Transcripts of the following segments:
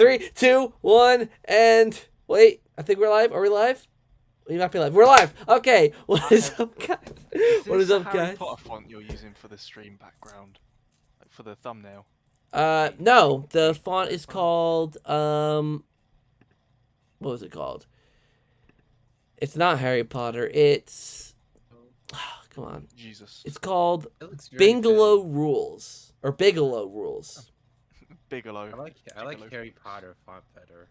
3, 2, 1, and wait. I think we're live. Are we live? We might be live. We're live. Okay. What is up, guys? What is up, Harry guys? Potter font you're using for the stream background, like for the thumbnail? No. The font is called what was it called? It's not Harry Potter. It's come on. Jesus. It's called Bigelow Rules or Bigelow Rules. Bigelow. I like Harry Potter font better.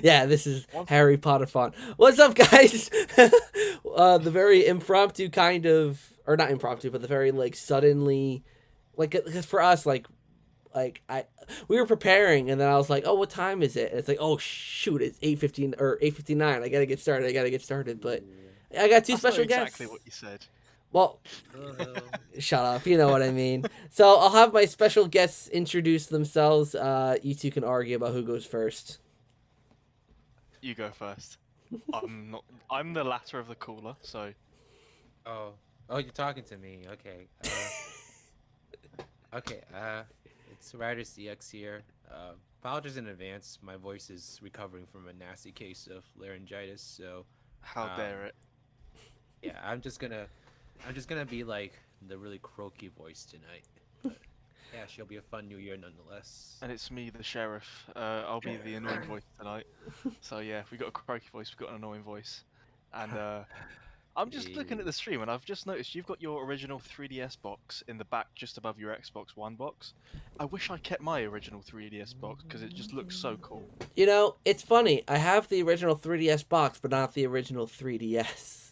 Yeah, this is Harry Potter font. What's up, guys? The very impromptu kind of, or not impromptu, but the very like suddenly, like for us, we were preparing, and then I was like, oh, what time is it? And it's like, oh shoot, it's 8:15 or 8:59. I gotta get started. But I got two special guests. Exactly what you said. Well, shut up. You know what I mean. So I'll have my special guests introduce themselves. You two can argue about who goes first. You go first. I'm the latter of the caller, so. Oh, you're talking to me. Okay. Okay. It's RidersDX here. Apologies in advance. My voice is recovering from a nasty case of laryngitis, so. How dare it? Yeah, I'm just gonna be like the really croaky voice tonight. But, yeah, she'll be a fun new year nonetheless. And it's me, the sheriff. I'll be the annoying voice tonight. So yeah, we got a croaky voice, we got an annoying voice, and I'm just looking at the stream, and I've just noticed you've got your original 3DS box in the back, just above your Xbox One box. I wish I kept my original 3DS box because it just looks so cool. You know, it's funny. I have the original 3DS box, but not the original 3DS.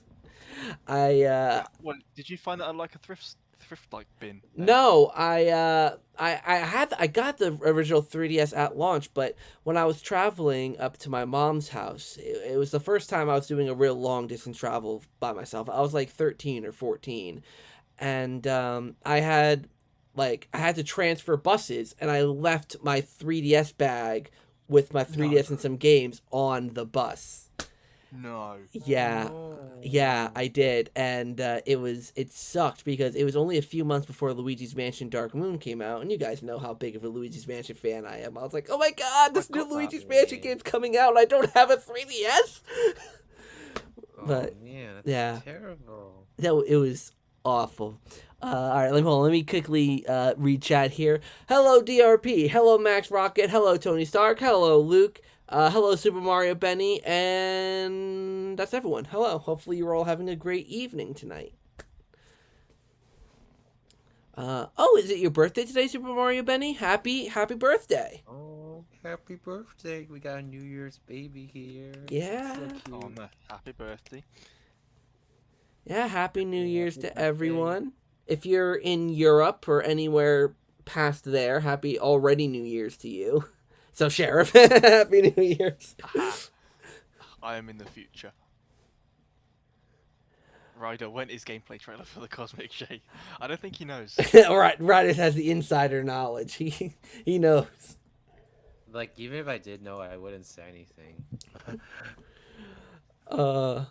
What, did you find that at like a thrift like bin? No, I got the original 3DS at launch, but when I was traveling up to my mom's house, it was the first time I was doing a real long distance travel by myself. I was like 13 or 14, and I had to transfer buses, and I left my 3DS bag with my 3DS and some games on the bus. No. Yeah, yeah, I did, and it sucked because it was only a few months before Luigi's Mansion Dark Moon came out, and you guys know how big of a Luigi's Mansion fan I am. I was like, oh my god, this new Luigi's Mansion game's coming out, and I don't have a 3DS. But man, that's yeah, terrible. it was awful. All right, let me quickly read chat here. Hello DRP, hello Max Rocket, hello Tony Stark, hello Luke. Hello, Super Mario Benny, and that's everyone. Hello. Hopefully you're all having a great evening tonight. Oh, is it your birthday today, Super Mario Benny? Happy birthday. Oh, happy birthday. We got a New Year's baby here. Yeah. So Oh, no. Happy birthday. Yeah, happy New Year's to everyone. If you're in Europe or anywhere past there, happy already New Year's to you. So, Sheriff, happy New Year's. I am in the future. Ryder, when is gameplay trailer for the Cosmic Shake? I don't think he knows. All right, Ryder has the insider knowledge. He knows. Like, even if I did know, I wouldn't say anything.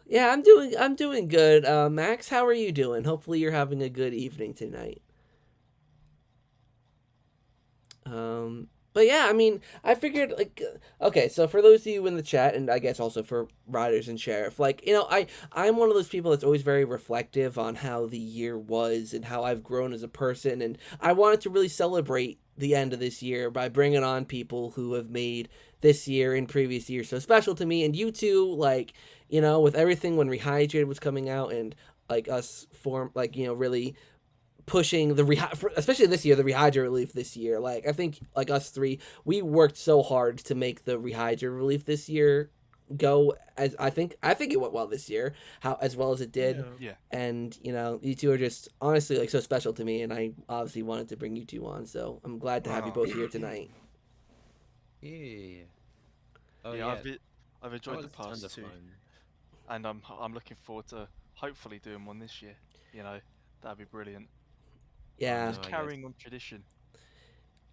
Yeah, I'm doing good. Max, how are you doing? Hopefully you're having a good evening tonight. But yeah, I mean, I figured, like, okay, so for those of you in the chat, and I guess also for Riders and Sheriff, like, you know, I'm one of those people that's always very reflective on how the year was and how I've grown as a person, and I wanted to really celebrate the end of this year by bringing on people who have made this year and previous years so special to me, and you two, like, you know, with everything when Rehydrated was coming out, and, like, us really pushing especially this year, the Rehydrate relief this year. Like, I think, like, us three, we worked so hard to make the Rehydrate relief this year go as I think it went well this year, as well as it did. Yeah. And, you know, you two are just honestly, like, so special to me, and I obviously wanted to bring you two on, so I'm glad to have you both here tonight. Yeah. Oh, yeah, I've enjoyed the tons past of two, fun. and I'm looking forward to hopefully doing one this year. You know, that'd be brilliant. Yeah. Just carrying on tradition.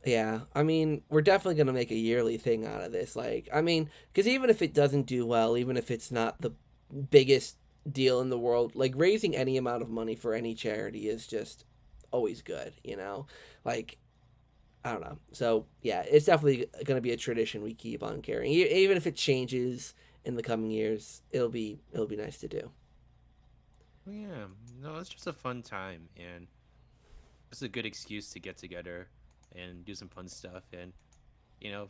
Yeah, I mean, we're definitely going to make a yearly thing out of this. Like, I mean, because even if it doesn't do well, even if it's not the biggest deal in the world, like, raising any amount of money for any charity is just always good, you know? Like, I don't know. So yeah, it's definitely going to be a tradition we keep on carrying, even if it changes in the coming years. It'll be nice to do. Yeah, no, it's just a fun time, and it's a good excuse to get together and do some fun stuff, and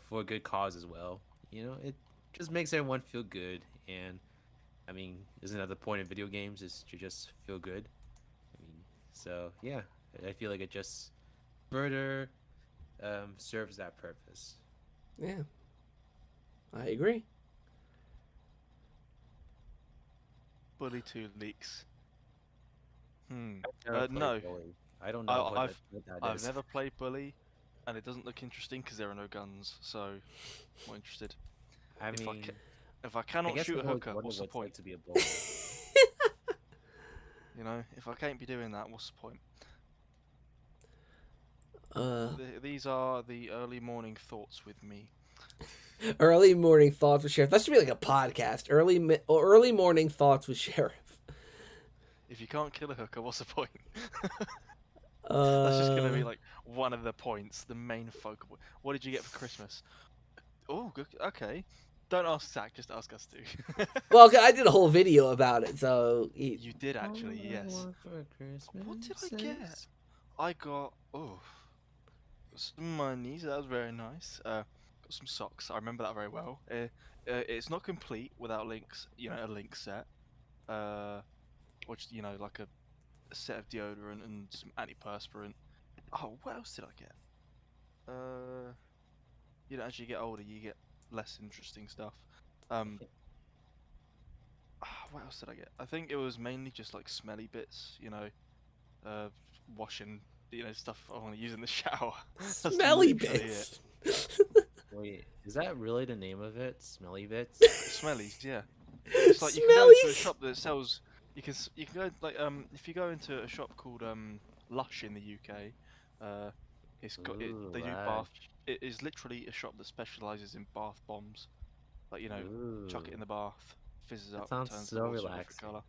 for a good cause as well. It just makes everyone feel good, and I mean, isn't that the point of video games? Is to just feel good. I mean, so yeah, I feel like it just further serves that purpose. Yeah, I agree. Bully 2 leaks. Never played No, Bully. I don't I, know I've what that I've is. never played Bully, and it doesn't look interesting because there are no guns. So, not interested. I If I mean, ca- if I I cannot guess shoot a I've always hooker, wondered what's the what it's like point? to be a bully. If I can't be doing that, what's the point? uh, These are the early morning thoughts with me. Early morning thoughts with Sheriff. That should be like a podcast. Early morning thoughts with Sheriff. If you can't kill a hooker, what's the point? That's just gonna be Uh, like one of the points, the main focal point. What did you get for Christmas? Oh, good. Okay. Don't ask Zach, just ask us two. well, I did a whole video about it, so You did All actually, I yes. want for Christmas What did I get? is- I got some monies. That was very nice. Got some socks. I remember that very well. It's not complete without links. A link set. Which like a set of deodorant and some antiperspirant. Oh, what else did I get? As you get older, you get less interesting stuff. What else did I get? I think it was mainly just like smelly bits. Washing. Stuff I want to use in the shower. That's smelly literally bits. Wait, is that really the name of it? Smelly bits? Smellies, yeah. It's like you can go into a Smellies? shop that sells. You can go like if you go into a shop called Lush in the UK, it's got it. Ooh, They do bath. Lush. It is literally a shop that specializes in bath bombs. Like chuck it in Ooh, the bath, fizzes that up, sounds turns so the water a different relaxing. color,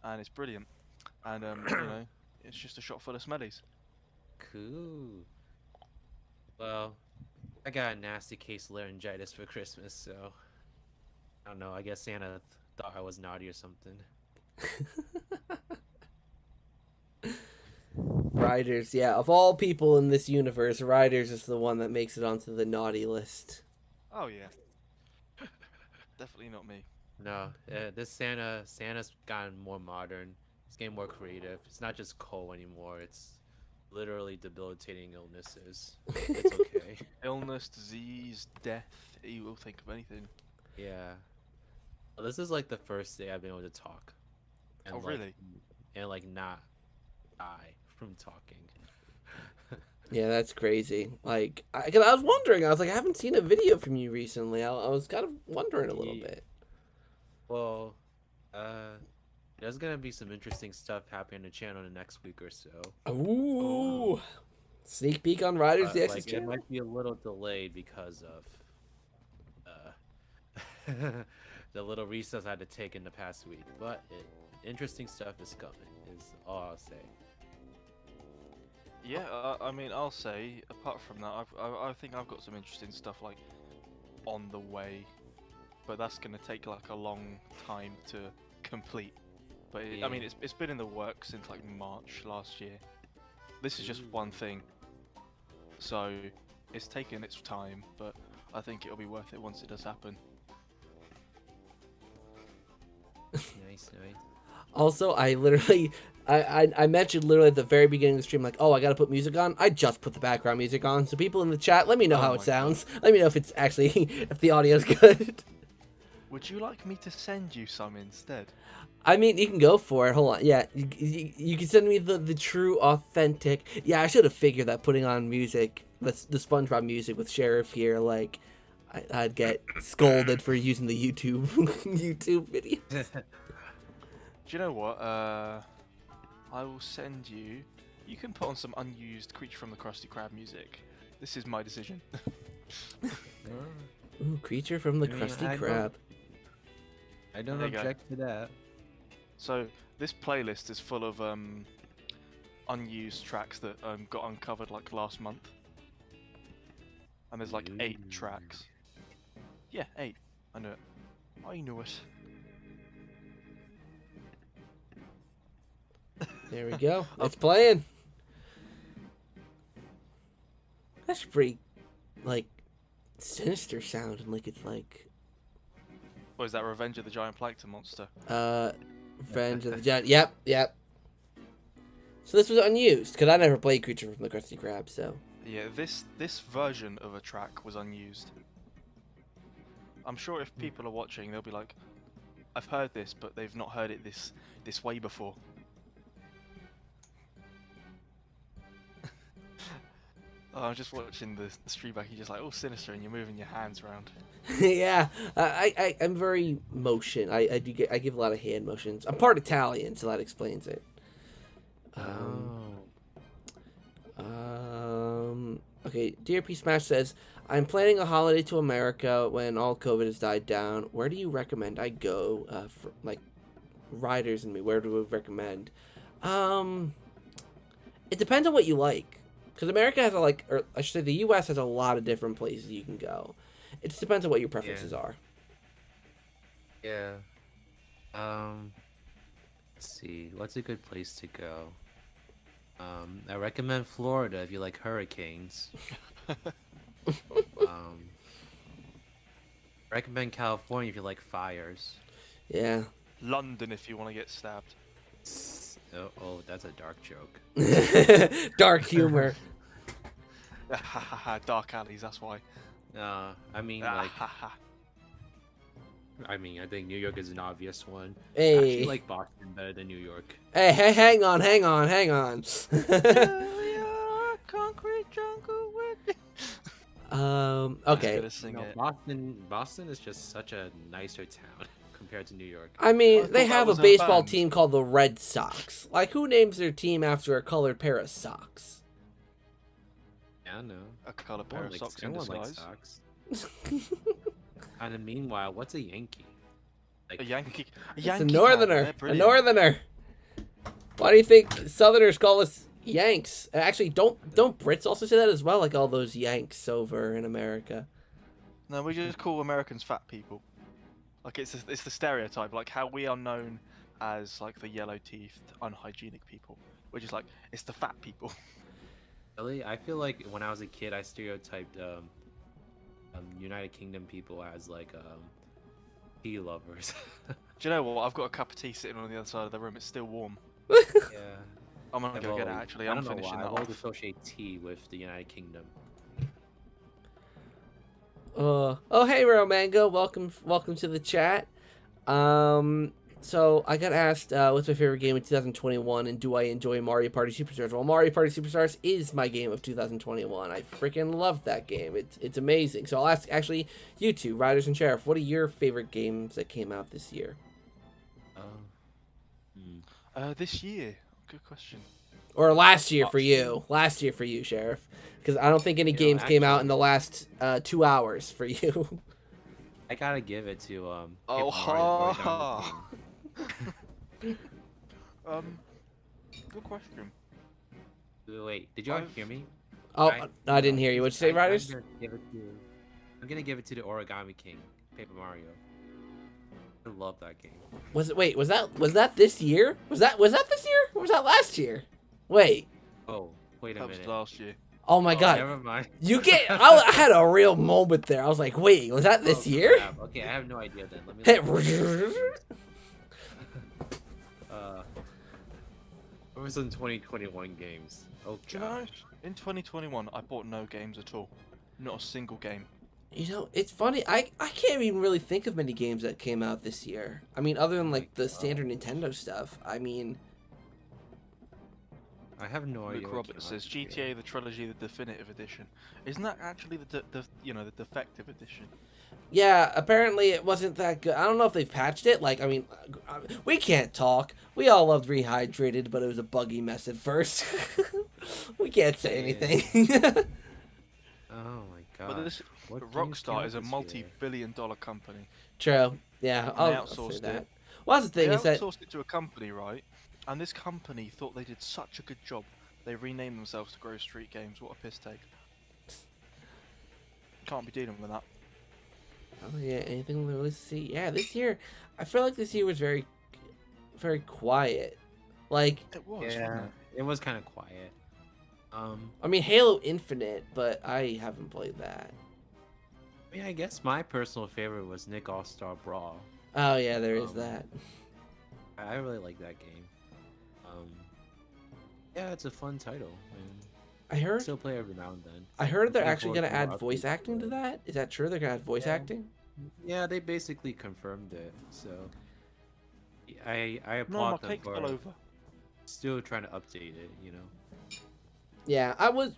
and it's brilliant. And it's just a shop full of smellies. Cool. Well, I got a nasty case of laryngitis for Christmas, so I don't know. I guess Santa thought I was naughty or something. Riders, yeah. Of all people in this universe, Riders is the one that makes it onto the naughty list. Oh yeah, definitely not me. No, this Santa's gotten more modern. It's getting more creative. It's not just cold anymore. It's literally debilitating illnesses. It's okay. Illness, disease, death. He will think of anything. Yeah. Well, this is like the first day I've been able to talk. Oh, really? And like not die from talking. Yeah, that's crazy. Like, cause I was wondering, I was like, I haven't seen a video from you recently. I was kind of wondering a little Yeah. bit. Well, there's gonna be some interesting stuff happening on the channel in the next week or so. Ooh. Sneak peek on Riders But, DX's like, it channel? might be a little delayed because of the little recess I had to take in the past week. But interesting stuff is coming. Is all I'll say. Yeah, I mean, I'll say. Apart from that, I think I've got some interesting stuff like on the way, but that's gonna take like a long time to complete. But I mean, Yeah. it's been in the works since like March last year. This is just one thing, so it's taken its time, but I think it'll be worth it once it does happen. Nice, nice. Also, I literally, I mentioned literally at the very beginning of the stream, like, oh, I gotta put music on. I just put the background music on. So people in the chat, let me know Oh how my it God. sounds. Let me know if it's actually, if the audio's good. Would you like me to send you some instead? I mean, you can go for it. Hold on. Yeah, you can send me the true, authentic. Yeah, I should have figured that putting on music, the SpongeBob music with Sheriff here, like, I'd get scolded for using the YouTube YouTube video. Do you know what? I will send you. You can put on some unused Creature from the Krusty Krab music. This is my decision. Ooh, Creature from the I mean, Krusty I don't- Krab. I don't There you go. object to that. So this playlist is full of unused tracks that got uncovered like last month. and there's like 8 tracks. Yeah, 8. I knew it. I knew it. There we go. It's playing. That's pretty, like, sinister sounding. Like it's like. What is that? Revenge of the Giant Plankton Monster. Revenge of the Giant. Yep. So this was unused because I never played Creature from the Krusty Krab. So. Yeah, this version of a track was unused. I'm sure if people are watching, they'll be like, "I've heard this, but they've not heard it this way before." Oh, I'm just watching the stream back. You're just like, "Oh, sinister," and you're moving your hands around. Yeah, I'm very motion. I give a lot of hand motions. I'm part Italian, so that explains it. Okay, DRP Smash says, I'm planning a holiday to America when all COVID has died down. Where do you recommend I go for, like, riders and me? Where do we recommend? It depends on what you like. Because America has or I should say the U.S. has a lot of different places you can go. It just depends on what your preferences are. Yeah. Let's see. What's a good place to go? I recommend Florida if you like hurricanes. Recommend California if you like fires. Yeah. London if you want to get stabbed. Oh, that's a dark joke. Dark humor. Dark alleys, that's why. I mean, like... I think New York is an obvious one. Hey. I actually like Boston better than New York. Hey, hang on. Concrete jungle with Okay. Boston is just such a nicer town compared to New York. I mean, I they thought have that a was a baseball band. team called the Red Sox. Like, who names their team after a colored pair of socks? Yeah, I know. a color pair of socks in Everyone likes disguise. socks. And then meanwhile, what's a Yankee? Like, A Yankee. It's a fan, northerner. they're A brilliant. northerner. Why do you think Southerners call us Yanks? Actually, don't Brits also say that as well? Like all those Yanks over in America. No, we just call Americans fat people. Like it's the stereotype, like how we are known as like the yellow-teethed, unhygienic people. We're just like it's the fat people. Really? I feel like when I was a kid, I stereotyped United Kingdom people as like tea lovers. Do you know what? I've got a cup of tea sitting on the other side of the room. It's still warm. Yeah. I'm gonna go get it. Actually, I'm finishing that I always off. associate tea with the United Kingdom. Oh, hey, Romango, welcome to the chat. So I got asked, what's my favorite game of 2021, and do I enjoy Mario Party Superstars? Well, Mario Party Superstars is my game of 2021. I freaking love that game. It's amazing. So I'll ask, actually, you two, Riders and Sheriff, what are your favorite games that came out this year? This year. Good question. Or last year for you. Last year for you, Sheriff. Because I don't think any games came out in the last 2 hours for you. I gotta give it to Oh, Paper Mario ha. King. Good question. Wait, did you all hear me? Oh, I didn't hear you. What'd you say, Riders? I'm gonna give it to the Origami King, Paper Mario. I love that game. Was that this year? Was that this year? Or was that last year? Wait. Oh, wait a That was minute. last year. Oh my god. Never mind. I had a real moment there. I was like, wait, was that this year? Crap. Okay, I have no idea then. Let me what was in 2021 games? Oh Do you know, god. in 2021, I bought no games at all. Not a single game. You know, it's funny. I can't even really think of many games that came out this year. I mean, other than like the standard Nintendo stuff. I mean, I have no idea. Luke what Roberts came out says this year. GTA the Trilogy, the Definitive Edition. Isn't that actually the defective edition? yeah, apparently it wasn't that good. I don't know if they've patched it. Like, I mean, we can't talk. We all loved Rehydrated, but it was a buggy mess at first. We can't say anything. Oh my god. But this What games Rockstar came out is a this year? multi-billion-dollar company. True. Yeah, And I'll they say outsourced that. it. Well, that's the thing They is that outsourced it to a company, right? And this company thought they did such a good job. They renamed themselves to Grove Street Games. What a piss take. Can't be dealing with that. Oh yeah, anything we really see? Yeah, this year, I feel like this year was very, very quiet. Like, It was, Yeah, wasn't it was kind of quiet. I mean, Halo Infinite, but I haven't played that. I mean, I guess my personal favorite was Nick All-Star Brawl. Oh yeah, there is that. I really like that game. Yeah, it's a fun title. And I heard. still play every now and then. I heard they're Looking actually forward gonna to more add voice updates acting to it. that. Is that true? They're gonna add voice Yeah. acting. Yeah, they basically confirmed it. So I No, my applaud them cake for fell over. still trying to update it. You know. Yeah, I was.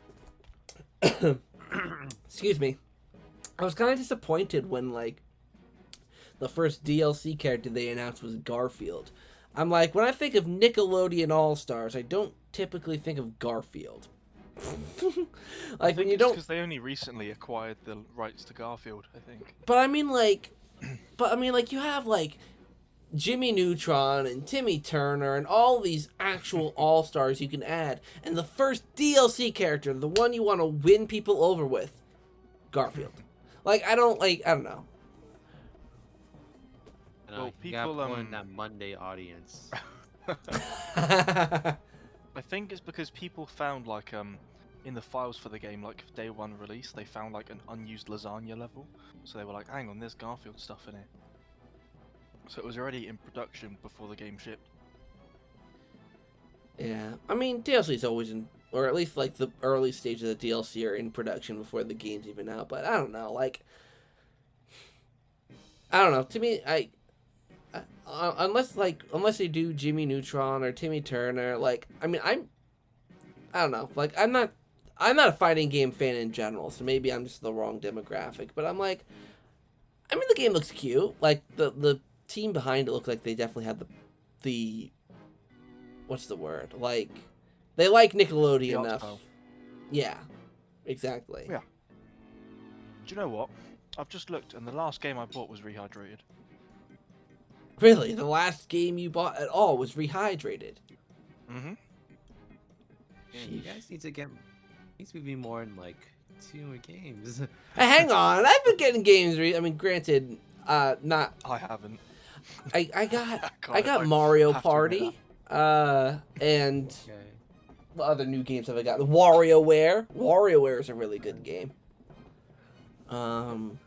Excuse me. I was kind of disappointed when like the first DLC character they announced was Garfield. I'm like, when I think of Nickelodeon All Stars, I don't typically think of Garfield. Like when you don't. Because they only recently acquired the rights to Garfield, I think. But I mean, like, you have like Jimmy Neutron and Timmy Turner and all these actual all stars you can add, and the first DLC character, the one you want to win people over with, Garfield. Like, I don't know. Well, You got people, in that Monday audience. I think it's because people found like in the files for the game, like day one release, they found like an unused lasagna level. So they were like, hang on, there's Garfield stuff in it. So it was already in production before the game shipped. Yeah, I mean, DLC is always in, or at least like the early stages of the DLC are in production before the game's even out. But I don't know, like, I don't know. To me, unless they do Jimmy Neutron or Timmy Turner, like, I mean, I don't know, like, I'm not a fighting game fan in general, so maybe I'm just the wrong demographic. But I'm like, I mean, the game looks cute. Like the team behind it looked like they definitely had the what's the word? Like, they like Nickelodeon The art enough. style. Yeah, exactly. Yeah. Do you know what? I've just looked, and the last game I bought was Rehydrated. Really, the last game you bought at all was Rehydrated. Mm-hmm. Yeah, you guys need to be more in like 2 more games. Hey, hang on, I've been getting games. I mean, granted, not. I haven't. I I got Mario have to admit Party. And Okay. what other new games have I got? WarioWare. WarioWare is a really good game. I've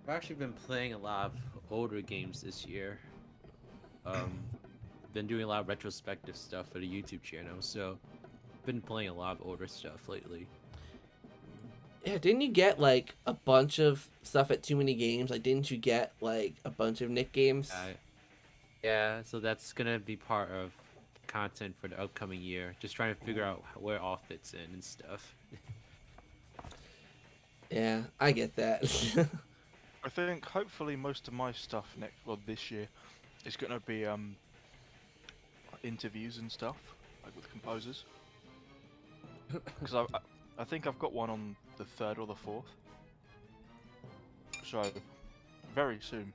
actually been playing a lot of older games this year. Been doing a lot of retrospective stuff for the YouTube channel, so been playing a lot of older stuff lately. Yeah, didn't you get like a bunch of stuff at Too Many Games? Like, didn't you get like a bunch of Nick games? Yeah, so that's gonna be part of content for the upcoming year. Just trying to figure out where it all fits in and stuff. Yeah, I get that. I think hopefully most of my stuff this year is gonna be interviews and stuff, like with composers. Because I think I've got one on the 3rd or the 4th. So very soon.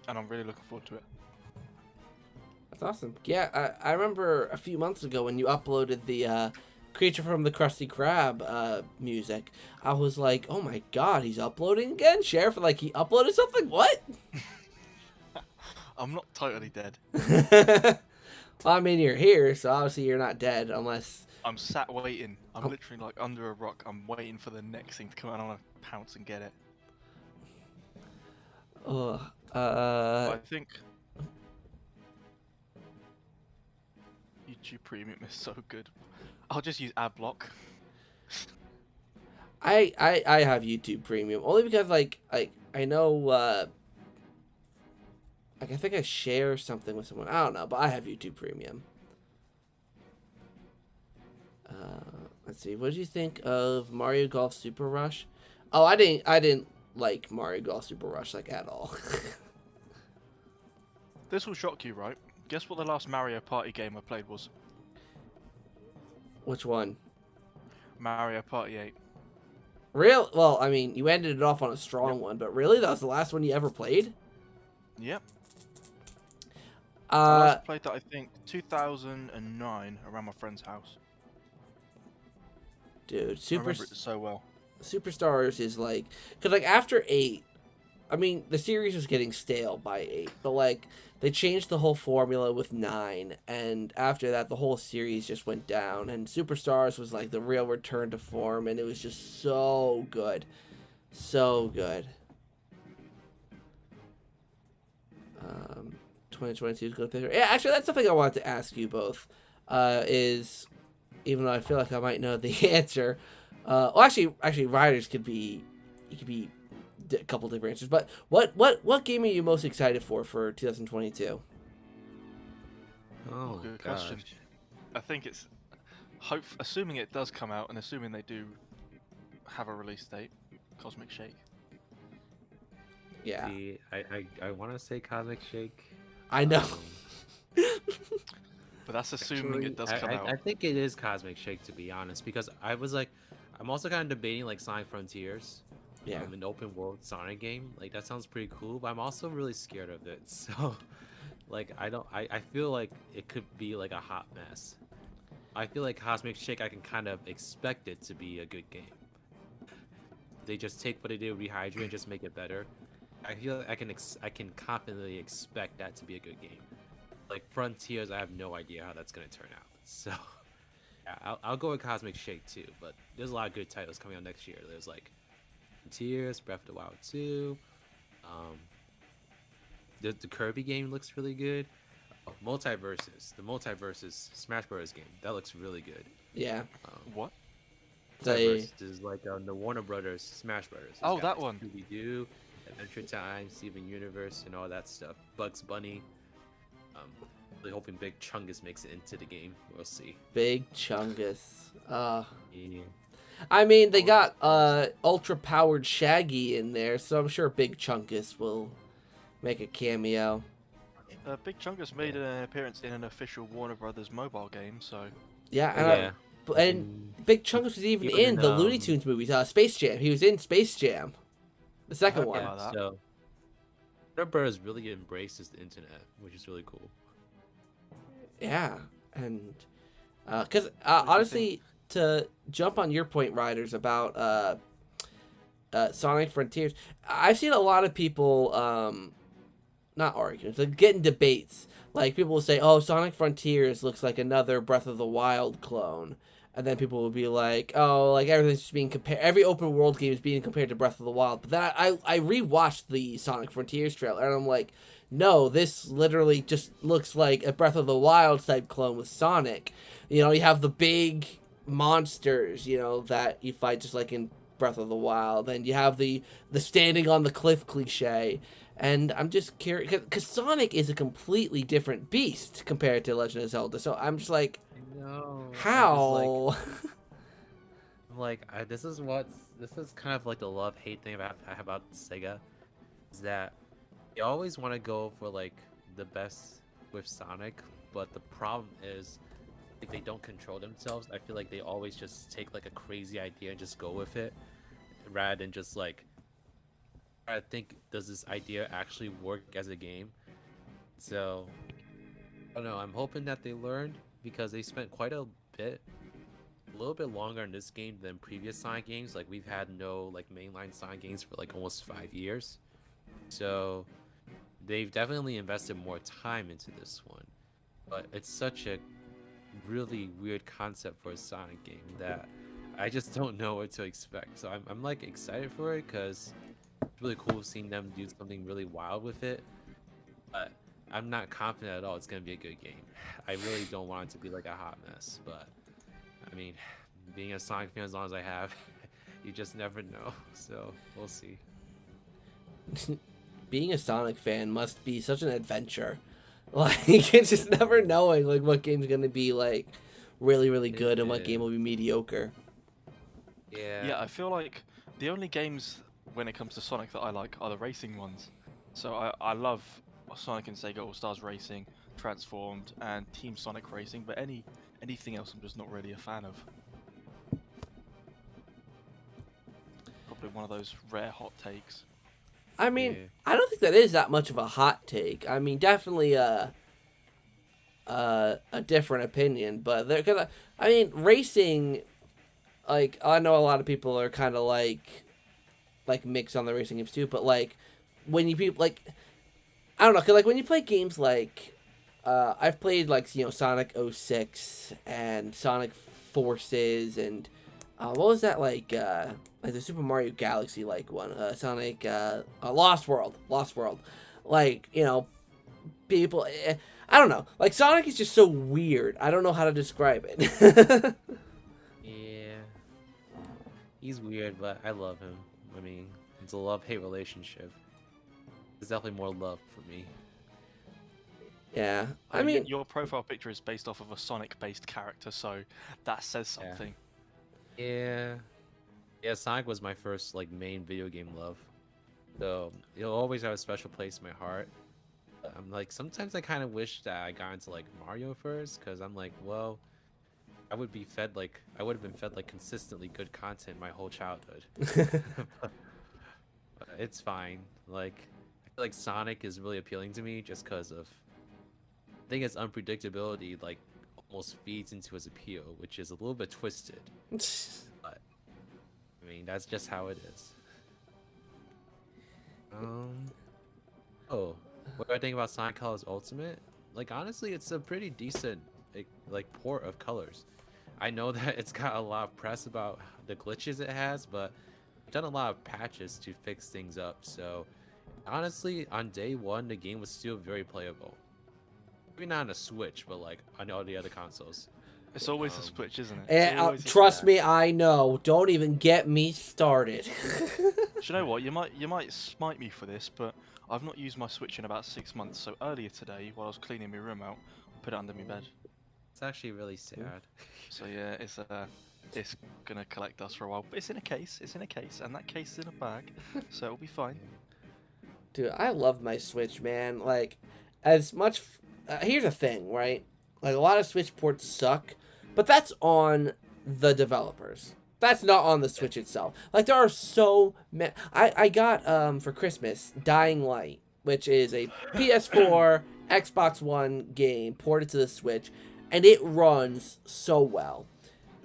And I'm really looking forward to it. That's awesome. Yeah, I remember a few months ago when you uploaded the Creature from the Krusty Krab music. I was like, oh my god, he's uploading again? Sheriff, like, he uploaded something? What? I'm not totally dead. Well, I mean, you're here, so obviously you're not dead, unless... I'm sat waiting. I'm literally like under a rock. I'm waiting for the next thing to come out. I want to pounce and get it. Ugh. I think YouTube Premium is so good. I'll just use AdBlock. I have YouTube Premium only because like I know like I think I share something with someone. I don't know, but I have YouTube Premium. Let's see. What did you think of Mario Golf Super Rush? Oh, I didn't like Mario Golf Super Rush like at all. This will shock you, right? Guess what the last Mario Party game I played was? Which one? Mario Party 8. Real? Well, I mean, you ended it off on a strong one, but really, that was the last one you ever played? Yep. I last played that, I think, 2009 around my friend's house. Dude, I remember it so well. Superstars is like, because like after 8, I mean the series was getting stale by 8, but like they changed the whole formula with 9, and after that the whole series just went down, and Superstars was like the real return to form, and it was just so good, so good. 2022 is good picture. Yeah, actually that's something I wanted to ask you both. Is, even though I feel like I might know the answer. Well, actually, Riders could be a couple different answers. But what game are you most excited for 2022? Oh, Good gosh. question. I think it's assuming it does come out and assuming they do have a release date. Cosmic Shake. Yeah, See, I want to say Cosmic Shake. I know. But that's assuming Actually, it does come out. I think it is Cosmic Shake, to be honest, because I was like, I'm also kind of debating like Sonic Frontiers. Yeah. An open world Sonic game. Like that sounds pretty cool, but I'm also really scared of it. So, like, I feel like it could be like a hot mess. I feel like Cosmic Shake, I can kind of expect it to be a good game. They just take what they did with Rehydrate and just make it better. I feel like I can confidently expect that to be a good game. Like Frontiers, I have no idea how that's gonna turn out. So, yeah, I'll go with Cosmic Shake too. But there's a lot of good titles coming out next year. There's like Frontiers, Breath of the Wild 2. The Kirby game looks really good. Oh, the Multiverses Smash Bros. Game, that looks really good. Yeah. What? Multiverse is like the Warner Brothers Smash Brothers. Oh, that one. Scooby-Doo, Adventure Time, Steven Universe, and all that stuff. Bugs Bunny. Really hoping Big Chungus makes it into the game. We'll see. Big Chungus. Yeah. I mean, they got ultra powered Shaggy in there, so I'm sure Big Chungus will make a cameo. Big Chungus made an appearance in an official Warner Brothers mobile game, so Yeah, and Big Chungus was even in the Looney Tunes movies, Space Jam. He was in Space Jam, the second one. about that. So Warner Bros. Really embraces the internet, which is really cool. Yeah, and because honestly, to jump on your point, Riders, about Sonic Frontiers, I've seen a lot of people, not arguments, like getting debates. Like people will say, "Oh, Sonic Frontiers looks like another Breath of the Wild clone," and then people will be like, "Oh, like everything's just being compared. Every open world game is being compared to Breath of the Wild." But then I rewatched the Sonic Frontiers trailer, and I'm like, no, this literally just looks like a Breath of the Wild type clone with Sonic. You know, you have the big monsters, you know, that you fight just like in Breath of the Wild, and you have the standing on the cliff cliche. And I'm just curious, because Sonic is a completely different beast compared to Legend of Zelda. So I'm just like, No. how? This is kind of like the love-hate thing I have about Sega, is that they always want to go for like the best with Sonic, but the problem is like they don't control themselves. I feel like they always just take like a crazy idea and just go with it, rather than just like try to think, does this idea actually work as a game? So I don't know. I'm hoping that they learned, because they spent quite a little bit longer in this game than previous Sonic games. Like we've had no like mainline Sonic games for like almost 5 years. So they've definitely invested more time into this one, but it's such a really weird concept for a Sonic game that I just don't know what to expect. So I'm like excited for it, because it's really cool seeing them do something really wild with it, but I'm not confident at all it's gonna be a good game. I really don't want it to be like a hot mess, but I mean, being a Sonic fan as long as I have, you just never know. So we'll see. Being a Sonic fan must be such an adventure. Like, it's just never knowing like what game's gonna be like really, really good and what game will be mediocre. Yeah, I feel like the only games when it comes to Sonic that I like are the racing ones. So I love Sonic and Sega All-Stars Racing, Transformed, and Team Sonic Racing, but anything else I'm just not really a fan of. Probably one of those rare hot takes. I mean, Yeah. I don't think that is that much of a hot take. I mean, definitely a different opinion, but they're gonna. I mean, racing like I know a lot of people are kind of like mixed on the racing games too, but like when you people like I don't know, 'cause like when you play games like I've played like Sonic 06 and Sonic Forces and what was that like the Super Mario Galaxy like one Sonic Lost World like people I don't know, like Sonic is just so weird. I don't know how to describe it. Yeah, he's weird, but I love him. I mean, it's a love-hate relationship. There's definitely more love for me. Yeah, I mean, your profile picture is based off of a Sonic-based character, so that says something. Yeah. Yeah, Sonic was my first like main video game love. So it'll always have a special place in my heart. I'm like, sometimes I kind of wish that I got into like Mario first, because I'm like, well, I would have been fed like consistently good content my whole childhood. But it's fine. Like, I feel like Sonic is really appealing to me just because of, I think its unpredictability like almost feeds into his appeal, which is a little bit twisted. But I mean, that's just how it is. Oh, what do I think about Sonic Colors Ultimate? Like, honestly, it's a pretty decent like port of colors. I know that it's got a lot of press about the glitches it has, but I've done a lot of patches to fix things up. So honestly, on day one, the game was still very playable. Maybe not on a Switch, but like on all the other consoles. It's always a Switch, isn't it? And, trust me, I know. Don't even get me started. Do you know what? You might smite me for this, but I've not used my Switch in about 6 months. So earlier today, while I was cleaning my room out, I put it under my bed. It's actually really sad. So yeah, it's gonna collect us for a while. But it's in a case. It's in a case, and that case is in a bag, so it'll be fine. Dude, I love my Switch, man. Like, as much. Here's the thing, right? Like, a lot of Switch ports suck, but that's on the developers. That's not on the Switch itself. Like, there are so many. I got for Christmas Dying Light, which is a PS4, Xbox One game ported to the Switch, and it runs so well.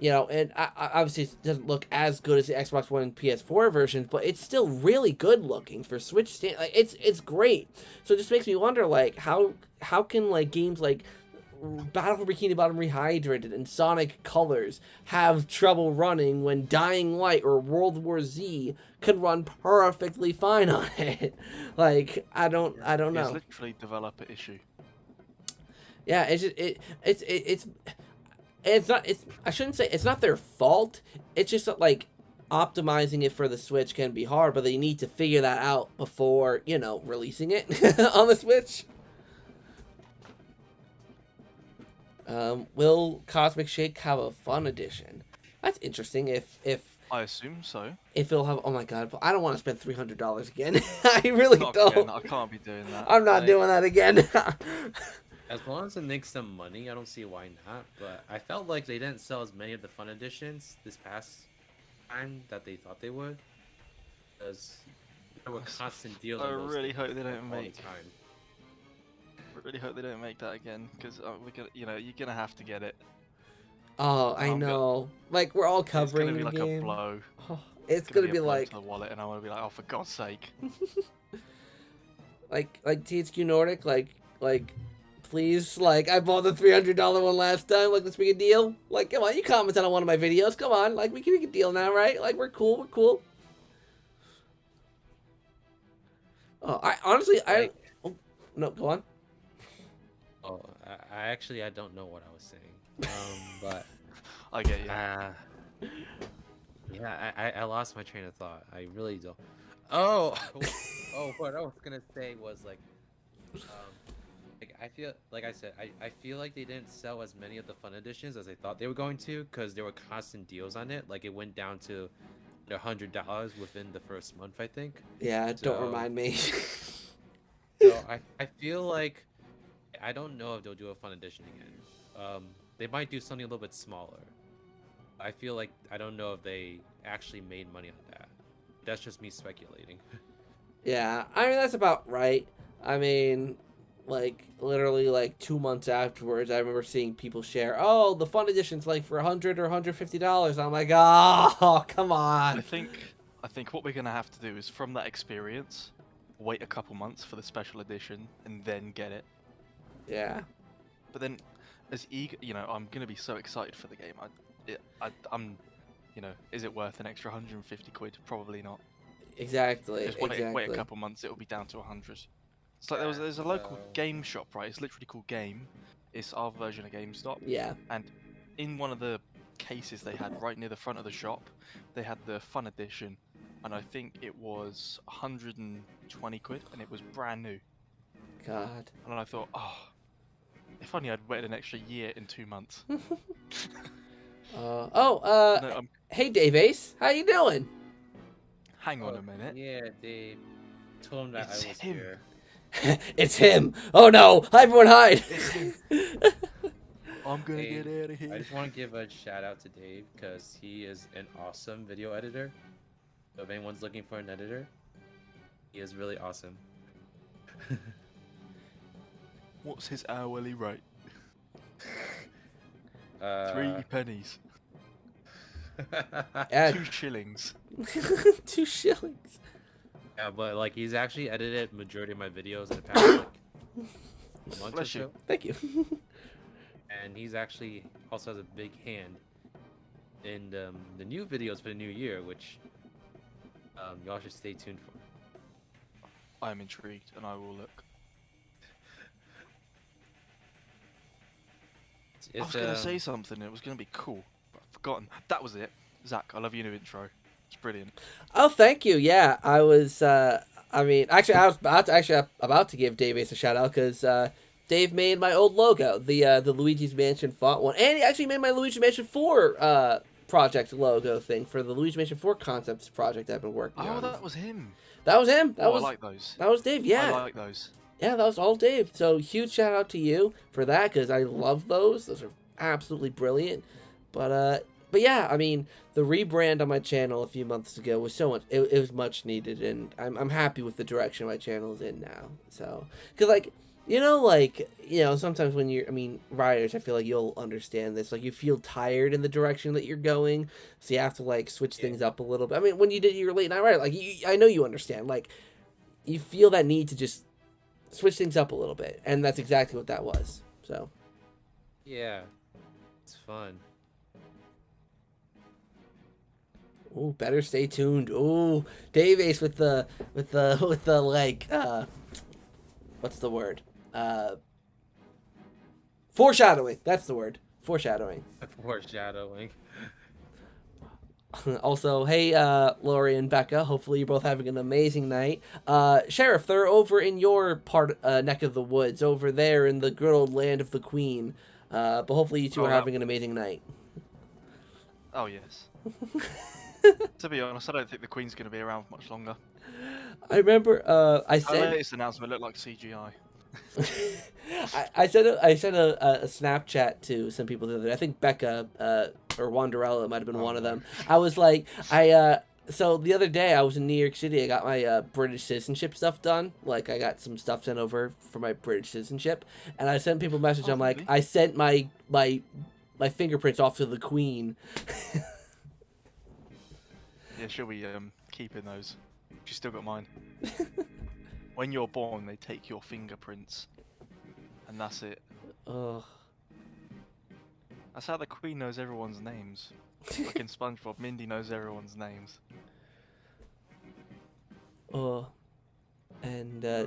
And obviously it doesn't look as good as the Xbox One and PS4 versions, but it's still really good looking for Switch like it's great. So it just makes me wonder, like, how can like games like Battle for Bikini Bottom Rehydrated and Sonic Colors have trouble running when Dying Light or World War Z could run perfectly fine on it? Like, I don't know. It's literally developer issue. Yeah, I shouldn't say it's not their fault. It's just that, like, optimizing it for the Switch can be hard, but they need to figure that out before, releasing it on the Switch. Will Cosmic Shake have a fun edition? That's interesting. If I assume so. If it'll have, oh my god, I don't want to spend $300 again. I really Not don't. Again. I can't be doing that. I'm not doing that again. As long as it makes some money, I don't see why not. But I felt like they didn't sell as many of the fun editions this past time that they thought they would, because there were constant deals. I really hope they don't all make. the time. I really hope they don't make that again, because we're gonna, you're gonna have to get it. Oh, I know. Like, we're all covering it's the gonna be like game. a blow. Oh, it's gonna be a blow like to the wallet, and I'm gonna be like, oh, for God's sake. like THQ Nordic, like, please, like, I bought the $300 one last time. Like, let's make a deal. Like, come on, you commented on one of my videos. Come on, like, we can make a deal now, right? Like, we're cool. Oh, I honestly, oh, no, go on. Oh, I don't know what I was saying. But I get you. yeah, I lost my train of thought. I really don't. Oh, what I was gonna say was like, like I feel like I said, I feel like they didn't sell as many of the fun editions as I thought they were going to, because there were constant deals on it. Like, it went down to $100 within the first month, I think. Yeah, don't remind me. So I feel like, I don't know if they'll do a fun edition again. They might do something a little bit smaller. I feel like, I don't know if they actually made money on that. That's just me speculating. Yeah, I mean, that's about right. I mean, like literally like 2 months afterwards, I remember seeing people share, "Oh, the fun edition's like for $100 or $150." I'm like, "Oh, come on." I think what we're gonna have to do is from that experience, wait a couple months for the special edition and then get it. Yeah. But then, as eager, I'm gonna be so excited for the game. I'm, is it worth an extra 150 quid? Probably not. Exactly. Just wait a couple months, it'll be down to 100. It's like there's a local game shop, right? It's literally called Game. It's our version of GameStop. Yeah. And in one of the cases they had right near the front of the shop, they had the Fun Edition, and I think it was 120 quid, and it was brand new. God. And I thought, oh, if only I'd waited an extra year and 2 months. Hey Dave Ace, how you doing? Hang on a minute. Yeah, Dave. Told him that It's I was him. here. It's him. Oh no! Everyone hide. I'm gonna Hey, get out of I here. just want to give a shout out to Dave because he is an awesome video editor. So if anyone's looking for an editor, he is really awesome. What's his hourly rate? 3 Uh, pennies. Yeah, 2 shillings. 2 shillings. yeah, but like he's actually edited majority of my videos in the past like month or Bless you. so, Thank you. and he's actually also has a big hand in the new videos for the new year, which y'all should stay tuned for. I'm intrigued, and I will look. I was gonna say something. It was gonna be cool, but I've forgotten. That was it. Zach, I love your new intro. It's brilliant. Oh, thank you. Yeah, I was. I was about to give Dave Ace a shout out because Dave made my old logo, the Luigi's Mansion font one, and he actually made my Luigi's Mansion 4 project logo thing for the Luigi's Mansion 4 concepts project I've been working on. Oh, that was him. That was him. I like those. That was Dave. Yeah. I like those. Yeah, that was all Dave. So huge shout out to you for that because I love those. Those are absolutely brilliant. But yeah, I mean, the rebrand on my channel a few months ago was so much. It was much needed, and I'm happy with the direction my channel is in now. So, because sometimes when riders, I feel like you'll understand this. Like you feel tired in the direction that you're going, so you have to like switch things up a little bit. I mean, when you did your late night rider, like I know you understand. Like you feel that need to just switch things up a little bit, and that's exactly what that was. So Yeah, it's fun. ooh, better stay tuned. Ooh, Dave Ace with the like what's the word? Foreshadowing. That's the word. Foreshadowing. Foreshadowing. Also, hey, Lori and Becca. Hopefully, you're both having an amazing night. Sheriff, they're over in your neck of the woods, over there in the good old land of the Queen. But hopefully, you two are having an amazing night. Oh yes. To be honest, I don't think the Queen's going to be around for much longer. I remember I Our said latest announcement looked like CGI. I sent a Snapchat to some people the other day. I think Becca or Wanderella might have been one of them. I was like, so the other day I was in New York City. I got my British citizenship stuff done. Like I got some stuff sent over for my British citizenship, and I sent people a message. I'm like, I sent my fingerprints off to the Queen. Yeah, she'll be keeping those. She's still got mine. When you're born, they take your fingerprints, and that's it. Ugh. That's how the Queen knows everyone's names. Like in SpongeBob, Mindy knows everyone's names. And yeah,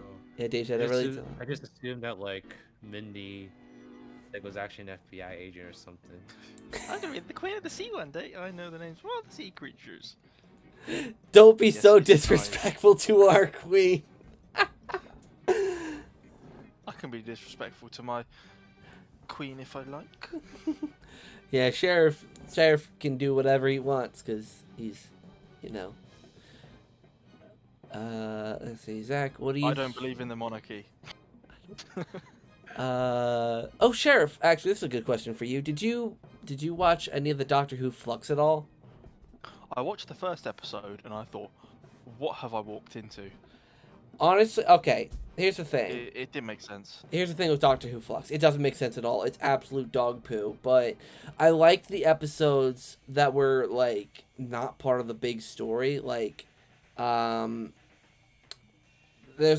Dave said I just assumed that like Mindy was actually an FBI agent or something. I'm gonna be the Queen of the Sea one day. I know the names of all the sea creatures. Don't be Yes, so it's fine. disrespectful to our Queen. I can be disrespectful to my Queen if I like. Yeah, Sheriff can do whatever he wants because he's, let's see, Zach, what do you? I don't believe in the monarchy. Oh, Sheriff, actually, this is a good question for you. Did you watch any of the Doctor Who Flux at all? I watched the first episode and I thought, what have I walked into? Honestly, okay. Here's the thing. It did make sense. Here's the thing with Doctor Who Flux. It doesn't make sense at all. It's absolute dog poo. But I liked the episodes that were, like, not part of the big story. Like, there's,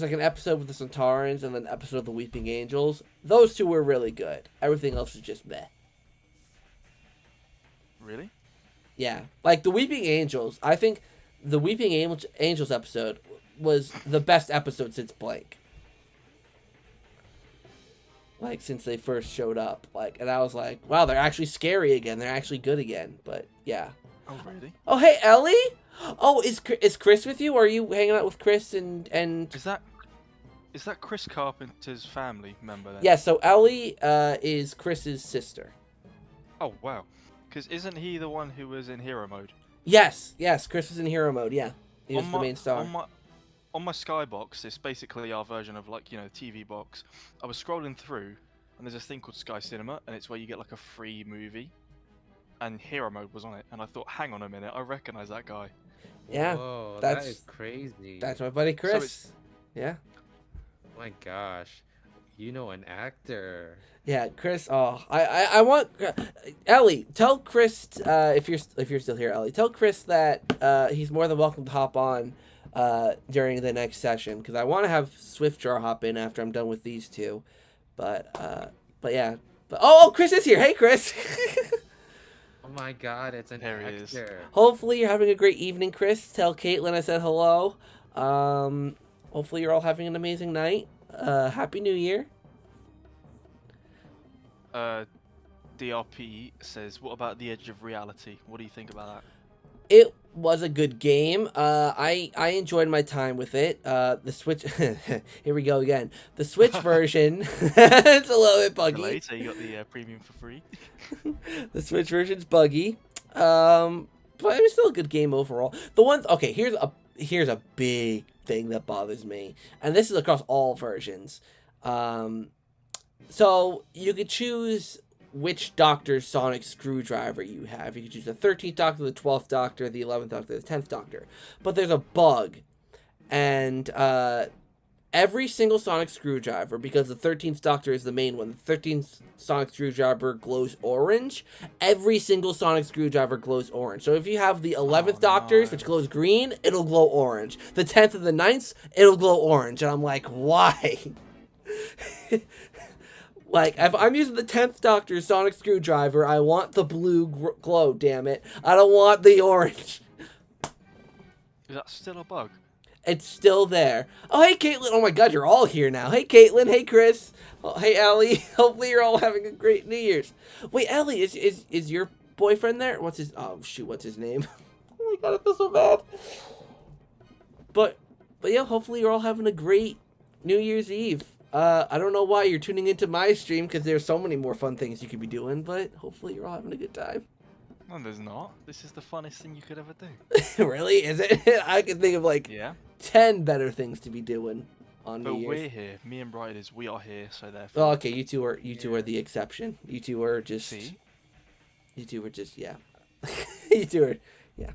like, an episode with the Centaurans and then an episode of the Weeping Angels. Those two were really good. Everything else was just meh. Really? Yeah. Like, the Weeping Angels, I think the Weeping Angels episode was the best episode since Blank. Like, since they first showed up. Like, and I was like, wow, they're actually scary again. They're actually good again. But, yeah. Oh, really? Oh, hey, Ellie? Oh, is Chris with you? Or are you hanging out with Chris and... Is that Chris Carpenter's family member then? Yeah, so Ellie is Chris's sister. Oh, wow. Because isn't he the one who was in hero mode? Yes, Chris was in hero mode, yeah. He was the main star. On my Skybox, it's basically our version of, like, you know, TV box. I was scrolling through, and there's this thing called Sky Cinema, and it's where you get, like, a free movie. And hero mode was on it, and I thought, hang on a minute, I recognize that guy. Yeah, Whoa, that is crazy. That's my buddy Chris. Yeah. Oh my gosh, you know an actor. Yeah, Chris. Oh, I want Ellie. Tell Chris if you're still here, Ellie. Tell Chris that he's more than welcome to hop on during the next session because I want to have Swiftjar hop in after I'm done with these two. But yeah. But oh, Chris is here. Hey, Chris. Oh my God, it's an There he actor. is. Hopefully you're having a great evening, Chris. Tell Caitlin I said hello. Hopefully you're all having an amazing night. Happy New Year. DRP says, what about The Edge of Reality? What do you think about that? It was a good game. I enjoyed my time with it. The Switch... Here we go again. The Switch version... it's a little bit buggy. Delayed, so you got the premium for free. The Switch version's buggy. But it was still a good game overall. The one... Okay, here's a big thing that bothers me. And this is across all versions. So you could choose which Doctor's sonic screwdriver you have. You could choose the 13th Doctor, the 12th Doctor, the 11th Doctor, the 10th Doctor. But there's a bug. And every single sonic screwdriver, because the 13th Doctor is the main one, the 13th sonic screwdriver glows orange. Every single sonic screwdriver glows orange. So if you have the 11th Doctor's, which glows green, it'll glow orange. The 10th and the 9th, it'll glow orange. And I'm like, why? Like, if I'm using the 10th Doctor's sonic screwdriver, I want the blue glow, damn it. I don't want the orange. Is that still a bug? It's still there. Oh, hey, Caitlin. Oh, my God, you're all here now. Hey, Caitlin. Hey, Chris. Oh, hey, Ellie. Hopefully you're all having a great New Year's. Wait, Ellie, is your boyfriend there? What's his... Oh, shoot, what's his name? Oh, my God, I feel so bad. But yeah, hopefully you're all having a great New Year's Eve. I don't know why you're tuning into my stream, because there's so many more fun things you could be doing, but hopefully you're all having a good time. No, there's not. This is the funnest thing you could ever do. Really? Is it? I can think of, like, 10 better things to be doing on New Year's. But we're here. Me and Riders, we are here, so therefore... Oh, okay, you two are the exception. You two are just... See? You two are just, yeah. You two are, yeah.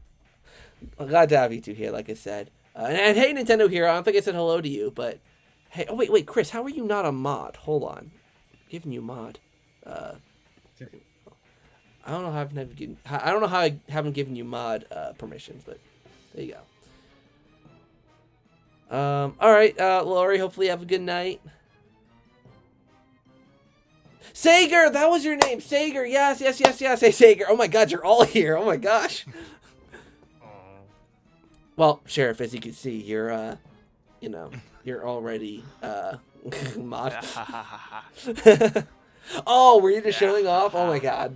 I'm glad to have you two here, like I said. And hey, Nintendo Hero, I don't think I said hello to you, but... Hey, oh, wait, Chris, how are you not a mod? Hold on. I'm giving you mod. I don't know how I haven't given you mod permissions, but there you go. All right, Lori, hopefully you have a good night. Sager, that was your name, Sager. Yes. Hey, Sager. Oh my God, you're all here. Oh my gosh. Well, Sheriff, as you can see, you're you're already mod. Oh, were you just showing off? Oh my God,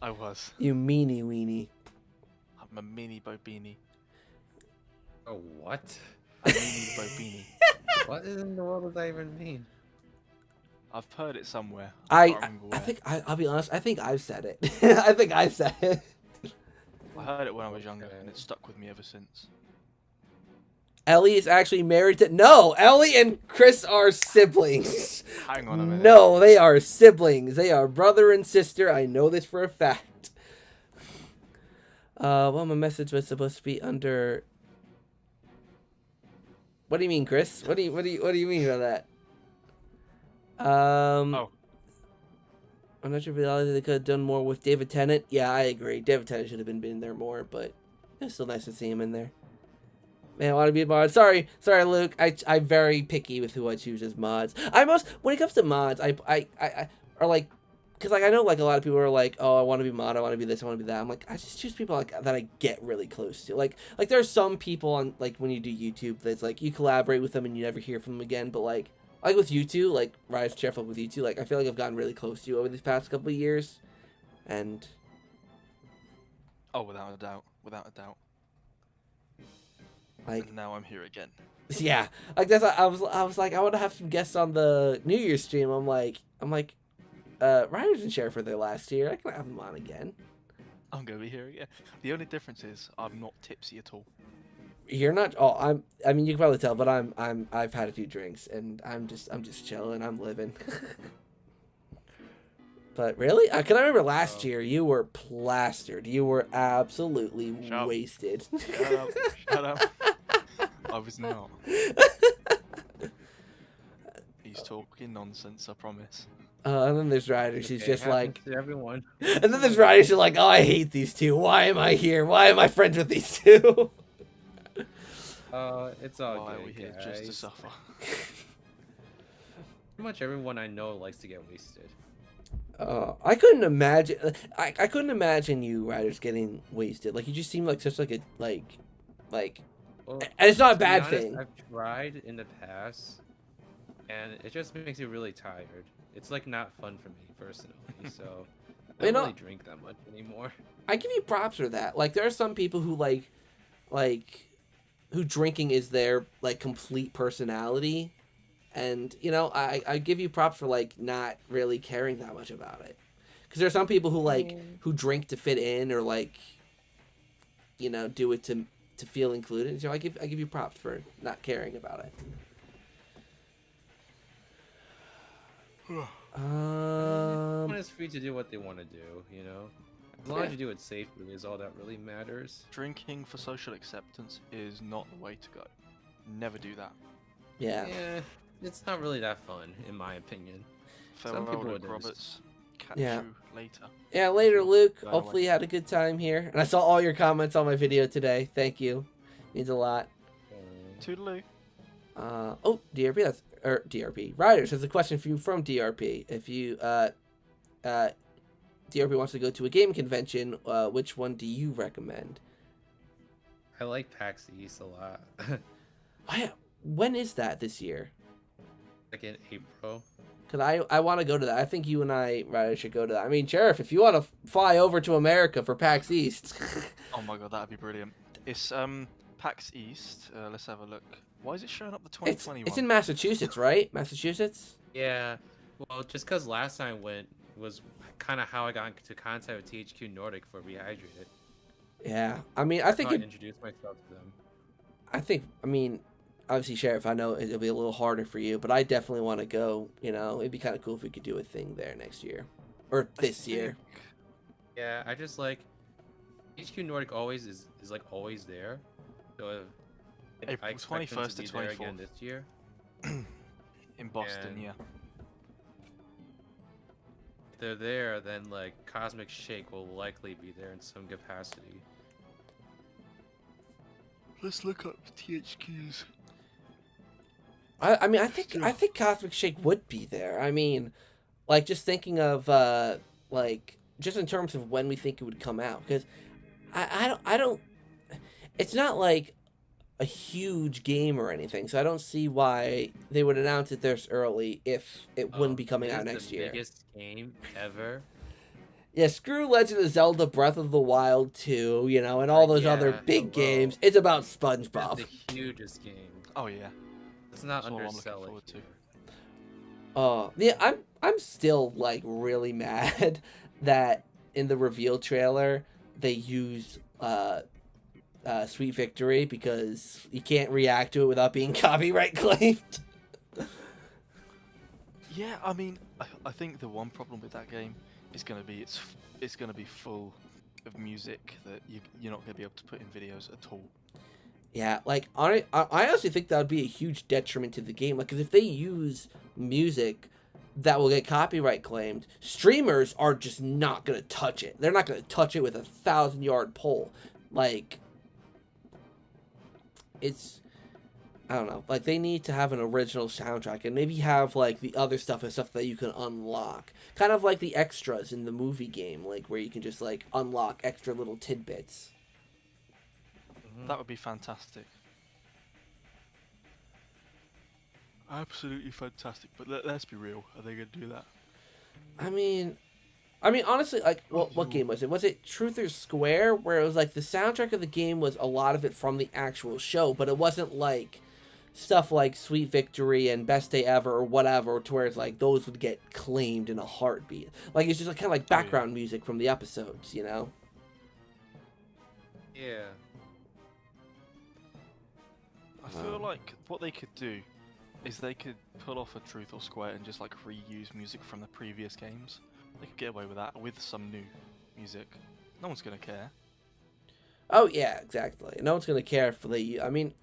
I was. You meanie weenie. I'm a mini bobini. Oh, what? A mini bobini. What in the world does that even mean? I've heard it somewhere. I think I'll be honest. I think I've said it. I think I've said it. I heard it when I was younger, and it stuck with me ever since. Ellie is actually married to... No, Ellie and Chris are siblings. Hang on a minute. No, they are siblings. They are brother and sister. I know this for a fact. Well, my message was supposed to be under... What do you mean, Chris? What do you mean by that? Oh, I'm not sure if they could have done more with David Tennant. Yeah, I agree. David Tennant should have been in there more, but it's still nice to see him in there. Man, I want to be a mod. Sorry, Luke. I'm very picky with who I choose as mods. When it comes to mods, I are like, because like I know like a lot of people are like, oh, I want to be mod, I want to be this, I want to be that. I'm like, I just choose people like that I get really close to. Like there are some people on like when you do YouTube that's like you collaborate with them and you never hear from them again. But like with you two, like RidersDX with you two, like I feel like I've gotten really close to you over these past couple of years, and oh, without a doubt, without a doubt. like And now I'm here again. yeah, like that's I was like I want to have some guests on the New Year's stream. I'm like Riders and Sheriff for their last year. I can have them on again. I'm gonna be here again. The only difference is I'm not tipsy at all. You're not. Oh, I mean, you can probably tell, but I've had a few drinks and I'm just chilling. I'm living. But really, because I remember last year you were plastered. You were absolutely Shut up. wasted. Shut up. I was not. He's talking nonsense, I promise. And then there's Riders who's Okay, just happens like, to everyone. and then there's Riders who are like, oh, I hate these two. Why am I here? Why am I friends with these two? It's all Why are good, we here guys. just to suffer? Pretty much everyone I know likes to get wasted. I couldn't imagine. I couldn't imagine you Riders getting wasted. Like you just seem like such like a like, Well, and it's not a to be bad honest, thing. I've tried in the past, and it just makes me really tired. It's like not fun for me personally, so I You don't know- really drink that much anymore. I give you props for that. Like there are some people who like who drinking is their like complete personality, and you know I give you props for like not really caring that much about it. Because there are some people who like who drink to fit in or like you know do it to feel included. So I give you props for not caring about it. Everyone is free to do what they want to do, you know? As long Yeah. as you do it safely is all that really matters. Drinking for social acceptance is not the way to go. Never do that. Yeah. Yeah, it's not really that fun, in my opinion. Farewell, people Luke it is. Roberts. Catch Yeah. you later. Yeah, later, Luke. Bye, Hopefully you had a good time here. And I saw all your comments on my video today. Thank you. Means a lot. Toodaloo. Oh, DRP, that's DRP. Riders has a question for you from DRP. If you DRP wants to go to a game convention, which one do you recommend? I like PAX East a lot. When is that this year? Like in April. Because I want to go to that. I think you and I, Riders, should go to that. I mean, Sheriff, if you want to fly over to America for PAX East. Oh my god, that'd be brilliant. It's PAX East. Let's have a look. Why is it showing up the 2021? It's in Massachusetts, right? Massachusetts? Yeah, well, just because last time I went was kind of how I got into contact with THQ Nordic for Rehydrated. Yeah. I mean, I think I introduced myself to them. I mean, obviously, Sheriff, I know it'll be a little harder for you, but I definitely want to go. You know, it'd be kind of cool if we could do a thing there next year. Or this year. Yeah, I just like THQ Nordic always is like always there. So if I April expect them 21st to be to there 24th. again this year. In Boston, And- yeah. If they're there, then like Cosmic Shake will likely be there in some capacity. Let's look up THQ's. I mean, I think Cosmic Shake would be there. I mean, like just thinking of like just in terms of when we think it would come out, because I don't. It's not like a huge game or anything, so I don't see why they would announce it this early if it wouldn't be coming It out is next the year. biggest game ever. Yeah, screw Legend of Zelda Breath of the Wild 2, you know, and all those other Yeah, big hello. games. It's about It's SpongeBob. the hugest game. Oh yeah. Let's not That's what I'm looking undersell it. forward to. here. Yeah, I'm still like really mad that in the reveal trailer they used Sweet Victory because you can't react to it without being copyright claimed. Yeah, I mean, I think the one problem with that game is going to be it's going to be full of music that you're not going to be able to put in videos at all. Yeah, like I honestly think that would be a huge detriment to the game. Like, 'cause if they use music that will get copyright claimed, streamers are just not gonna touch it. They're not gonna touch it with a 1,000-yard pole. Like, it's I don't know. Like, they need to have an original soundtrack and maybe have like the other stuff and stuff that you can unlock, kind of like the extras in the movie game, like where you can just like unlock extra little tidbits. That would be fantastic. Absolutely fantastic. But let's be real. Are they going to do that? I mean, honestly, like, what game was it? Was it Truth or Square, where it was like the soundtrack of the game was a lot of it from the actual show, but it wasn't like stuff like Sweet Victory and Best Day Ever or whatever, to where it's like those would get claimed in a heartbeat. Like, it's just like, kind of like background music from the episodes, you know? Yeah. I feel like what they could do is they could pull off a Truth or Square and just like reuse music from the previous games. They could get away with that with some new music. No one's gonna care. Oh yeah, exactly. No one's gonna care if they. I mean,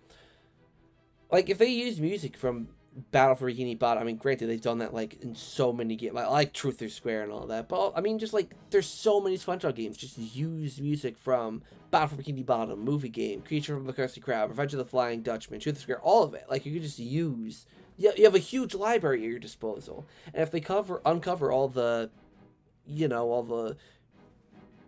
like, if they use music from Battle for Bikini Bottom, I mean, granted they've done that like in so many games, like Truth or Square and all that. But I mean, just like there's so many SpongeBob games, just use music from Battle for Bikini Bottom, movie game, Creature from the Krusty Krab, Revenge of the Flying Dutchman, Truth or Square, all of it. Like, you could just use. Yeah, you have a huge library at your disposal, and if they uncover all the, all the,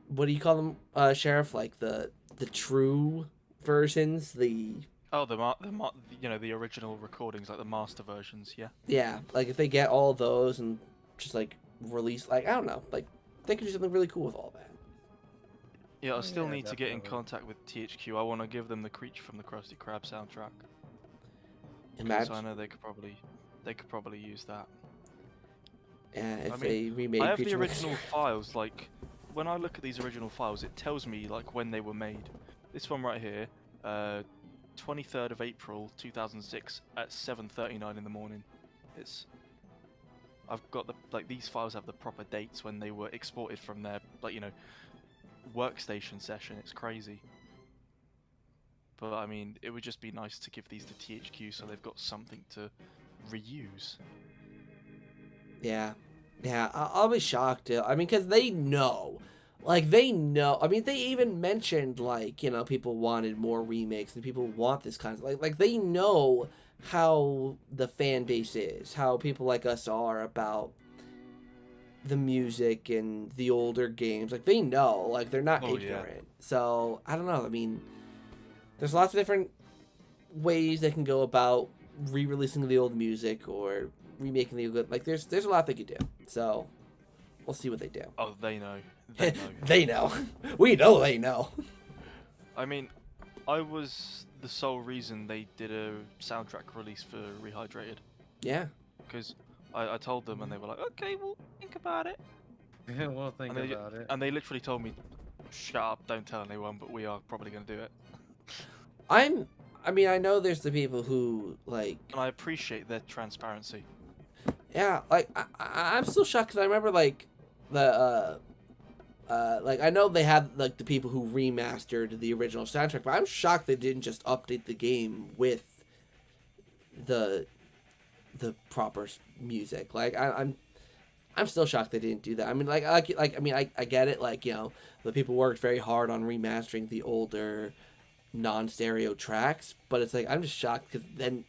what do you call them, Sheriff? Like the true versions, the. Oh, the original recordings, like the master versions, yeah. Yeah, like if they get all those and just like release, like, I don't know, like they could do something really cool with all that. Yeah, I still need to get in definitely. contact with THQ. I want to give them the Creature from the Krusty Krab soundtrack. Because Imagine, I know they could probably use that. yeah, if I mean, they remade. I have the Creature from original files. Like, when I look at these original files, it tells me like when they were made. This one right here, 23rd of April 2006 at 7:39 in the morning. I've got these files have the proper dates when they were exported from their workstation session. It's crazy. But I mean, it would just be nice to give these to THQ so they've got something to reuse. Yeah, yeah, I'll be shocked. I mean, because they know. Like, they know. I mean, they even mentioned, like, people wanted more remakes and people want this kind of. Like they know how the fan base is, how people like us are about the music and the older games. Like, they know. Like, they're not Oh, yeah. ignorant. So, I don't know. I mean, there's lots of different ways they can go about re-releasing the old music or remaking the good. Like, there's a lot they could do. So, we'll see what they do. Oh, they know. They know. They know. We know they know. I mean, I was the sole reason they did a soundtrack release for Rehydrated. Yeah. Because I told them and they were like, okay, we'll think about it. We'll think about it. And they literally told me, shut up, don't tell anyone, but we are probably going to do it. I mean, I know there's the people who, like... And I appreciate their transparency. Yeah, like, I'm still shocked because I remember, like, like, I know they had, like, the people who remastered the original soundtrack, but I'm shocked they didn't just update the game with the proper music. Like, I'm still shocked they didn't do that. I mean, I get it. Like, the people worked very hard on remastering the older non-stereo tracks, but it's like, I'm just shocked because then,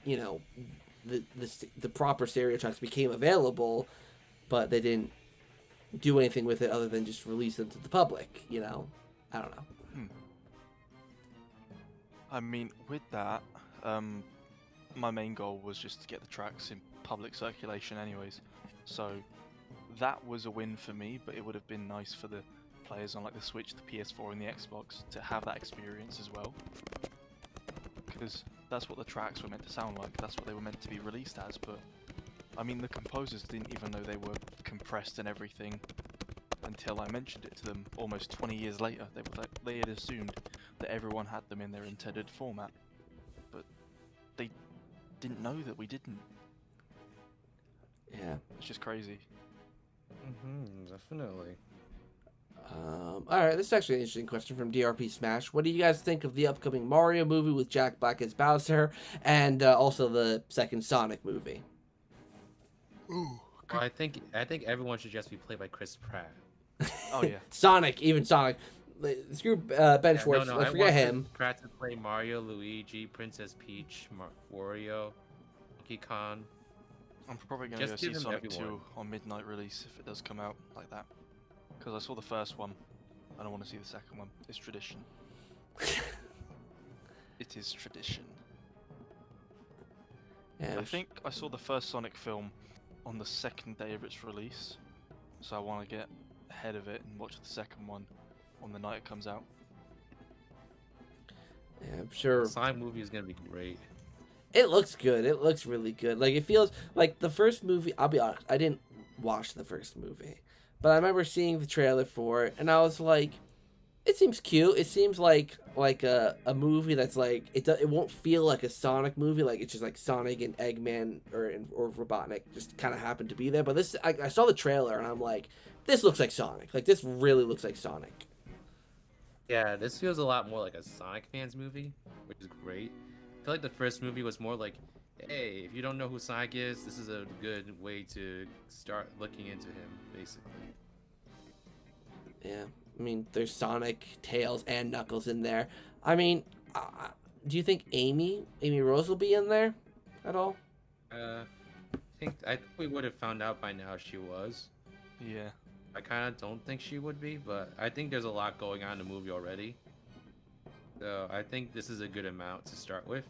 the proper stereo tracks became available, but they didn't do anything with it other than just release them to the public, I don't know. I mean, with that, my main goal was just to get the tracks in public circulation anyways. So that was a win for me, but it would have been nice for the players on like the Switch, the PS4 and the Xbox to have that experience as well. Because that's what the tracks were meant to sound like, that's what they were meant to be released as, but I mean, the composers didn't even know they were compressed and everything until I mentioned it to them almost 20 years later. They had assumed that everyone had them in their intended format, but they didn't know that we didn't. Yeah. It's just crazy. Definitely. All right, this is actually an interesting question from DRP Smash. What do you guys think of the upcoming Mario movie with ZakPak as Bowser, and also the second Sonic movie? Ooh. Well, I think everyone should just be played by Chris Pratt. Oh yeah. Sonic, even Sonic. Screw Ben Yeah, Schwartz. no, Let's I forget want him. Pratt to play Mario, Luigi, Princess Peach, Wario, Donkey Kong. I'm probably gonna go Just see give him Sonic everyone. 2 on midnight release if it does come out like that. Because I saw the first one. I don't want to see the second one. It's tradition. It is tradition. Yeah, I think I saw the first Sonic film on the second day of its release, so I want to get ahead of it and watch the second one on the night it comes out. yeah, I'm sure. The Sonic movie is gonna be great. It looks good. It looks really good. Like, it feels like the first movie. I'll be honest, I didn't watch the first movie, but I remember seeing the trailer for it, and I was like, it seems cute. It seems like a movie that's like it won't feel like a Sonic movie. Like, it's just like Sonic and Eggman or Robotnik just kind of happened to be there. But this, I saw the trailer and I'm like, this looks like Sonic. Like, this really looks like Sonic. Yeah, this feels a lot more like a Sonic fans movie, which is great. I feel like the first movie was more like, hey, if you don't know who Sonic is, this is a good way to start looking into him, basically. Yeah, I mean, there's Sonic, Tails, and Knuckles in there. I mean, do you think Amy Rose will be in there at all? I think we would have found out by now if she was. Yeah. I kind of don't think she would be, but I think there's a lot going on in the movie already. So I think this is a good amount to start with.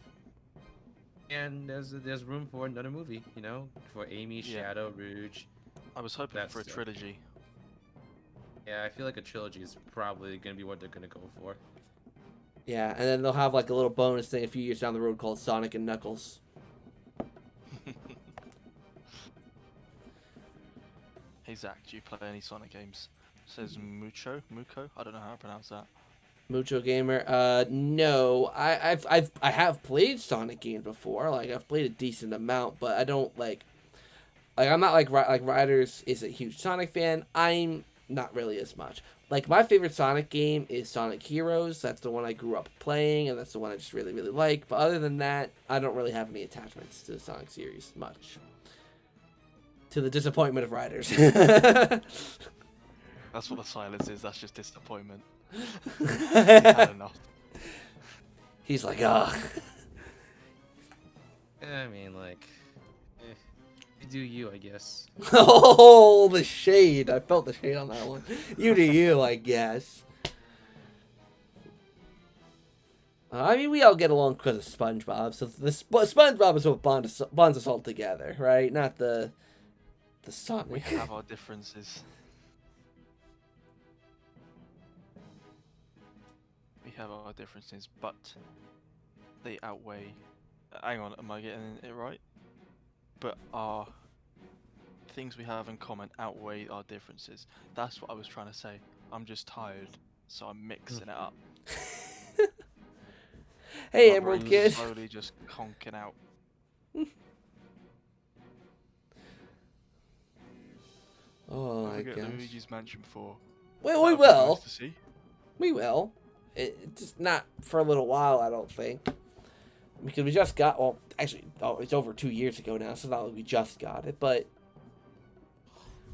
And there's room for another movie, you know, for Amy, Yeah. Shadow, Rouge. I was hoping That's for a the- trilogy. Yeah, I feel like a trilogy is probably gonna be what they're gonna go for. Yeah, and then they'll have like a little bonus thing a few years down the road called Sonic and Knuckles. Hey Zach, do you play any Sonic games? Says Muko? I don't know how to pronounce that. Mucho Gamer. No, I have played Sonic games before. Like, I've played a decent amount, but I don't like I'm not like Riders is a huge Sonic fan. I'm not really as much. Like, my favorite Sonic game is Sonic Heroes. That's the one I grew up playing, and that's the one I just really, really like. But other than that, I don't really have any attachments to the Sonic series much. To the disappointment of Riders. That's what the silence is, that's just disappointment. He's had enough. He's like, ugh. I mean, like, you do you, I guess. Oh, the shade. I felt the shade on that one. You do you, I guess. I mean, we all get along because of SpongeBob. So the SpongeBob is what bonds us all together, right? Not the Sonic. We have our differences. We have our differences, but they outweigh. Hang on, am I getting it right? But our things we have in common outweigh our differences. That's what I was trying to say. I'm just tired, so I'm mixing it up. Hey, My Emerald brain's Kid. slowly just conking out. Oh my I get gosh. Luigi's Mansion 4. Well, we That'd be will. nice to see. We will. Just not for a little while, I don't think. Because we just got, well, actually, it's over 2 years ago now, so it's not like we just got it, but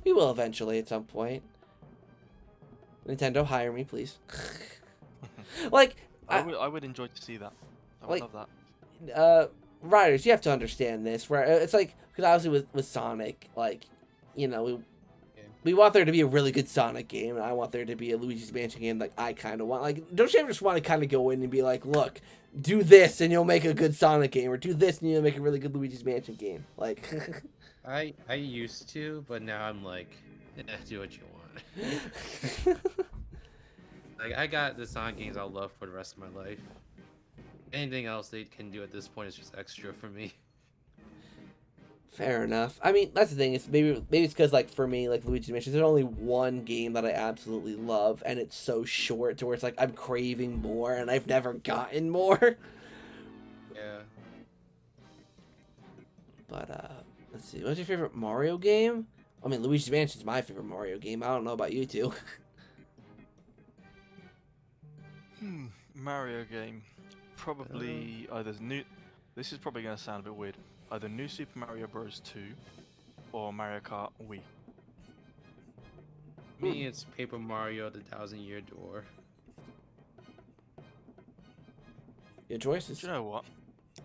we will eventually at some point. Nintendo, hire me, please. Like, I would enjoy to see that. I would like- love that. Riders, you have to understand this, where it's like, because obviously with Sonic, like, you know, we want there to be a really good Sonic game, and I want there to be a Luigi's Mansion game like I kind of want. Like, don't you ever just want to kind of go in and be like, look, do this and you'll make a good Sonic game, or do this and you'll make a really good Luigi's Mansion game? Like, I used to, but now I'm like, do what you want. Like, I got the Sonic games I'll love for the rest of my life. Anything else they can do at this point is just extra for me. fair enough. I mean, that's the thing. Is maybe it's because, like, for me, like Luigi's Mansion, there's only one game that I absolutely love, and it's so short to where it's like I'm craving more, and I've never gotten more. Yeah. But let's see. What's your favorite Mario game? I mean, Luigi's Mansion is my favorite Mario game. I don't know about you two. Mario game. Probably either new. This is probably going to sound a bit weird. Either New Super Mario Bros. 2 or Mario Kart Wii. Me, it's Paper Mario: The Thousand-Year Door. Your choices. Do you know what?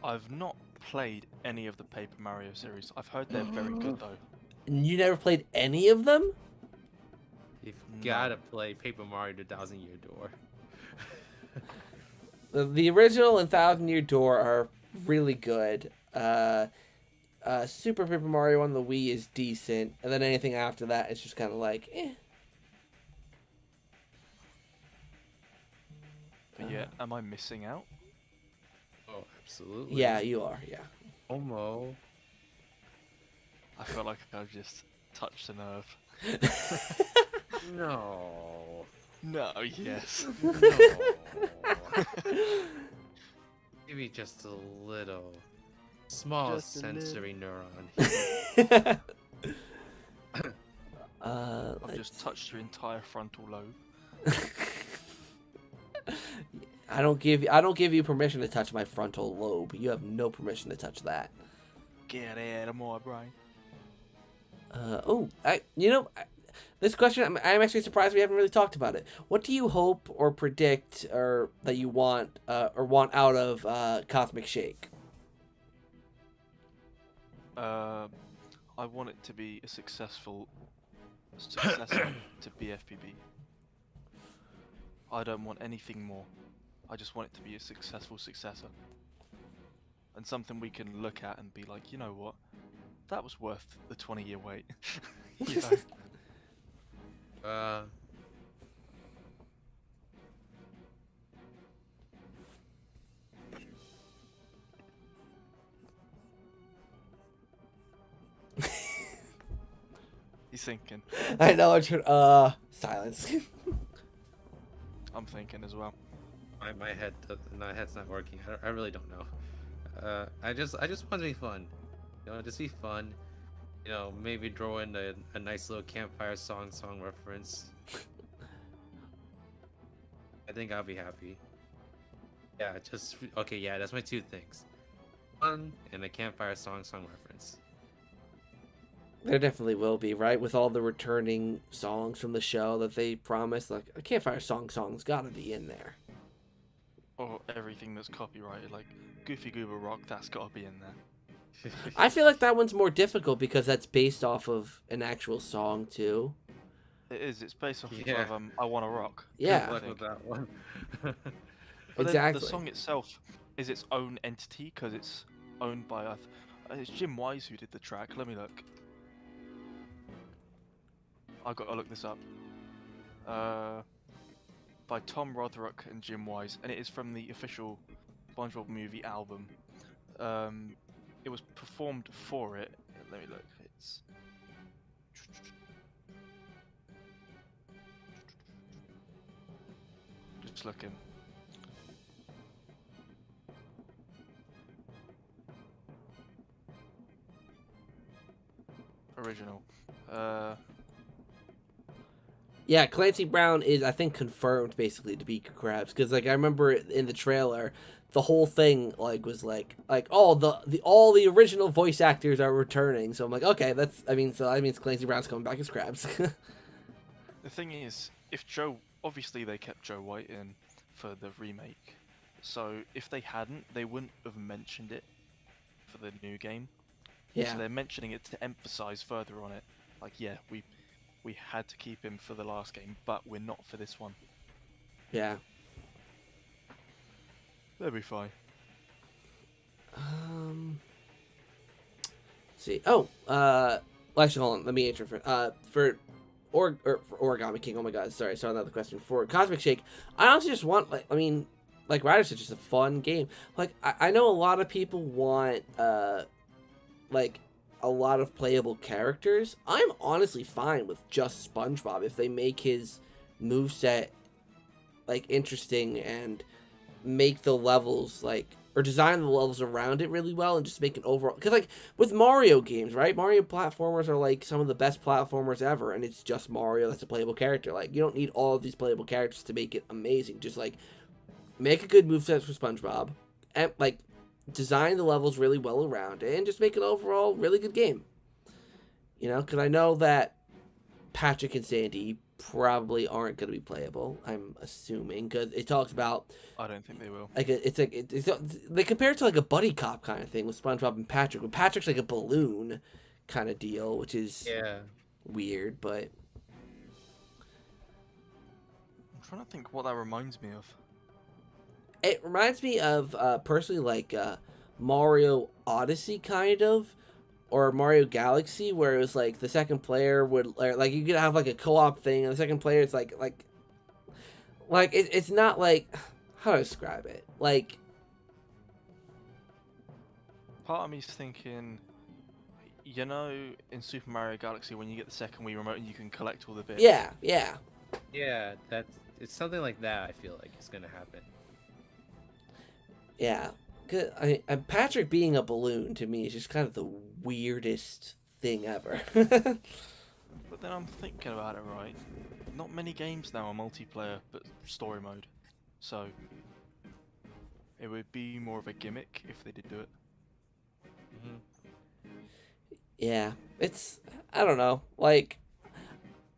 I've not played any of the Paper Mario series. I've heard they're very good though. You never played any of them? You've gotta play Paper Mario: The Thousand-Year Door. The original and Thousand Year Door are really good. Super Paper Mario on the Wii is decent, and then anything after that is just kind of like, eh. But yeah, am I missing out? Oh, absolutely. Yeah, you are. Yeah. Homo. I feel like I've just touched a nerve. No. No, yes. No. Maybe just a little. Small Just a sensory neuron. I've just touched your entire frontal lobe. I don't give you permission to touch my frontal lobe. You have no permission to touch that. Get out of my brain. This question, I'm actually surprised we haven't really talked about it. What do you hope or predict or that you want out of Cosmic Shake? I want it to be a successful successor to BFPB. I don't want anything more. I just want it to be a successful successor. And something we can look at and be like, you know what? That was worth the 20-year wait. You know? He's thinking. I know I should silence. I'm thinking as well. My head's not working. I really don't know. I just want to be fun. You know, just be fun. You know, maybe throw in a nice little campfire song reference. I think I'll be happy. Yeah, okay. Yeah, that's my two things: fun and a campfire song reference. There definitely will be, right? With all the returning songs from the show that they promised, like a campfire song's gotta be in there. Or everything that's copyrighted, like Goofy Goober Rock, that's gotta be in there. I feel like that one's more difficult because that's based off of an actual song too. It is. It's based off Yeah. of I Wanna Rock. Yeah. Good luck with that one. But Exactly. the song itself is its own entity because it's owned by it's Jim Wise who did the track. Let me look. I gotta look this up. By Tom Rothrock and Jim Wise, and it is from the official SpongeBob movie album. It was performed for it. Let me look. It's just looking. Original. Yeah, Clancy Brown is, I think, confirmed basically to be Krabs because, like, I remember in the trailer, the whole thing was like all the original voice actors are returning. So I'm like, okay, that means Clancy Brown's coming back as Krabs. The thing is, if obviously they kept Joe White in for the remake, so if they hadn't, they wouldn't have mentioned it for the new game. Yeah. So they're mentioning it to emphasize further on it. Like, yeah, we had to keep him for the last game, but we're not for this one. Yeah. They'll be fine. Let's see. Oh, actually, hold on. Let me answer for Origami King. Oh my God, sorry, saw another question for Cosmic Shake. I honestly just want like Riders is just a fun game. Like I know a lot of people want like a lot of playable characters. I'm honestly fine with just SpongeBob if they make his moveset like interesting and make the levels or design the levels around it really well and just make an overall, because like with Mario games, right, Mario platformers are like some of the best platformers ever, and it's just Mario that's a playable character. Like, you don't need all of these playable characters to make it amazing. Just like make a good moveset for SpongeBob, and like design the levels really well around it, and just make an overall really good game. You know, because I know that Patrick and Sandy probably aren't going to be playable. I'm assuming because it talks about I don't think they will. like they compare it to like a buddy cop kind of thing with SpongeBob and Patrick. But Patrick's like a balloon kind of deal, which is weird. But I'm trying to think what that reminds me of. it reminds me of personally like Mario Odyssey kind of. Or Mario Galaxy, where it was like the second player would like you could have like a co-op thing, and the second player it's like it's not like how do I describe it? Like Part of me's thinking, you know, in Super Mario Galaxy when you get the second Wii remote and you can collect all the bits. yeah. Yeah, it's something like that. I feel like is gonna happen. Yeah. And Patrick being a balloon to me is just kind of the weirdest thing ever. But then I'm thinking about it, right? Not many games now are multiplayer, but story mode. So it would be more of a gimmick if they did do it. Yeah, I don't know. Like,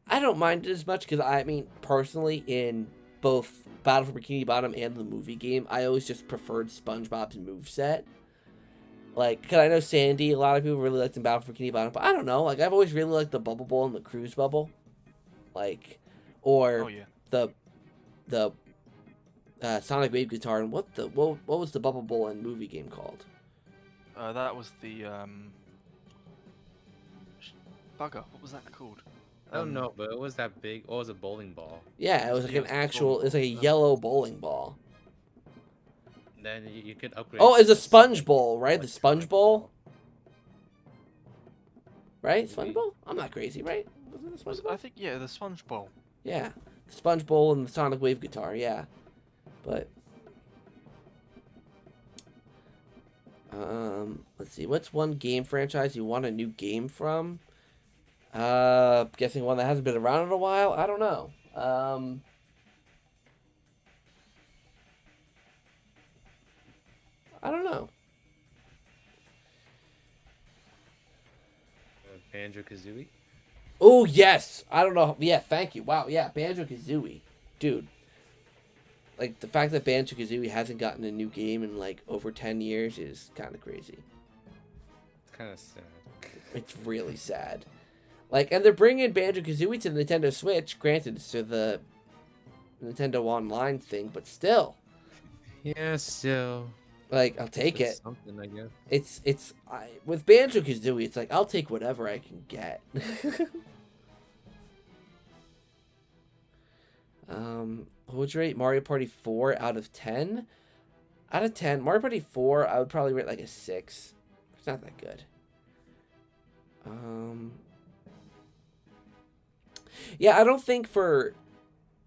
I don't mind it as much because I mean, personally, in both Battle for Bikini Bottom and the movie game, I always just preferred SpongeBob's moveset. Like, because I know Sandy, a lot of people really liked in Battle for Bikini Bottom, but I don't know. Like, I've always really liked the Bubble Bowl and the Cruise Bubble. Like, or the Sonic Wave Guitar, and what was the Bubble Bowl and movie game called? That was the bugger. What was that called? I don't know, but it was that big. What was a bowling ball? Yeah, it was like an actual. It's like a yellow bowling ball. And then you could upgrade. Oh, it's a sponge bowl, right? The sponge bowl, right? Sponge bowl. I'm not crazy, right? Was it the sponge bowl? I think the Sponge Bowl. Yeah, the sponge bowl and the Sonic Wave Guitar. Yeah, but let's see. What's one game franchise you want a new game from? Guessing one that hasn't been around in a while. I don't know. I don't know. Banjo-Kazooie? Oh, yes. I don't know. Yeah, thank you. Wow, yeah, Banjo-Kazooie. Dude. Like, the fact that Banjo-Kazooie hasn't gotten a new game in, like, over 10 years is kind of crazy. It's kind of sad. It's really sad. Like, and they're bringing Banjo-Kazooie to the Nintendo Switch. Granted, it's to the Nintendo Online thing, but still. Yeah, still. Like, I'll take it. Something, I guess. It's with Banjo-Kazooie, it's like, I'll take whatever I can get. What would you rate Mario Party 4 out of 10? Out of 10, Mario Party 4, I would probably rate like a 6. It's not that good. Yeah, I don't think for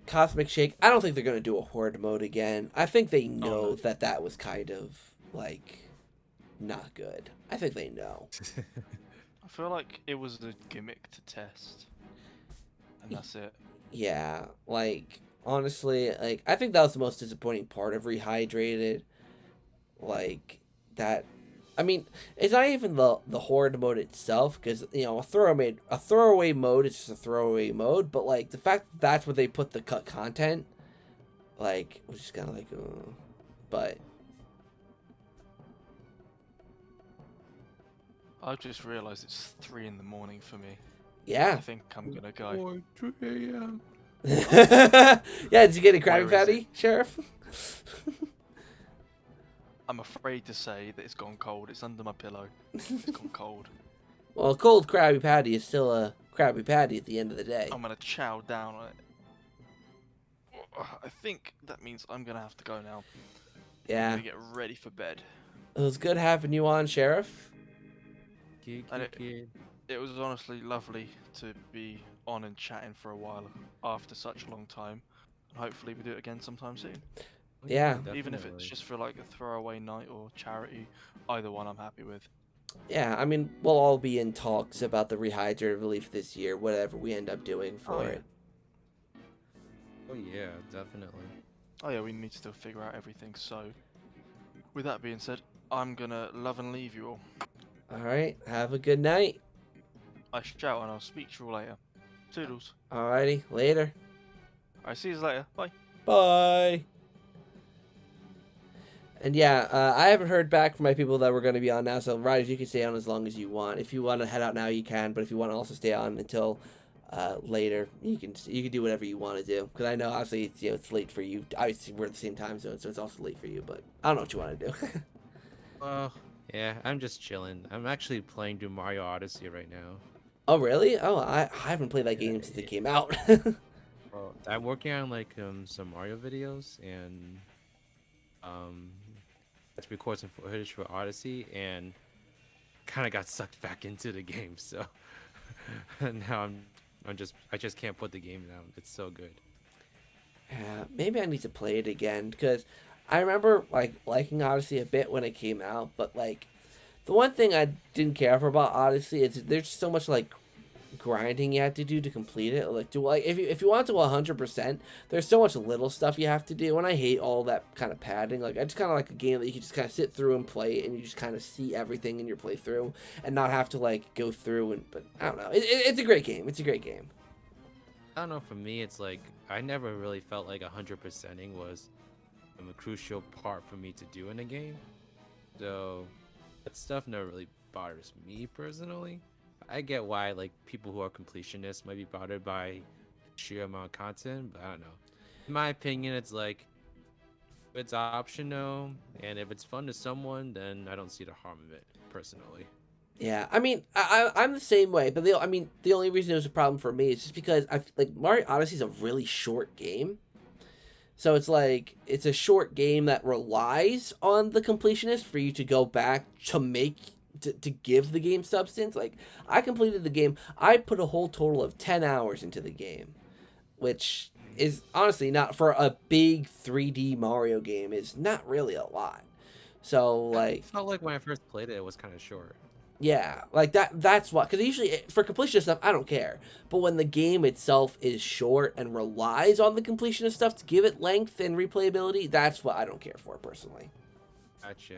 Cosmic Shake, I don't think they're going to do a Horde mode again. I think they know that was kind of, like, not good. I think they know. I feel like it was a gimmick to test. And that's it. Yeah, like, honestly, like, I think that was the most disappointing part of Rehydrated. Like, that... I mean, it's not even the Horde mode itself, because, you know, a throwaway mode is just a throwaway mode, but, like, the fact that that's where they put the cut content, like, was just kind of like, but... I've just realised it's 3 in the morning for me. Yeah. I think I'm gonna go. 3 a.m. Yeah, did you get a Krabby Where is Patty, Sheriff? I'm afraid to say that it's gone cold. It's under my pillow. It's gone cold. Well, a cold Krabby Patty is still a Krabby Patty at the end of the day. I'm gonna chow down on it. I think that means I'm gonna have to go now. Yeah. I'm gonna get ready for bed. It was good having you on, Sheriff. It was honestly lovely to be on and chatting for a while after such a long time. And hopefully we do it again sometime soon. Yeah. Even if it's just for like a throwaway night or charity, either one I'm happy with. Yeah, I mean, we'll all be in talks about the Rehydrated relief this year, whatever we end up doing for it. Oh yeah, definitely. Oh yeah, we need to still figure out everything. So, with that being said, I'm gonna love and leave you all. All right, have a good night. I shall, and I'll speak to you all later. Toodles. Alrighty, later. I see you later. Bye. Bye. And yeah, I haven't heard back from my people that were going to be on now. So Riders, you can stay on as long as you want. If you want to head out now, you can. But if you want to also stay on until later, you can do whatever you want to do. Because I know obviously it's it's late for you. Obviously we're at the same time zone, so it's also late for you. But I don't know what you want to do. Well, yeah, I'm just chilling. I'm actually playing through Mario Odyssey right now. Oh really? Oh, I haven't played that game since it came out. Well, I'm working on like some Mario videos and let's record some footage for Odyssey and kind of got sucked back into the game. So now I just can't put the game down. It's so good. Yeah, maybe I need to play it again because I remember like liking Odyssey a bit when it came out, but like the one thing I didn't care for about Odyssey is there's so much like grinding you have to do to complete it. Like if you want to go 100%, there's so much little stuff you have to do, and I hate all that kind of padding. Like I just kind of like a game that you can just kind of sit through and play, and you just kind of see everything in your playthrough, and not have to like go through and. But I don't know. It's a great game. It's a great game. I don't know. For me, it's like I never really felt like 100%ing was a crucial part for me to do in a game. So that stuff never really bothers me personally. I get why like people who are completionists might be bothered by sheer amount of content, but I don't know. In my opinion, it's like if it's optional and if it's fun to someone, then I don't see the harm of it personally. Yeah, I mean, I'm the same way, but the only reason it was a problem for me is just because like Mario Odyssey is a really short game. So it's like it's a short game that relies on the completionist for you to go back to give the game substance. Like I completed the game. I put a whole total of 10 hours into the game, which is honestly not for a big 3D Mario game is not really a lot. So like It felt like when I first played it, it was kind of short. yeah, like that's what, because usually for completionist stuff I don't care, but when the game itself is short and relies on the completionist stuff to give it length and replayability, that's what I don't care for personally. Gotcha.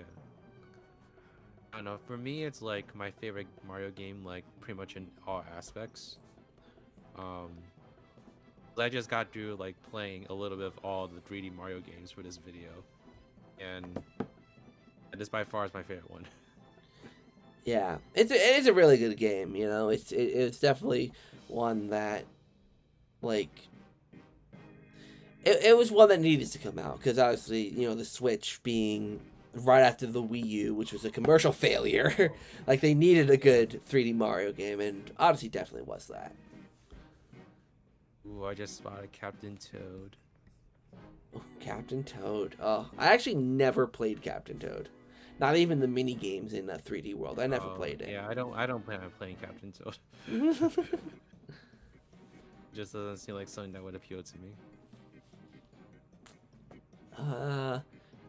I don't know. For me, it's like my favorite Mario game, like pretty much in all aspects. I just got through like playing a little bit of all the 3D Mario games for this video, and this by far is my favorite one. Yeah, it is a really good game. It's definitely one that, like, it was one that needed to come out because obviously the Switch being right after the Wii U, which was a commercial failure, like they needed a good 3D Mario game, and Odyssey definitely was that. Ooh, I just spotted Captain Toad. Oh, Captain Toad. Oh, I actually never played Captain Toad. Not even the mini games in 3D World. I never played it. Yeah, I don't plan on playing Captain Toad. Just doesn't seem like something that would appeal to me.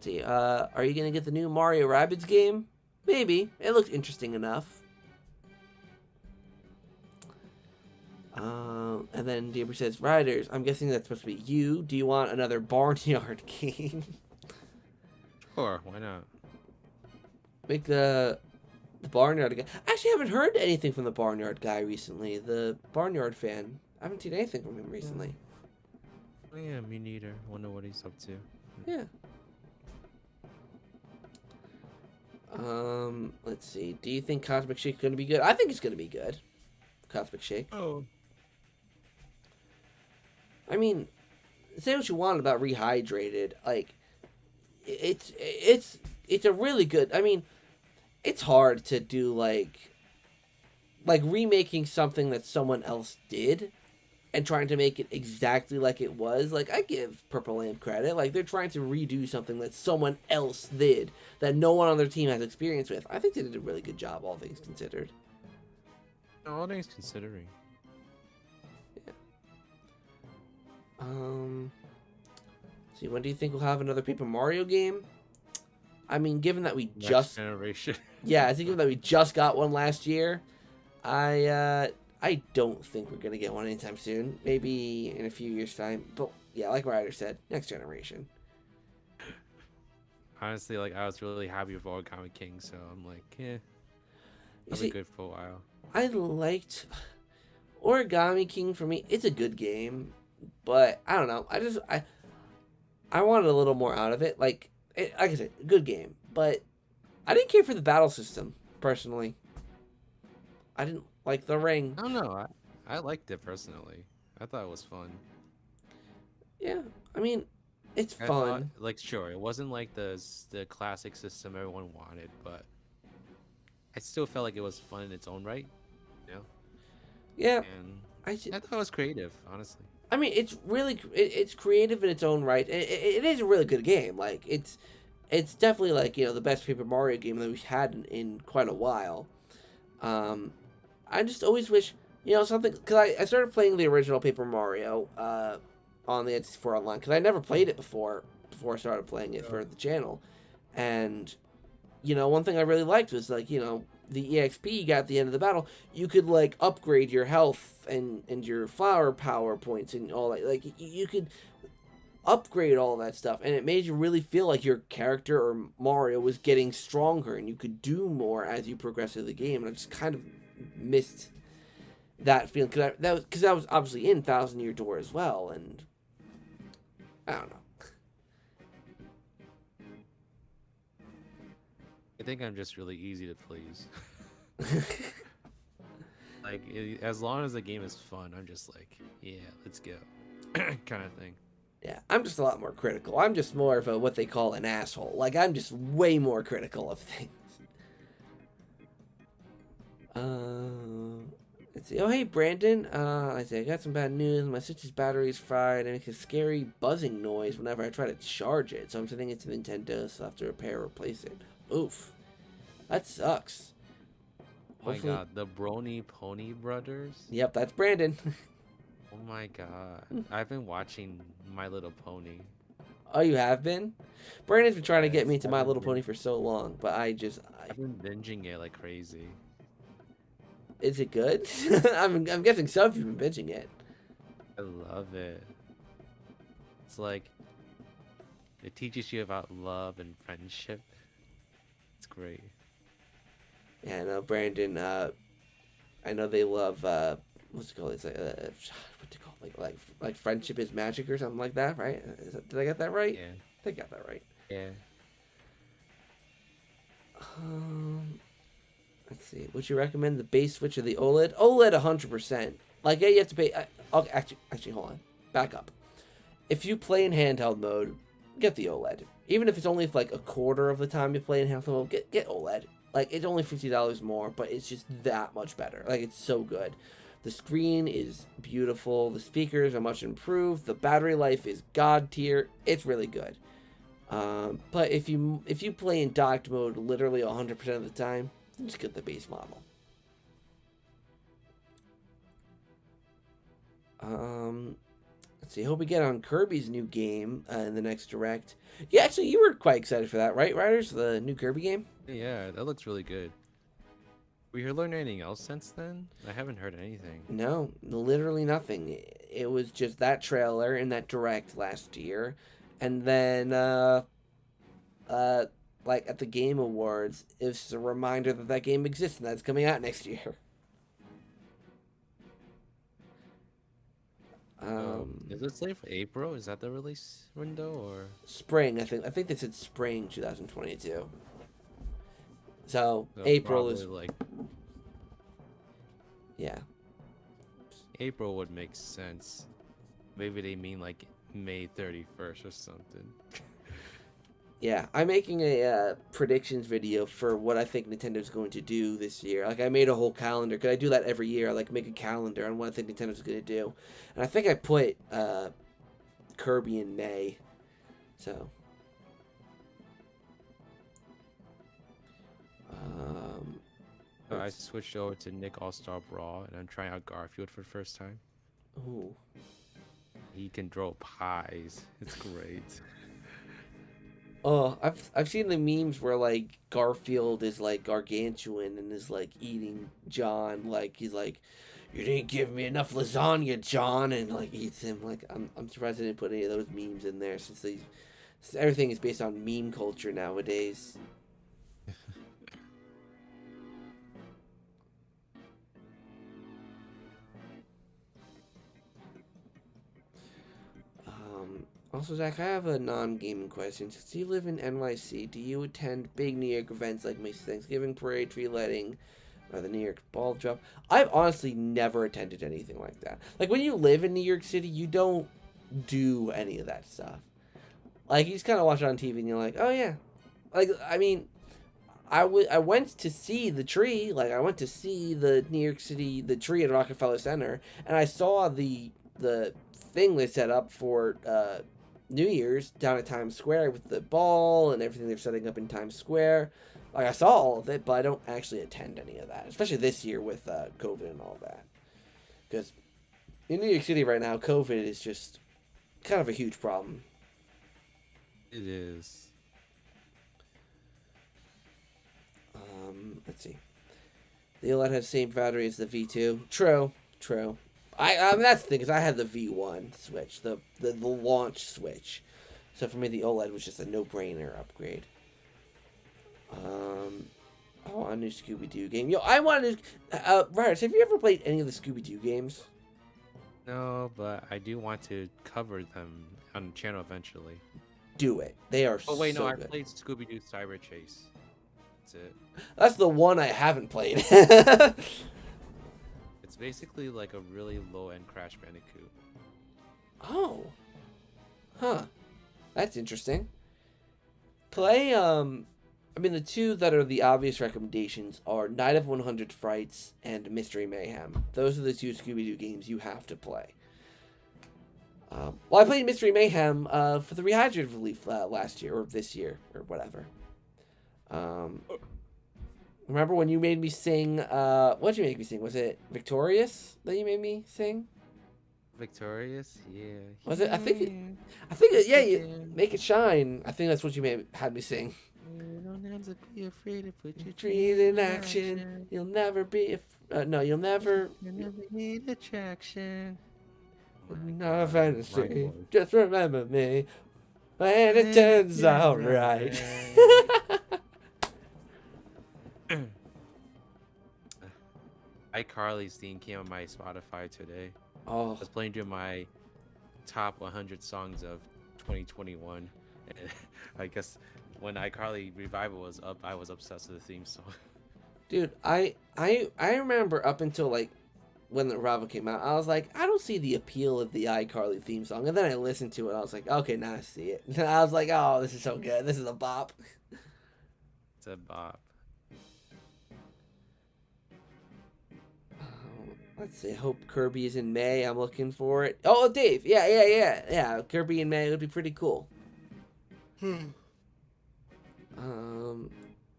See, are you gonna get the new Mario Rabbids game? Maybe. It looks interesting enough. And then Deborah says, Riders, I'm guessing that's supposed to be you. Do you want another Barnyard game? Sure, why not? Make the Barnyard guy. I actually haven't heard anything from the Barnyard guy recently. The Barnyard fan. I haven't seen anything from him recently. Oh, yeah, me neither. Wonder what he's up to. Yeah. Let's see. Do you think Cosmic Shake's gonna be good? I think it's gonna be good. Cosmic Shake. Oh. I mean, say what you want about Rehydrated. Like, it's a really good. I mean, it's hard to do like remaking something that someone else did and trying to make it exactly like it was. Like, I give Purple Lamp credit. Like, they're trying to redo something that someone else did that no one on their team has experience with. I think they did a really good job, all things considered. All things considering. Yeah. See, when do you think we'll have another Paper Mario game? I mean, given that we Next generation. Yeah, I think given that we just got one last year, I don't think we're gonna get one anytime soon. Maybe in a few years' time. But yeah, like Ryder said, next generation. honestly, like I was really happy with Origami King, so I'm like, You I'll be see, good for a while. I liked Origami King. For me, it's a good game, but I don't know. I wanted a little more out of it. Like like I said, good game, but I didn't care for the battle system personally. I didn't like the ring. I don't know. I liked it personally. I thought it was fun. Yeah, I mean, it's I thought, fun. like, sure, it wasn't like the classic system everyone wanted, but I still felt like it was fun in its own right, you know. Yeah, And I I thought it was creative, honestly. I mean, it's really it's creative in its own right. It is a really good game. Like it's definitely like the best Paper Mario game that we've had in quite a while. I just always wish something because I started playing the original Paper Mario on the N64 Online because I never played it before I started playing it for the channel, and one thing I really liked was like the EXP you got at the end of the battle, you could like upgrade your health and your flower power points and all that. Like you could upgrade all that stuff, and it made you really feel like your character or Mario was getting stronger, and you could do more as you progress through the game. And I just kind of missed that feeling because that was obviously in Thousand Year Door as well, and I don't know. I think I'm just really easy to please. Like, as long as the game is fun, I'm just like, yeah, let's go, kind of thing. Yeah, I'm just a lot more critical. I'm just more of what they call an asshole. Like, I'm just way more critical of things. Let's see. Oh, hey, Brandon. I say, I got some bad news. My Switch's battery is fried and it makes a scary buzzing noise whenever I try to charge it. So I'm sending it to Nintendo, so I'll have to repair or replace it. Oof. That sucks. Oh my god, the Brony Pony Brothers? Yep, that's Brandon. Oh my god. I've been watching My Little Pony. Oh, you have been? Brandon's been trying to get Yes, me to I've My been Little Pony for so long, but I've been binging it like crazy. Is it good? I'm guessing so if you've been binging it. I love it. It's like, it teaches you about love and friendship. It's great. Yeah, I know Brandon. I know they love what's it called? It's like what's it called? Like friendship is magic or something like that, right? Did I get that right? Yeah. I got that right. Yeah. Let's see. Would you recommend the base Switch or the OLED? OLED 100%. Like, yeah, you have to pay. Okay, actually, hold on. Back up. If you play in handheld mode, get the OLED. Even if it's only like a quarter of the time you play in handheld mode, get OLED. Like, it's only $50 more, but it's just that much better. Like, it's so good. The screen is beautiful. The speakers are much improved. The battery life is god tier. It's really good. But if you play in docked mode literally 100% of the time, just get the base model. Let's see. Hope we get on Kirby's new game in the next direct. Yeah, actually, you were quite excited for that, right, Riders? The new Kirby game. Yeah, that looks really good. We heard learned anything else since then? I haven't heard anything. No, literally nothing. It was just that trailer and that direct last year, and then like at the Game Awards, it's a reminder that that game exists and that's coming out next year. Is it slated for April? Is that the release window or Spring? I think they said spring 2022. So April is like yeah. April would make sense. Maybe they mean like May 31st or something. Yeah, I'm making a predictions video for what I think Nintendo's going to do this year. Like, I made a whole calendar, because I do that every year. I, like, make a calendar on what I think Nintendo's going to do. And I think I put Kirby in May. So. I switched over to Nick All-Star Brawl, and I'm trying out Garfield for the first time. Ooh. He can draw pies. It's great. Oh, I've seen the memes where like Garfield is like gargantuan and is like eating John, like he's like, you didn't give me enough lasagna, John, and like eats him. Like I'm surprised they didn't put any of those memes in there since Everything is based on meme culture nowadays. Also, Zach, I have a non-gaming question. Since you live in NYC, do you attend big New York events like Macy's Thanksgiving Parade, tree lighting, or the New York Ball Drop? I've honestly never attended anything like that. Like, when you live in New York City, you don't do any of that stuff. Like, you just kind of watch it on TV and you're like, oh, yeah. Like, I mean, I went to see the tree. Like, I went to see the New York City, the tree at Rockefeller Center, and I saw the thing they set up for New Year's down at Times Square with the ball and everything they're setting up in Times Square. Like, I saw all of it, but I don't actually attend any of that, especially this year with COVID and all that. Because in New York City right now, COVID is just kind of a huge problem. It is. Let's see. The OLED has the same battery as the V2. True. I mean, that's the thing, is I had the V1 Switch, the launch Switch. So for me, the OLED was just a no-brainer upgrade. Oh, a new Scooby-Doo game. Yo, I wanted to... Riders, have you ever played any of the Scooby-Doo games? No, but I do want to cover them on the channel eventually. Do it. They are Oh wait, so no, I good. played Scooby-Doo Cyber Chase. That's it. That's the one I haven't played. It's basically like a really low-end Crash Bandicoot. Oh. Huh. That's interesting. Play, I mean, the two that are the obvious recommendations are Night of 100 Frights and Mystery Mayhem. Those are the two Scooby-Doo games you have to play. Well, I played Mystery Mayhem for the Rehydrated Relief last year, or this year, or whatever. Remember when you made me sing, what did you make me sing? Was it Victorious that you made me sing? Victorious? Yeah. Was it? I think, yeah, you Make It Shine. I think that's what you had me sing. You don't have to be afraid to put your Dreams in action. You'll never be, no, you'll never. You never need attraction. Not a fantasy. Just remember me when it turns out right. iCarly's theme came on my Spotify today. I Oh, was playing through my top 100 songs of 2021, and I guess when iCarly Revival was up, I was obsessed with the theme song. dude, I remember up until like when the Revival came out, I was like, I don't see the appeal of the iCarly theme song, and then I listened to it. I was like, okay, now I see it. And I was like, oh, this is so good. This is a bop. It's a bop. Let's see. I hope Kirby is in May. I'm looking for it. Oh, Dave. Yeah. Kirby in May would be pretty cool.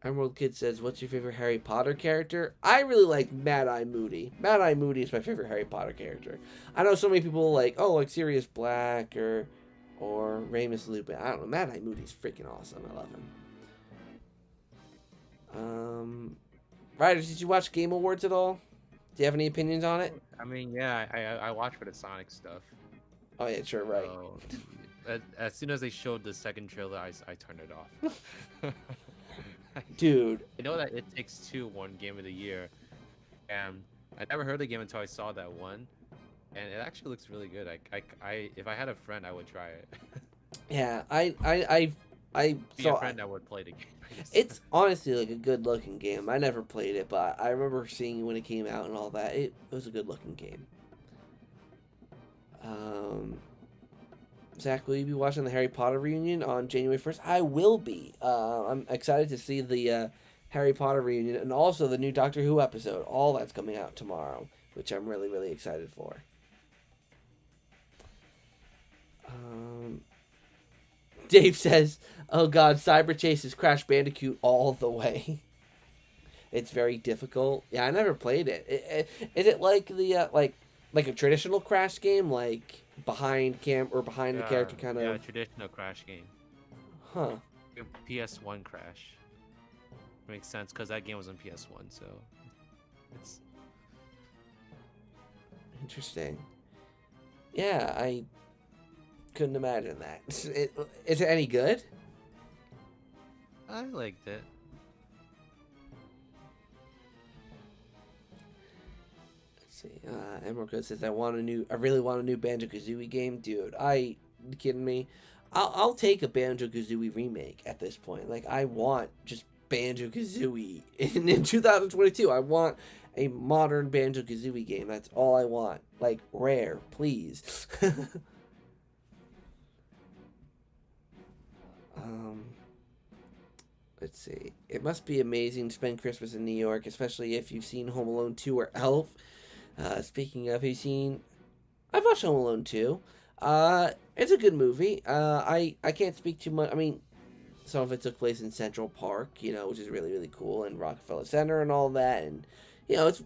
Emerald Kid says, what's your favorite Harry Potter character? I really like Mad-Eye Moody. Mad-Eye Moody is my favorite Harry Potter character. I know so many people like, oh, like Sirius Black or Remus Lupin. I don't know. Mad-Eye Moody's freaking awesome. I love him. Riders, did you watch Game Awards at all? Do you have any opinions on it? I mean, yeah, I watched for the Sonic stuff. Oh, yeah, sure, right. So, as soon as they showed the second trailer, I turned it off. Dude. I know that It Takes Two won Game of the Year, and I never heard the game until I saw that one, and it actually looks really good. I if I had a friend, I would try it. Yeah, I Be a friend, I would play the game. It's honestly like a good looking game. I never played it, but I remember seeing it when it came out and all that. It was a good looking game. Zach, will you be watching the Harry Potter reunion on January 1st? I will be. I'm excited to see the Harry Potter reunion and also the new Doctor Who episode. All that's coming out tomorrow, which I'm really, really excited for. Dave says, oh god, Cyber Chase is Crash Bandicoot all the way. It's very difficult. Yeah, I never played it. Is it like the like a traditional Crash game, like behind the character kind of? Yeah, traditional Crash game. Huh. PS1 Crash. Makes sense because that game was on PS1, so it's interesting. Yeah, couldn't imagine that. Is it any good? I liked it. Let's see. Emerald Code says I really want a new Banjo-Kazooie game, dude. You kidding me? I'll take a Banjo-Kazooie remake at this point. Like, I want just Banjo-Kazooie in 2022. I want a modern Banjo-Kazooie game. That's all I want. Like, Rare, please. Let's see. It must be amazing to spend Christmas in New York, especially if you've seen Home Alone 2 or Elf. Speaking of, I've watched Home Alone 2. It's a good movie. I can't speak too much. I mean, some of it took place in Central Park, which is really, really cool, and Rockefeller Center and all that, and, it's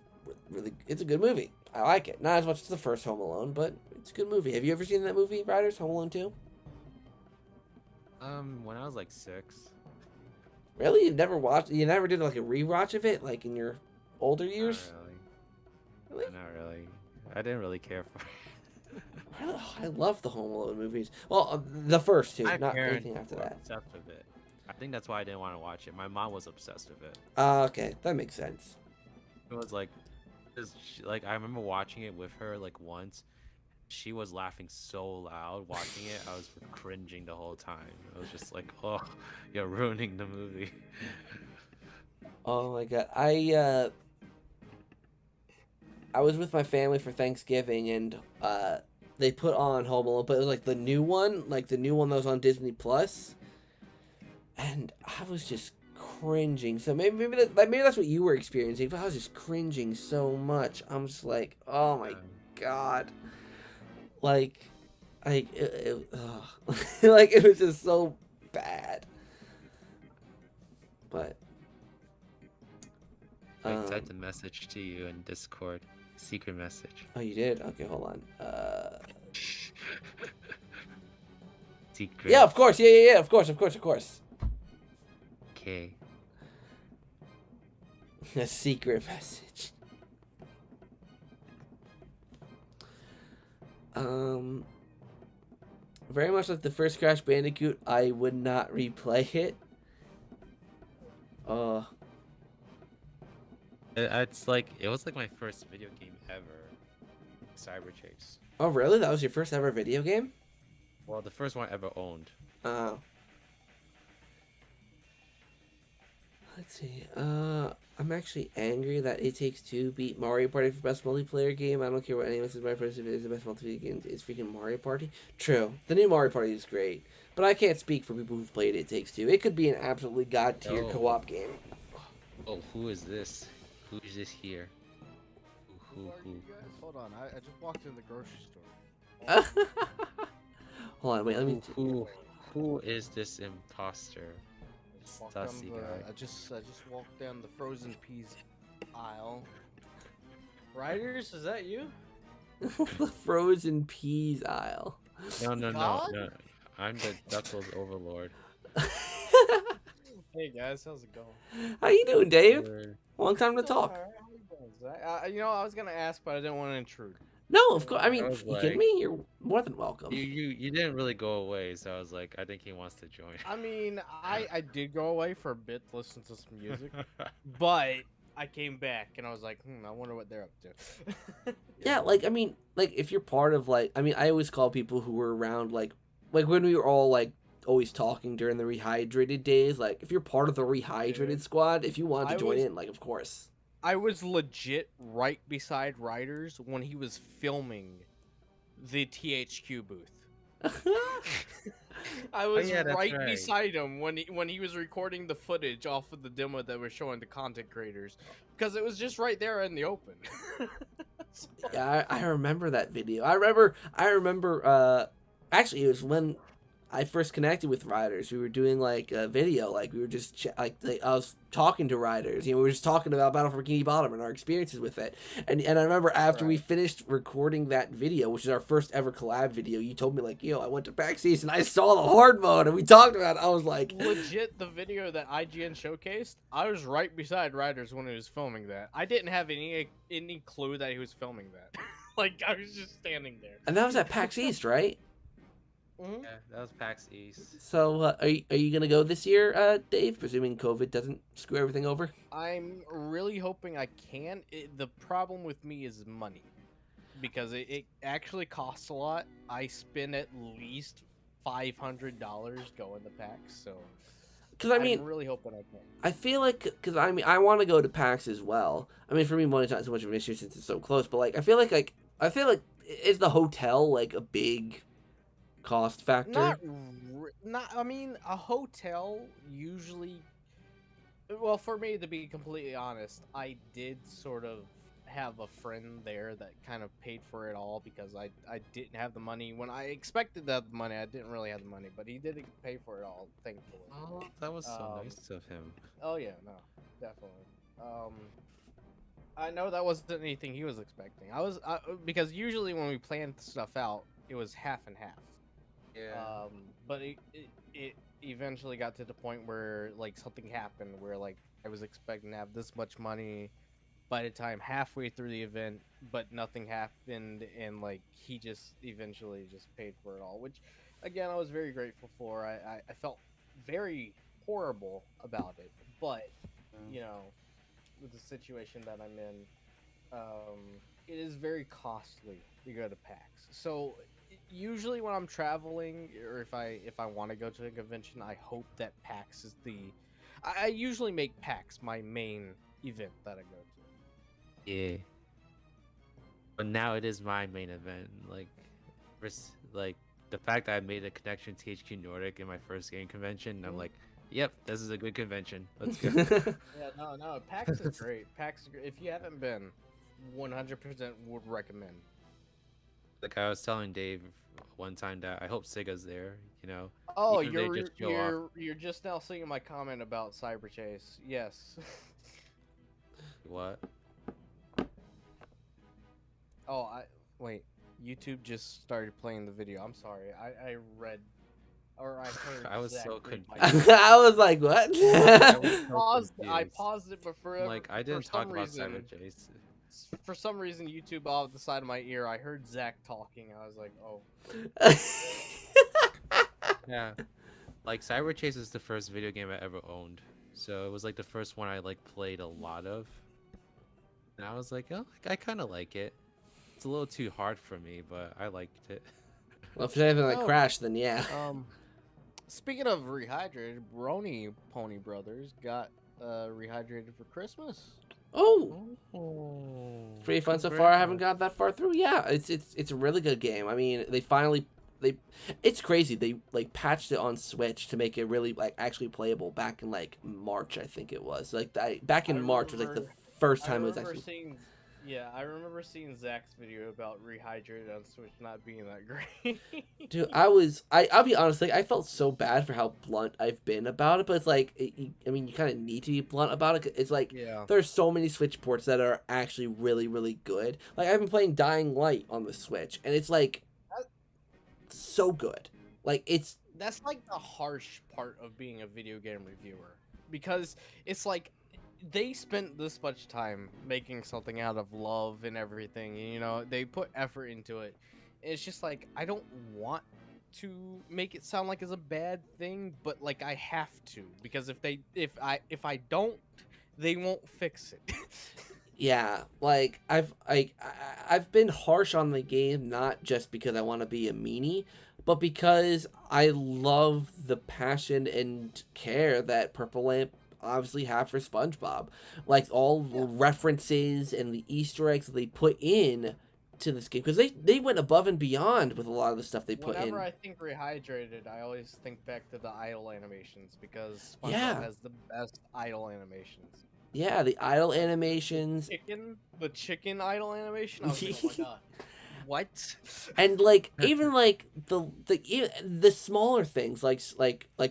a good movie. I like it. Not as much as the first Home Alone, but it's a good movie. Have you ever seen that movie, Riders, Home Alone 2? When I was like 6. Really? You never did like a rewatch of it, like in your older years? Not really. Not really. I didn't really care for it. I love the Home Alone movies. Well, the first two, not anything after that. Obsessed with it. I think that's why I didn't want to watch it. My mom was obsessed with it. Okay, that makes sense. It was like I remember watching it with her like once. She was laughing so loud watching it. I was cringing the whole time. I was just like, "Oh, you're ruining the movie." Oh my god, I was with my family for Thanksgiving, and they put on Home Alone, but it was like the new one that was on Disney Plus, and I was just cringing. So maybe that's what you were experiencing, but I was just cringing so much. I'm just like, oh my god. Like it was just so bad. But I typed a message to you in Discord. Secret message. Oh, you did? Okay, hold on. Secret. Yeah, of course. Yeah. Of course. Okay. A secret message. Very much like the first Crash Bandicoot, I would not replay it. It was like my first video game ever. Cyber Chase. Oh, really? That was your first ever video game? Well, the first one I ever owned. Oh. Let's see. I'm actually angry that It Takes Two beat Mario Party for best multiplayer game. I don't care what anyone says. My first if it is the best multiplayer game. It's freaking Mario Party. True. The new Mario Party is great, but I can't speak for people who've played It Takes Two. It could be an absolutely god tier co-op game. Oh, who is this? Who is this here? Who? You guys? Hold on. I just walked in the grocery store. Hold on, wait. Let me. Who is this imposter? Sussy guy. I just walked down the frozen peas aisle. Riders, is that you? The frozen peas aisle. No. I'm the Duckles overlord. Hey guys, how's it going? How you doing, Dave? Good. Long time to talk. How you doing, Zach? I was gonna ask, but I didn't want to intrude. No, of course. I mean, I was you kidding me? You're more than welcome. You didn't really go away, so I was like, I think he wants to join. I mean, I did go away for a bit to listen to some music, but I came back and I was like, I wonder what they're up to. Yeah, I mean, if you're part of I always call people who were around like when we were all always talking during the Rehydrated days. If you're part of the Rehydrated squad, if you want to join in, of course. I was legit right beside Riders when he was filming the THQ booth. I was right beside him when he was recording the footage off of the demo that was showing the content creators, because it was just right there in the open. Yeah, I remember that video. I remember. Actually, it was when I first connected with Riders. We were doing a video, we were just I was talking to Riders. We were just talking about Battle for Bikini Bottom and our experiences with it. And I remember after we finished recording that video, which is our first ever collab video, you told me I went to PAX East and I saw the hard mode and we talked about it. I was like, legit, the video that IGN showcased, I was right beside Riders when he was filming that. I didn't have any clue that he was filming that. I was just standing there. And that was at PAX East, right? Mhm. Yeah, that was PAX East. So, are you gonna go this year, Dave? Presuming COVID doesn't screw everything over. I'm really hoping I can. The problem with me is money, because it actually costs a lot. I spend at least $500 going to PAX, so Because I I'm mean, really hoping I can. I feel like, because I mean, I want to go to PAX as well. I mean, for me, money's not so much of an issue since it's so close. But like, I feel like is the hotel like a big cost factor? Not. I mean, a hotel usually. Well, for me, to be completely honest, I did sort of have a friend there that kind of paid for it all, because I didn't have the money when I expected to have the money. I didn't really have the money, but he did pay for it all, thankfully. Oh, that was so nice of him. Oh yeah, no, definitely. I know that wasn't anything he was expecting. Because usually when we planned stuff out, it was half and half. Yeah. But it eventually got to the point where like something happened where like I was expecting to have this much money by the time halfway through the event, but nothing happened, and like he just eventually just paid for it all, which again I was very grateful for. I felt very horrible about it, but you know, with the situation that I'm in, it is very costly to go to PAX. So usually when I'm traveling, or if I want to go to a convention, I hope that PAX is I usually make PAX my main event that I go to. Yeah. But now it is my main event. Like the fact that I made a connection to HQ Nordic in my first game convention, I'm like, yep, this is a good convention. Let's go. Yeah, no, PAX is great. PAX is great. If you haven't been, 100% would recommend. Like I was telling Dave one time that I hope Sega's there, you know. Oh, even if they just show off. you're just now seeing my comment about Cyber Chase. Yes. What? Oh, wait. YouTube just started playing the video. I'm sorry. I read, or I heard. I was Zach so read my confused. I was like, what? I paused it, but I didn't for talk some about reason, Cyber Chase. for some reason, YouTube off the side of my ear, I heard Zach talking. I was like, oh. Yeah. Like Cyber Chase is the first video game I ever owned. So it was like the first one I like played a lot of. And I was like, oh, I kind of like it. It's a little too hard for me, but I liked it. Well, if it's anything like Oh. Crash, then yeah. Speaking of rehydrated, Brony Pony Brothers got rehydrated for Christmas. Oh, Oh, pretty fun so far. I haven't got that far through. Yeah, it's a really good game. I mean, it's crazy. They like patched it on Switch to make it really like actually playable back in like March, I think it was. Like back in March was like the first time it was actually. I remember seeing Zach's video about rehydrated on Switch not being that great. Dude, I'll be honest, like, I felt so bad for how blunt I've been about it, but it's like, I mean, you kind of need to be blunt about it. It's like, Yeah. there's so many Switch ports that are actually really, really good. Like, I've been playing Dying Light on the Switch, and it's like, so good. Like, That's like the harsh part of being a video game reviewer, because it's like they spent this much time making something out of love and everything, and, you know, they put effort into it. It's just like, I don't want to make it sound like it's a bad thing, but like I have to, because if I don't, they won't fix it. yeah, like, I've been harsh on the game, not just because I want to be a meanie, but because I love the passion and care that Purple Lamp obviously have for SpongeBob. Like, all the references and the Easter eggs that they put in to this game, because they went above and beyond with a lot of the stuff they put in. Whenever I think rehydrated, I always think back to the idle animations, because SpongeBob Yeah. has the best idle animations. Yeah, the idle animations. The chicken idle animation. I was like, oh my god, what? And like even like the smaller things like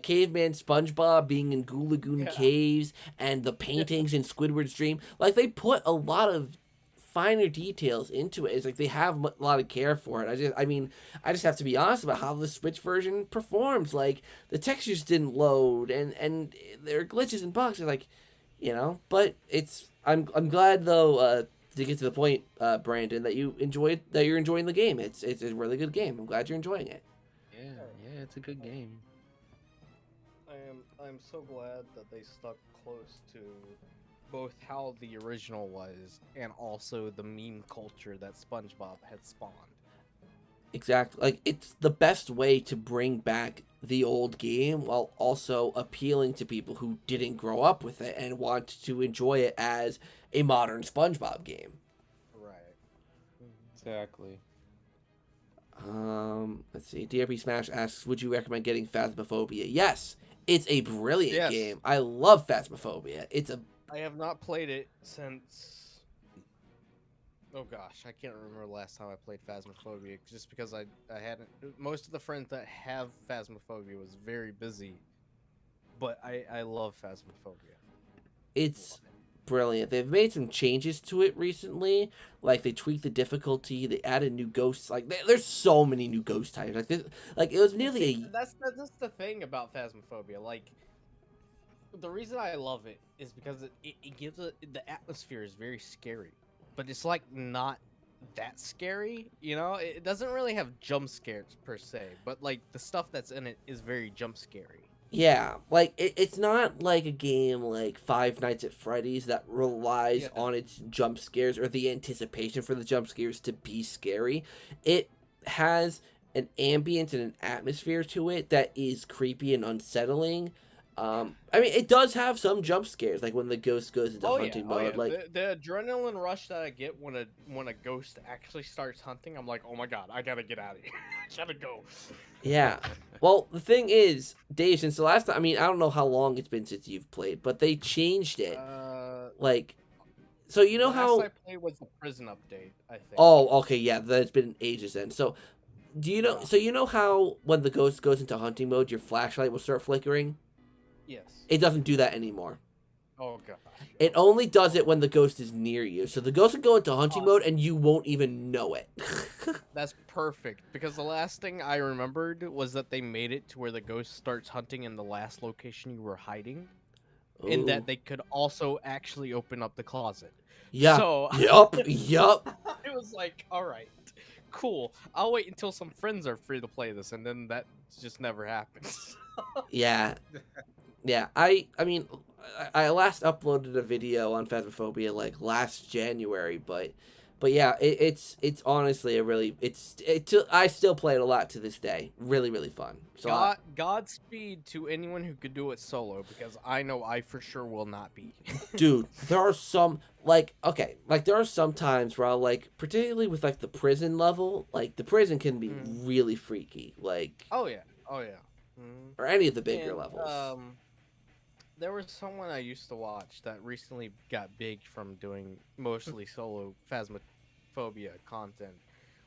Caveman SpongeBob being in Goo Lagoon Yeah. caves, and the paintings in Squidward's dream, like they put a lot of finer details into it. It's like they have a lot of care for it. I just have to be honest about how the Switch version performs. Like, the textures didn't load, and there are glitches and bugs. It's like, you know, but I'm glad though, to get to the point, Brandon, that you're enjoying the game. It's a really good game. I'm glad you're enjoying it. Yeah, Yeah, it's a good game. I'm so glad that they stuck close to both how the original was and also the meme culture that SpongeBob had spawned. Exactly. Like, it's the best way to bring back the old game while also appealing to people who didn't grow up with it and want to enjoy it as a modern SpongeBob game. Right. Exactly. Let's see. DRP Smash asks, would you recommend getting Phasmophobia? Yes, it's a brilliant game. I love Phasmophobia. I have not played it since. Oh gosh, I can't remember the last time I played Phasmophobia, just because I hadn't. Most of the friends that have Phasmophobia was very busy, but I love Phasmophobia. It's brilliant. They've made some changes to it recently. Like, they tweaked the difficulty. They added new ghosts. Like, there's so many new ghost types. Like this, like it was nearly That's the thing about Phasmophobia. Like, the reason I love it is because it gives the atmosphere is very scary, but it's like not that scary. You know, it doesn't really have jump scares per se, but like the stuff that's in it is very jump scary. Yeah, like it's not like a game like Five Nights at Freddy's that relies on its jump scares or the anticipation for the jump scares to be scary. It has an ambience and an atmosphere to it that is creepy and unsettling. I mean, it does have some jump scares, like when the ghost goes into hunting mode. Like the adrenaline rush that I get when a ghost actually starts hunting, I'm like, oh my god, I gotta get out of here, I gotta go. Yeah. Well, the thing is, Dave, since the last time, I mean, I don't know how long it's been since you've played, but they changed it. Like, so you know how last I played was the prison update, I think. Oh, okay, yeah, that's been ages then. So, do you know? So you know how when the ghost goes into hunting mode, your flashlight will start flickering? Yes. It doesn't do that anymore. Oh gosh. It only does it when the ghost is near you. So the ghost can go into hunting mode and you won't even know it. That's perfect, because the last thing I remembered was that they made it to where the ghost starts hunting in the last location you were hiding, and that they could also actually open up the closet. Yeah. So Yup. it was like, all right, cool. I'll wait until some friends are free to play this, and then that just never happens. Yeah. Yeah. I mean, I last uploaded a video on Phasmophobia like last January, but yeah, it's honestly a really I still play it a lot to this day. Really, really fun. So Godspeed to anyone who could do it solo, because I know I for sure will not be. Dude, there are some there are some times where I'll particularly with the prison level, the prison can be really freaky. Oh yeah. Or any of the bigger levels. There was someone I used to watch that recently got big from doing mostly solo Phasmophobia content,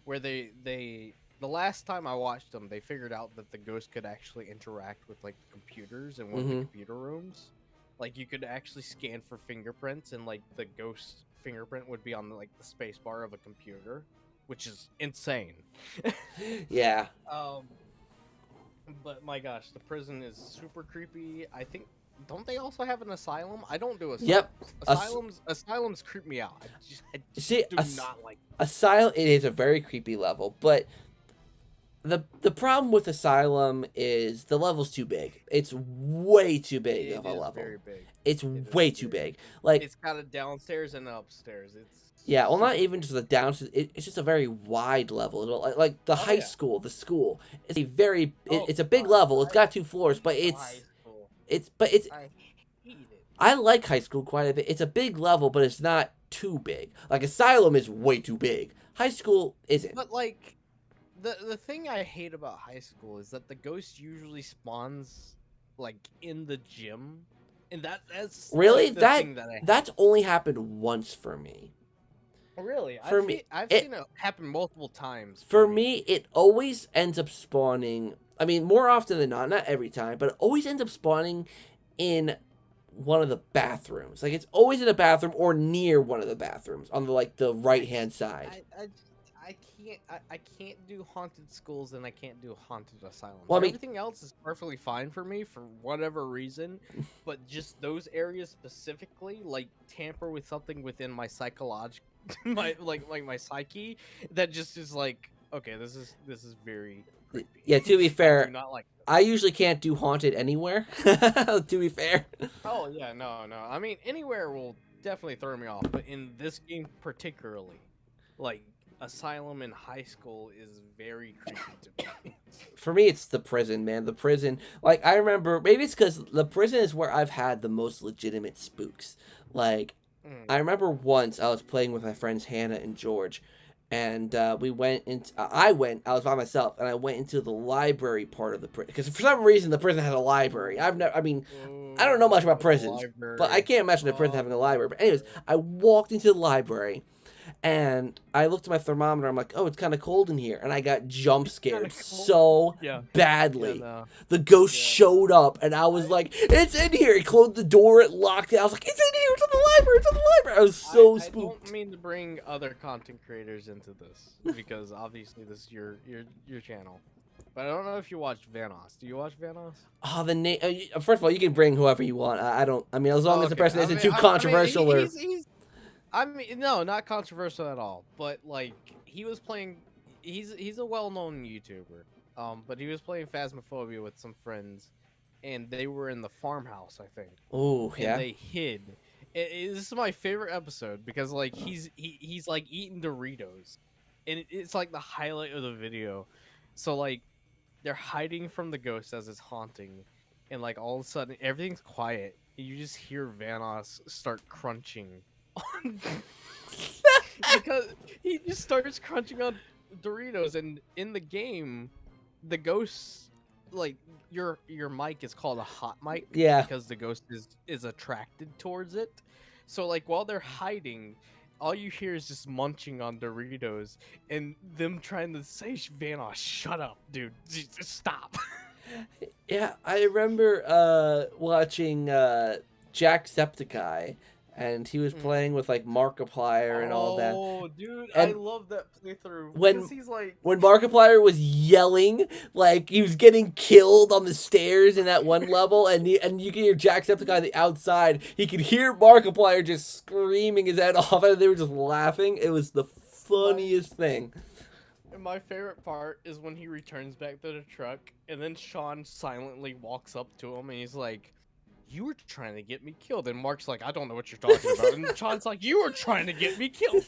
where the last time I watched them, they figured out that the ghost could actually interact with the computers in one of the computer rooms. Like, you could actually scan for fingerprints, and the ghost fingerprint would be on the space bar of a computer, which is insane. Yeah. But my gosh, the prison is super creepy. I think, don't they also have an asylum? I don't do asylums. Yep. Asylums creep me out. I just do not like them. Asylum, it is a very creepy level, but the problem with Asylum is the level's too big. It's way too big of a level. Very big. It's way too big. It's got a downstairs and an upstairs. Yeah, well, not even just the downstairs. It's just a very wide level. Like the high school, the school. It's a very. It's a big level. It's got 2 floors, but it's. I hate it. I like high school quite a bit. It's a big level, but it's not too big. Like Asylum is way too big. High school isn't. But the thing I hate about high school is that the ghost usually spawns in the gym, and that's really the thing that I hate. That's only happened once for me. Really? I've seen it happen multiple times. For me, it always ends up spawning. I mean, more often than not every time, but it always ends up spawning in one of the bathrooms. It's always in a bathroom or near one of the bathrooms on the right-hand side. I can't do haunted schools, and I can't do haunted asylums. Well, I mean, everything else is perfectly fine for me for whatever reason, but just those areas specifically, tamper with something within my my psyche, that just is okay. This is very creepy. Yeah, to be I fair, do not like them. I usually can't do haunted anywhere. To be fair. Oh yeah, no. I mean, anywhere will definitely throw me off, but in this game particularly, like Asylum in high school is very creepy to me. For me, it's the prison, man. The prison. Like, I remember, maybe it's because the prison is where I've had the most legitimate spooks. Like, I remember once I was playing with my friends Hannah and George, and we went into. I was by myself, and I went into the library part of the prison because for some reason the prison has a library. I've never. I mean, I don't know much about prisons, but I can't imagine a prison having a library. But anyways, I walked into the library. And I looked at my thermometer. I'm like, oh, it's kind of cold in here. And I got jump scared so badly. Yeah, no. The ghost showed up, and I was like, it's in here. He closed the door. It locked it. I was like, it's in here. It's in the library. It's in the library. I was so spooked. I don't mean to bring other content creators into this, because obviously this is your channel. But I don't know if you watch Vanoss. Do you watch Vanoss? Oh, the name. First of all, you can bring whoever you want. I don't. I mean, as long as the person isn't too controversial or. I mean, no, not controversial at all. But like, he was playing. He's a well-known YouTuber. But he was playing Phasmophobia with some friends, and they were in the farmhouse, I think. Oh yeah. And they hid. This is my favorite episode because like he's like eating Doritos, and it's like the highlight of the video. So like, they're hiding from the ghost as it's haunting, and like all of a sudden everything's quiet. And you just hear Vanoss start crunching. Because he just starts crunching on Doritos, and in the game, the ghost, like your mic is called a hot mic, because the ghost is attracted towards it. So like while they're hiding, all you hear is just munching on Doritos and them trying to say, Vanoss, shut up, dude, just stop. Yeah, I remember watching Jacksepticeye. And he was playing with like Markiplier and all that. Oh, dude, and I love that playthrough. When he's like, when Markiplier was yelling, like he was getting killed on the stairs in that one level, and you can hear Jacksepticeye on the outside. He could hear Markiplier just screaming his head off, and they were just laughing. It was the funniest thing. And my favorite part is when he returns back to the truck, and then Sean silently walks up to him, and he's like, you were trying to get me killed. And Mark's like, I don't know what you're talking about. And Sean's like, you were trying to get me killed.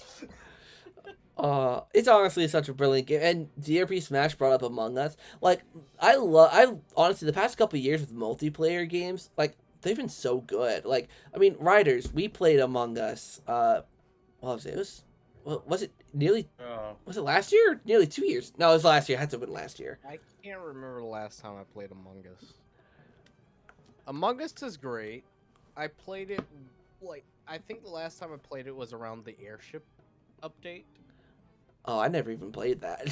It's honestly such a brilliant game. And DRP Smash brought up Among Us. Like, I honestly, the past couple of years with multiplayer games, like, they've been so good. Like, I mean, Riders, we played Among Us, what was it? Was it nearly, was it last year or nearly 2 years? No, it was last year. It had to have been last year. I can't remember the last time I played Among Us. Among Us is great. I played it, like, I think the last time I played it was around the airship update. Oh, I never even played that.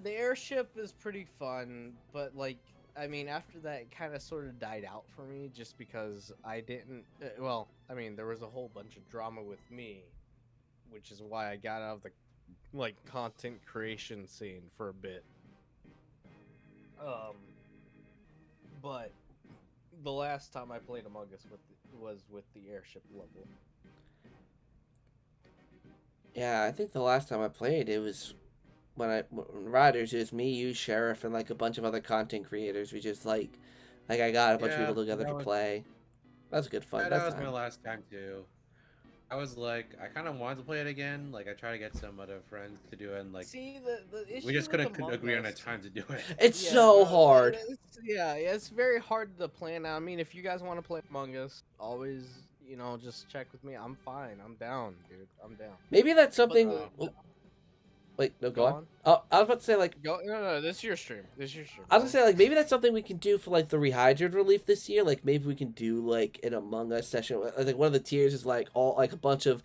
The airship is pretty fun, but, like, I mean, after that, it kind of sort of died out for me, just because I didn't, well, I mean, there was a whole bunch of drama with me, which is why I got out of the, like, content creation scene for a bit. But the last time I played Among Us was with the airship level. Yeah, I think the last time I played, it was when Riders, it was me, you, Sheriff, and like a bunch of other content creators. We just like I got a bunch of people together to play. That was good fun. Yeah, that was my last time too. I was like, I kind of wanted to play it again. Like, I tried to get some other friends to do it, and like, see, the issue we just couldn't agree on a Us, time to do it. It's so hard. It's very hard to plan out. I mean, if you guys want to play Among Us, always, you know, just check with me. I'm fine. I'm down, dude. I'm down. Maybe that's something. Wait, no, go on. Oh, I was about to say, like... No, this is your stream. I was gonna say, like, maybe that's something we can do for, like, the Rehydrated relief this year. Like, maybe we can do, like, an Among Us session. I think one of the tiers is, like, a bunch of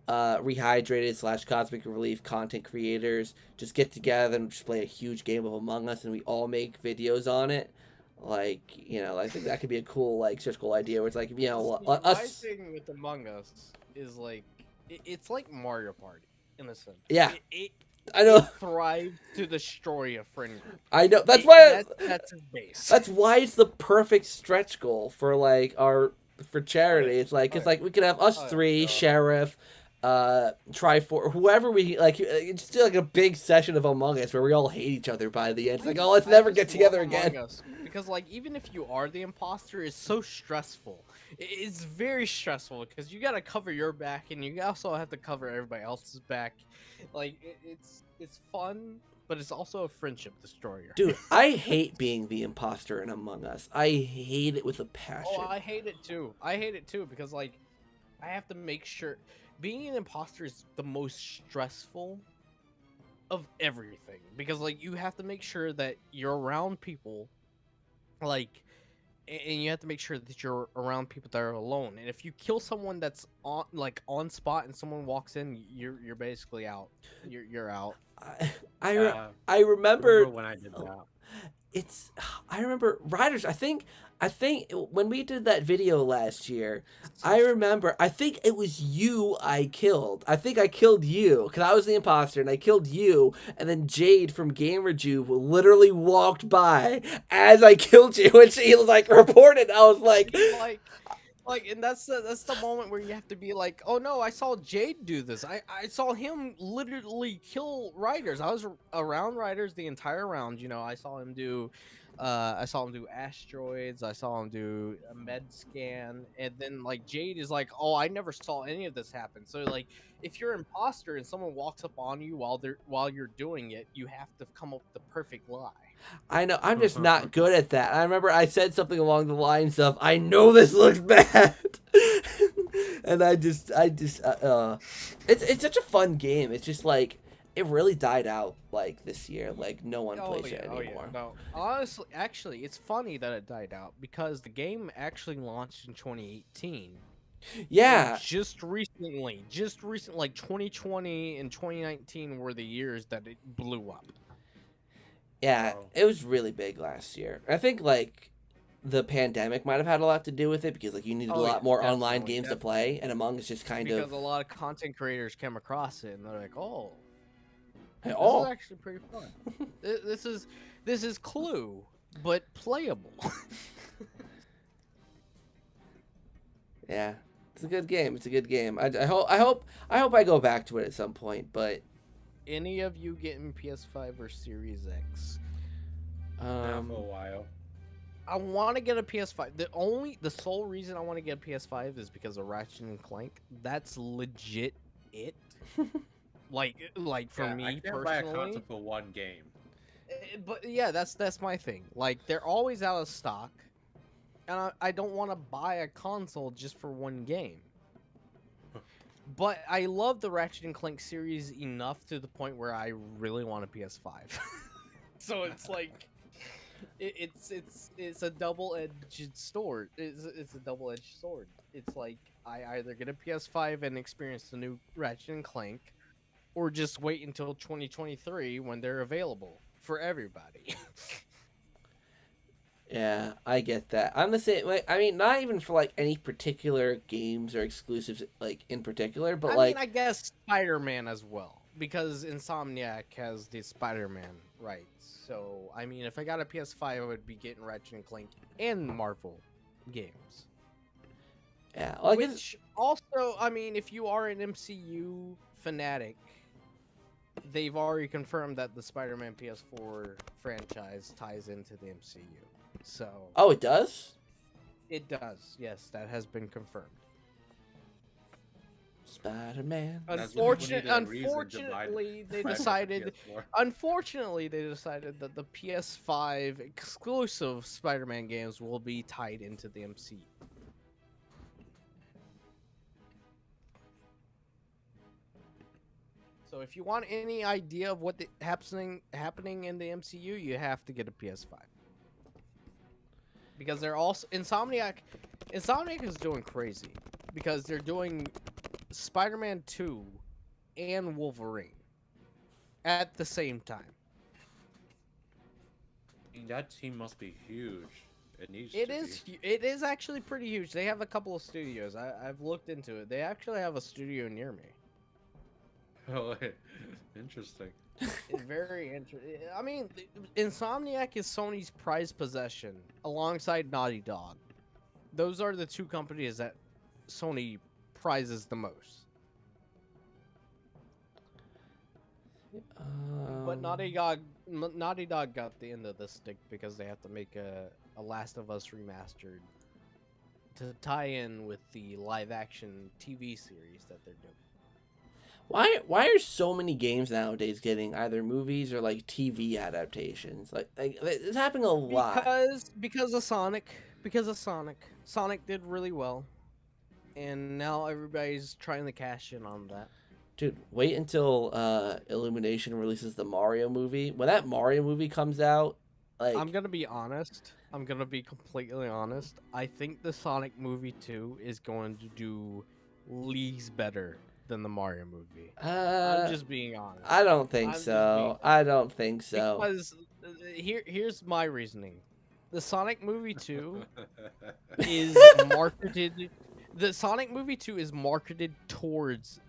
Rehydrated / Cosmic Relief content creators just get together and just play a huge game of Among Us, and we all make videos on it. Like, you know, I think that could be a cool, like, such a cool idea where it's, like, you know, us... My thing with Among Us is, like, it's like Mario Party, in a sense. Yeah. I know. It thrives to destroy a friend group. I know. That's why. That's his base. That's why it's the perfect stretch goal for like for charity. It's like we could have us three, Sheriff, Trifor, whoever we like, it's still like a big session of Among Us where we all hate each other by the end. It's like, oh, let's never get together again. Because like even if you are the imposter, it's so stressful. It's very stressful because you gotta cover your back and you also have to cover everybody else's back. Like it's fun, but it's also a friendship destroyer. Dude, I hate being the imposter in Among Us. I hate it with a passion. Oh, I hate it too. I hate it too because like I have to make sure being an imposter is the most stressful of everything because like you have to make sure that you're around people like and you have to make sure that you're around people that are alone, and if you kill someone that's on spot and someone walks in, you're basically out. You're out. I remember when I did that. I remember Riders. I think when we did that video last year, I think it was you I killed. I think I killed you because I was the imposter and I killed you, and then Jade from GamerJube literally walked by as I killed you and she like reported. I was like, and that's the moment where you have to be like, oh no, I saw Jade do this. I saw him literally kill Riders. I was around Riders the entire round. You know, I saw him do asteroids. I saw him do a med scan, and then like Jade is like, oh, I never saw any of this happen. So like, if you're an imposter and someone walks up on you while you're doing it, you have to come up with the perfect lie. I know, I'm just not good at that. I remember I said something along the lines of, I know this looks bad. And it's such a fun game. It's just like, it really died out like this year. Like no one plays it anymore. No, honestly, actually, it's funny that it died out because the game actually launched in 2018. Yeah. And just recently, like 2020 and 2019 were the years that it blew up. Yeah, it was really big last year. I think like the pandemic might have had a lot to do with it because like you needed a lot more online games to play, and Among Us just because a lot of content creators came across it and they're like, oh, this is actually pretty fun. This is Clue, but playable. Yeah, it's a good game. I hope I go back to it at some point, but. Any of you getting PS5 or Series X? Not for a while. I want to get a PS5. The sole reason I want to get a PS5 is because of Ratchet and Clank. That's legit it. like for me I can't personally. buy a console for one game. But yeah, that's my thing. Like they're always out of stock, and I don't want to buy a console just for one game. But I love the Ratchet and Clank series enough to the point where I really want a PS5. So it's like, it's a double-edged sword. It's a double-edged sword. It's like I either get a PS5 and experience the new Ratchet and Clank, or just wait until 2023 when they're available for everybody. Yeah, I get that. I'm the same way. I mean, not even for like any particular games or exclusives, like in particular, but I mean, I guess Spider-Man as well, because Insomniac has the Spider-Man rights. So, I mean, if I got a PS5, I would be getting Ratchet and Clank and Marvel games. Yeah, well, which also, I mean, if you are an MCU fanatic, they've already confirmed that the Spider-Man PS4 franchise ties into the MCU. So. Oh, it does? It does. Yes, that has been confirmed. Spider-Man. Unfortunately, they decided. Unfortunately, they decided that the PS5 exclusive Spider-Man games will be tied into the MCU. So, if you want any idea of what happening in the MCU, you have to get a PS5. Because they're also Insomniac is doing crazy because they're doing Spider-Man 2 and Wolverine at the same time. That team must be huge. It is actually pretty huge. They have a couple of studios. I've looked into it. They actually have a studio near me. Oh, interesting. It's very interesting. I mean, Insomniac is Sony's prized possession alongside Naughty Dog. Those are the two companies that Sony prizes the most. But Naughty Dog got the end of the stick because they have to make a Last of Us remastered to tie in with the live action TV series that they're doing. Why are so many games nowadays getting either movies or like TV adaptations? Like it's happening a lot. Because of Sonic. Sonic did really well, and now everybody's trying to cash in on that. Dude, wait until Illumination releases the Mario movie. When that Mario movie comes out, like I'm gonna be honest. I'm gonna be completely honest. I think the Sonic movie 2 is going to do leagues better than the Mario movie. I'm just being honest. I don't think so. I don't think so. Because here's my reasoning. The Sonic movie 2 is marketed. The Sonic movie 2 is marketed towards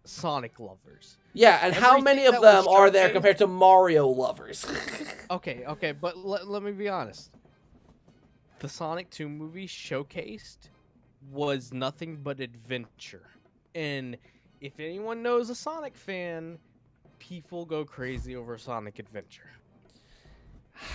Sonic lovers. Yeah, and how many of them are there compared to Mario lovers? Okay, but let me be honest. The Sonic 2 movie showcased was nothing but adventure. And if anyone knows a Sonic fan, people go crazy over Sonic Adventure.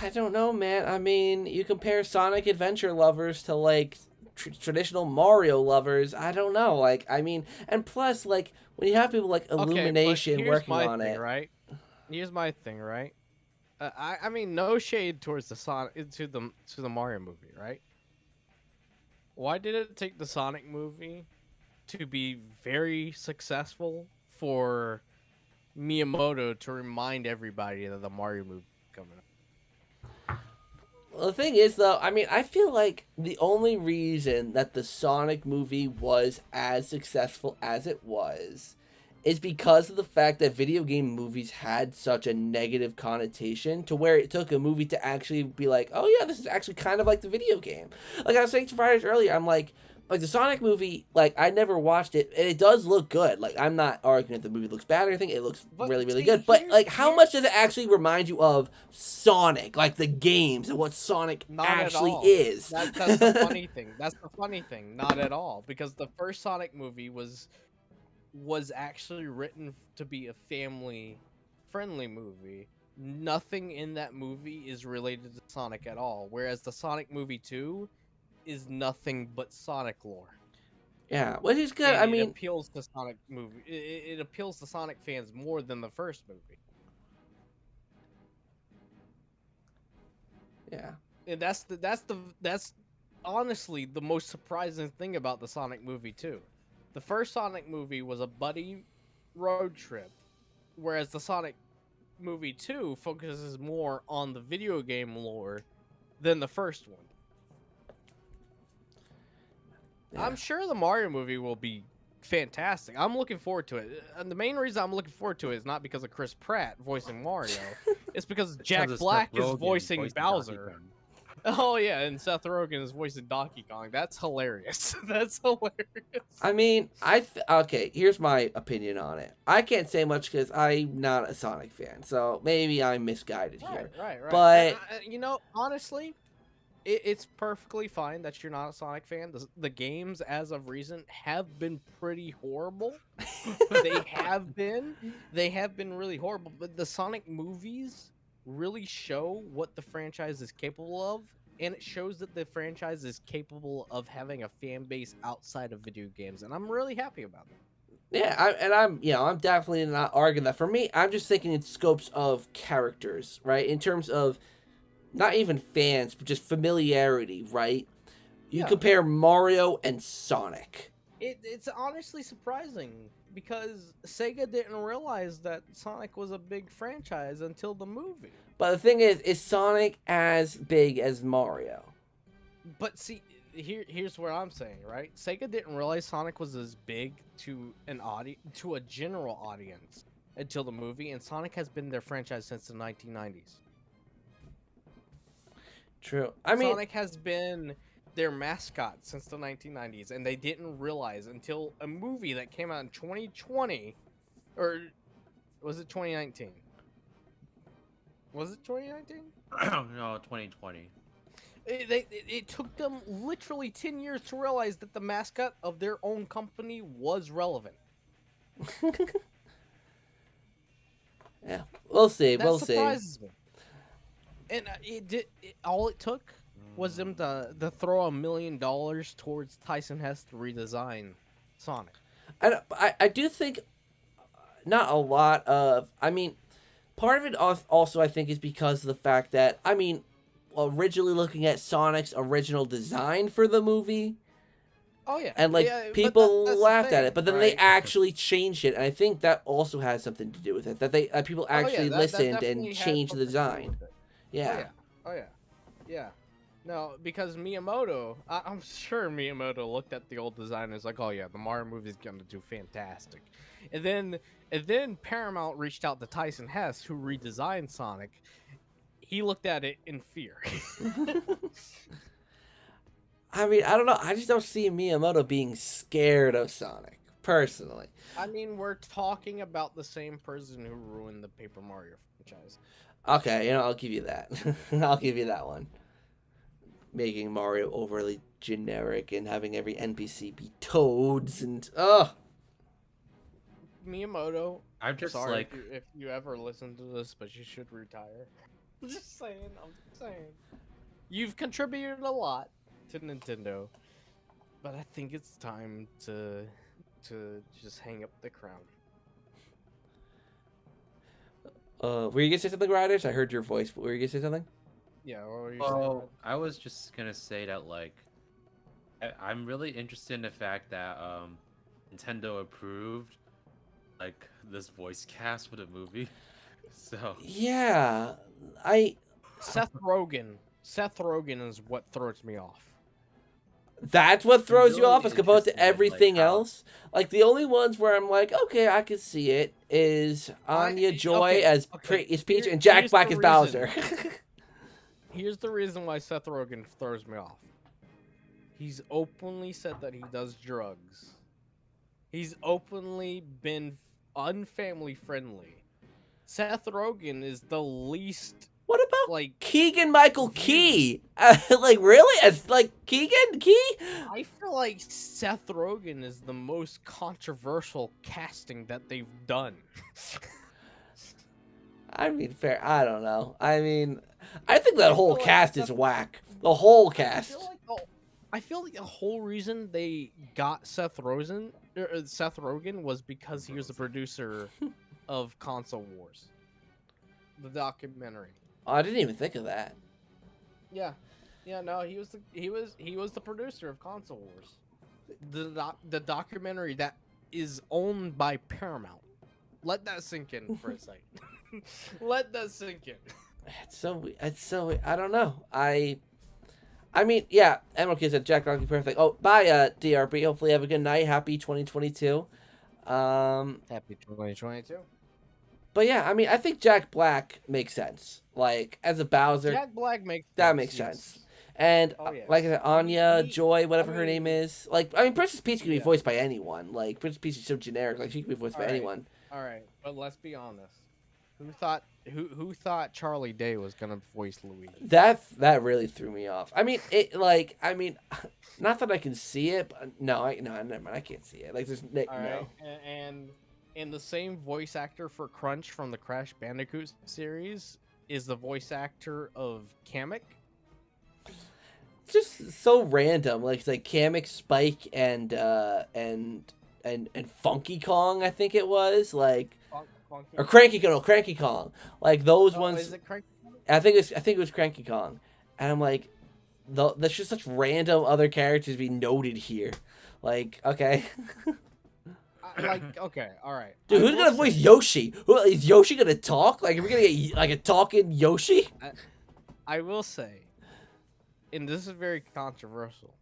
I don't know, man. I mean, you compare Sonic Adventure lovers to like traditional Mario lovers. I don't know. Like, I mean, and plus, like, when you have people like Illumination working on it, right? Here's my thing, right? I mean, no shade towards the Sonic to the Mario movie, right? Why did it take the Sonic movie to be very successful for Miyamoto to remind everybody that the Mario movie is coming up? Well, the thing is, though, I mean, I feel like the only reason that the Sonic movie was as successful as it was is because of the fact that video game movies had such a negative connotation to where it took a movie to actually be like, oh yeah, this is actually kind of like the video game. Like I was saying to Riders earlier, I'm like the Sonic movie, like, I never watched it, and it does look good. Like, I'm not arguing that the movie looks bad or anything. It looks really, really good. But, like, how much does it actually remind you of Sonic? Like, the games and what Sonic actually is? That's the funny thing. That's the funny thing. Not at all. Because the first Sonic movie was actually written to be a family-friendly movie. Nothing in that movie is related to Sonic at all. Whereas the Sonic movie 2 is nothing but Sonic lore. Yeah, which is good. And I mean, it appeals to Sonic movie. It appeals to Sonic fans more than the first movie. Yeah, and that's honestly the most surprising thing about the Sonic movie too. The first Sonic movie was a buddy road trip, whereas the Sonic movie 2 focuses more on the video game lore than the first one. Yeah. I'm sure the Mario movie will be fantastic. I'm looking forward to it. And the main reason I'm looking forward to it is not because of Chris Pratt voicing Mario. It's because Jack Black is voicing Bowser. Oh, yeah, and Seth Rogen is voicing Donkey Kong. That's hilarious. That's hilarious. I mean, okay, here's my opinion on it. I can't say much because I'm not a Sonic fan, so maybe I'm misguided here. Right. But, you know, honestly, it's perfectly fine that you're not a Sonic fan. The games, as of recent, have been pretty horrible. They have been really horrible. But the Sonic movies really show what the franchise is capable of, and it shows that the franchise is capable of having a fan base outside of video games, and I'm really happy about that. Yeah, I'm definitely not arguing that. For me, I'm just thinking in scopes of characters, right? In terms of not even fans, but just familiarity, right? You compare Mario and Sonic. It's honestly surprising because Sega didn't realize that Sonic was a big franchise until the movie. But the thing is Sonic as big as Mario? But see, here's what I'm saying, right? Sega didn't realize Sonic was as big to a general audience until the movie, and Sonic has been their franchise since the 1990s. True. I mean, Sonic has been their mascot since the 1990s, and they didn't realize until a movie that came out in 2020, or was it 2019? Was it 2019? No, 2020. It took them literally 10 years to realize that the mascot of their own company was relevant. Yeah, we'll see. That We'll see. surprises me. And all it took was them to throw $1 million towards Tyson Hess to redesign Sonic. I do think not a lot of. I mean, part of it also I think is because of the fact that originally looking at Sonic's original design for the movie. Oh yeah, and like yeah, people that's laughed the at thing, it, but then right? they actually changed it, and I think that also has something to do with it. That they people actually that listened definitely and had changed the something to do design. with it. Yeah. Oh yeah. No, because Miyamoto, I'm sure Miyamoto looked at the old design and was like, "Oh yeah, the Mario movie is gonna do fantastic," and then Paramount reached out to Tyson Hess, who redesigned Sonic. He looked at it in fear. I mean, I don't know. I just don't see Miyamoto being scared of Sonic, personally. I mean, we're talking about the same person who ruined the Paper Mario franchise. Okay, I'll give you that. I'll give you that one. Making Mario overly generic and having every NPC be toads and Miyamoto, I'm just sorry like, if you ever listen to this, but you should retire. I'm just saying. You've contributed a lot to Nintendo, but I think it's time to just hang up the crown. were you gonna say something, Riders? I heard your voice. Were you gonna say something? Yeah, what were you well, I was just gonna say that like, I'm really interested in the fact that Nintendo approved like this voice cast for the movie. So Yeah, Seth Rogen. Seth Rogen is what throws me off. That's what throws you really off as opposed to interested in, like, everything how- else. Like the only ones where I'm like, okay, I can see it is Anya Joy as Peach and Jack here's Black the as Bowser. Here's the reason why Seth Rogen throws me off. He's openly said that he does drugs. He's openly been unfamily friendly. Seth Rogen is the least What about like Keegan Michael Key? Like really? As like Keegan Key? I feel like Seth Rogen is the most controversial casting that they've done. I mean, fair. I don't know. I mean, I think that whole feel like cast is Seth- whack. The whole cast. I feel like the whole reason they got Seth Rogen was because he was the producer of Console Wars, the documentary. Oh, I didn't even think of that. Yeah, no, he was the producer of Console Wars, the documentary that is owned by Paramount. Let that sink in for a second. Let that sink in. It's so. I don't know. I mean, yeah. Emerald Kid said Jack Rocky perfect. Oh, bye, DRB. Hopefully, have a good night. Happy 2022. Happy 2022. But yeah, I mean, I think Jack Black makes sense. Like as a Bowser, Jack Black makes that sense, makes yes. sense. And Oh, yes. like I said, Anya, He- Joy, whatever I her name mean- is. Like, I mean, Princess Peach can be Yeah. voiced by anyone. Like, Princess Peach is so generic. Like, she can be voiced by Alright. anyone. All right, but let's be honest. Who thought Charlie Day was gonna voice Luigi? That really threw me off. I mean, not that I can see it, but no, never mind. I can't see it. Like, there's no. All right, and the same voice actor for Crunch from the Crash Bandicoot series is the voice actor of Kamek. Just so random. Like, it's like Kamek, Spike, and Funky Kong. I think it was like. Or Cranky Kong. Like those ones. Is it Cranky? I think it was Cranky Kong, and I'm like, that's just such random other characters being noted here. Like, okay, Okay, all right. dude, I who's will gonna voice say- Yoshi? Is Yoshi gonna talk? Like, are we gonna get like a talking Yoshi? I will say, and this is very controversial.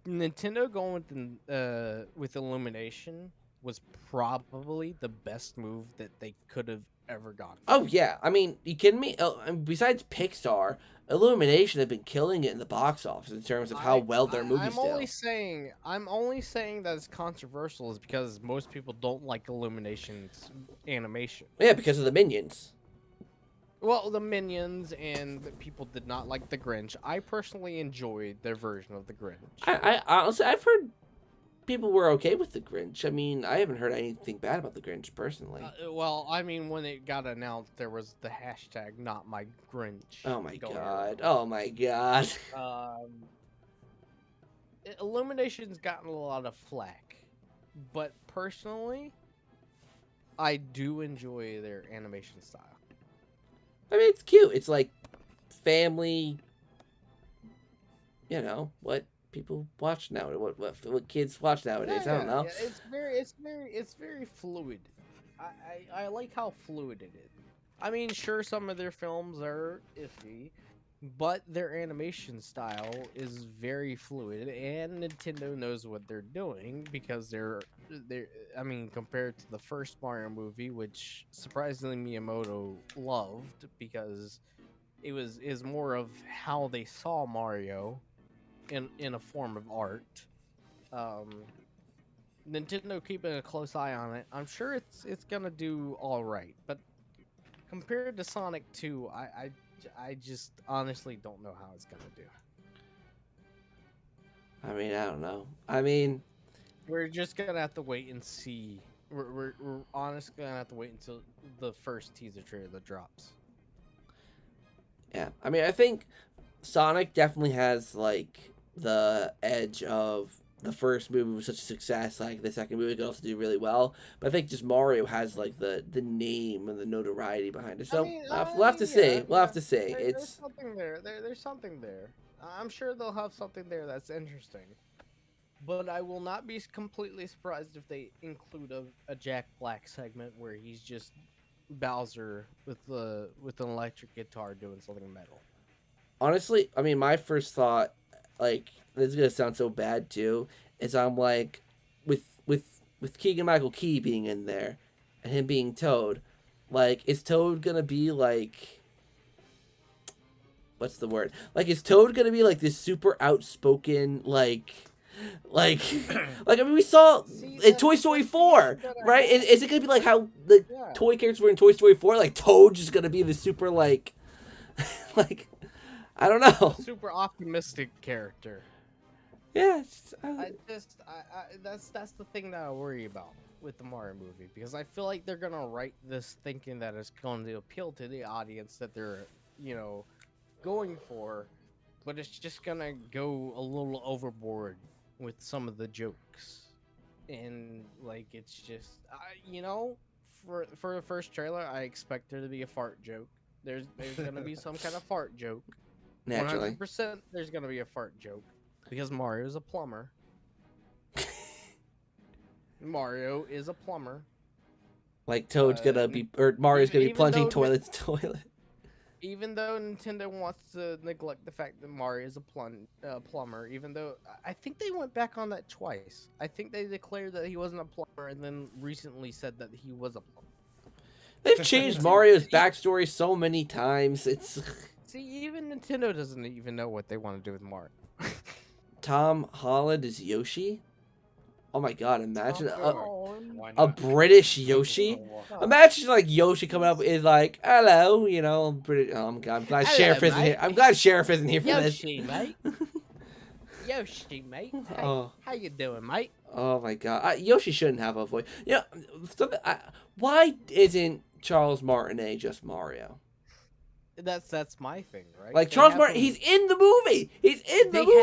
Nintendo going with Illumination was probably the best move that they could have ever gotten. Oh yeah, I mean, you kidding me? I mean, besides Pixar, Illumination have been killing it in the box office in terms of how well their movies do. I'm only saying that it's controversial is because most people don't like Illumination's animation. Yeah, because of the Minions. Well, the Minions and the people did not like the Grinch. I personally enjoyed their version of the Grinch. I honestly, I've heard people were okay with the Grinch. I mean, I haven't heard anything bad about the Grinch personally. Well, I mean, when it got announced, there was the hashtag "Not My Grinch." Oh my going god! around. Oh my god! Illumination's gotten a lot of flack, but personally, I do enjoy their animation style. I mean, it's cute. It's like family. You know what people watch now? What kids watch nowadays? I don't know. Yeah, it's very fluid. I like how fluid it is. I mean, sure, some of their films are iffy, but their animation style is very fluid, and Nintendo knows what they're doing because they're. I mean, compared to the first Mario movie, which surprisingly Miyamoto loved because is more of how they saw Mario in a form of art. Nintendo keeping a close eye on it. I'm sure it's gonna do all right, but compared to Sonic 2, I just honestly don't know how it's gonna do. I mean, I don't know. I mean, we're just gonna have to wait and see. We're honestly gonna have to wait until the first teaser trailer drops. Yeah, I mean, I think Sonic definitely has like the edge of the first movie was such a success. Like the second movie could also do really well, but I think just Mario has like the name and the notoriety behind it. So we'll have to see. We'll have to see. There's something there. There's something there. I'm sure they'll have something there that's interesting. But I will not be completely surprised if they include a Jack Black segment where he's just Bowser with an electric guitar doing something metal. Honestly, I mean, my first thought, like, this is gonna sound so bad too, is I'm like, with Keegan-Michael Key being in there, and him being Toad, like, is Toad gonna be like, what's the word? Like, is Toad gonna be like this super outspoken, like I mean, we saw in Toy Story 4, right? Is it gonna be like how the toy characters were in Toy Story 4? Like, Toad just gonna be the super, like, like, I don't know. Super optimistic character. Yeah. That's the thing that I worry about with the Mario movie, because I feel like they're gonna write this thinking that it's going to appeal to the audience that they're, going for, but it's just gonna go a little overboard with some of the jokes, and like it's just for the first trailer I expect there to be a fart joke. There's gonna be some kind of fart joke. Naturally. 100% there's gonna be a fart joke because Mario's a plumber. Mario is a plumber. Like Toad's gonna be, or Mario's gonna be plunging toilets to toilet. Even though Nintendo wants to neglect the fact that Mario is a plumber, even though I think they went back on that twice. I think they declared that he wasn't a plumber and then recently said that he was a plumber. They've changed Mario's backstory so many times. It's see, even Nintendo doesn't even know what they want to do with Mario. Tom Holland is Yoshi. Oh my god! Imagine a British Yoshi. Imagine like Yoshi coming up is like, "Hello, I'm British." Oh, I'm glad Sheriff isn't here. I'm glad Sheriff isn't here for Yoshi, this. Mate. Yoshi, mate. Hey, how you doing, mate? Oh my god, Yoshi shouldn't have a voice. Why isn't Charles Martinet just Mario? That's my thing, right? Like Charles Martinet, he's in the movie. He's in the movie.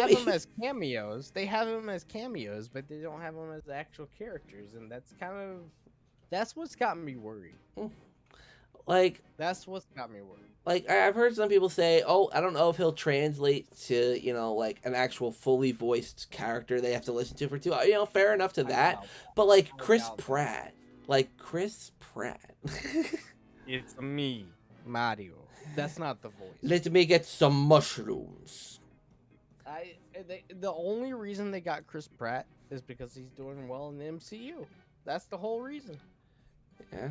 They have him as cameos. But they don't have him as actual characters, and that's what's got me worried. Like that's what's got me worried. Like I've heard some people say, "Oh, I don't know if he'll translate to like an actual fully voiced character they have to listen to for 2 hours." Fair enough to that. But like Chris Pratt. It's me, Mario. That's not the voice. Let me get some mushrooms. The only reason they got Chris Pratt is because he's doing well in the MCU. That's the whole reason. Yeah.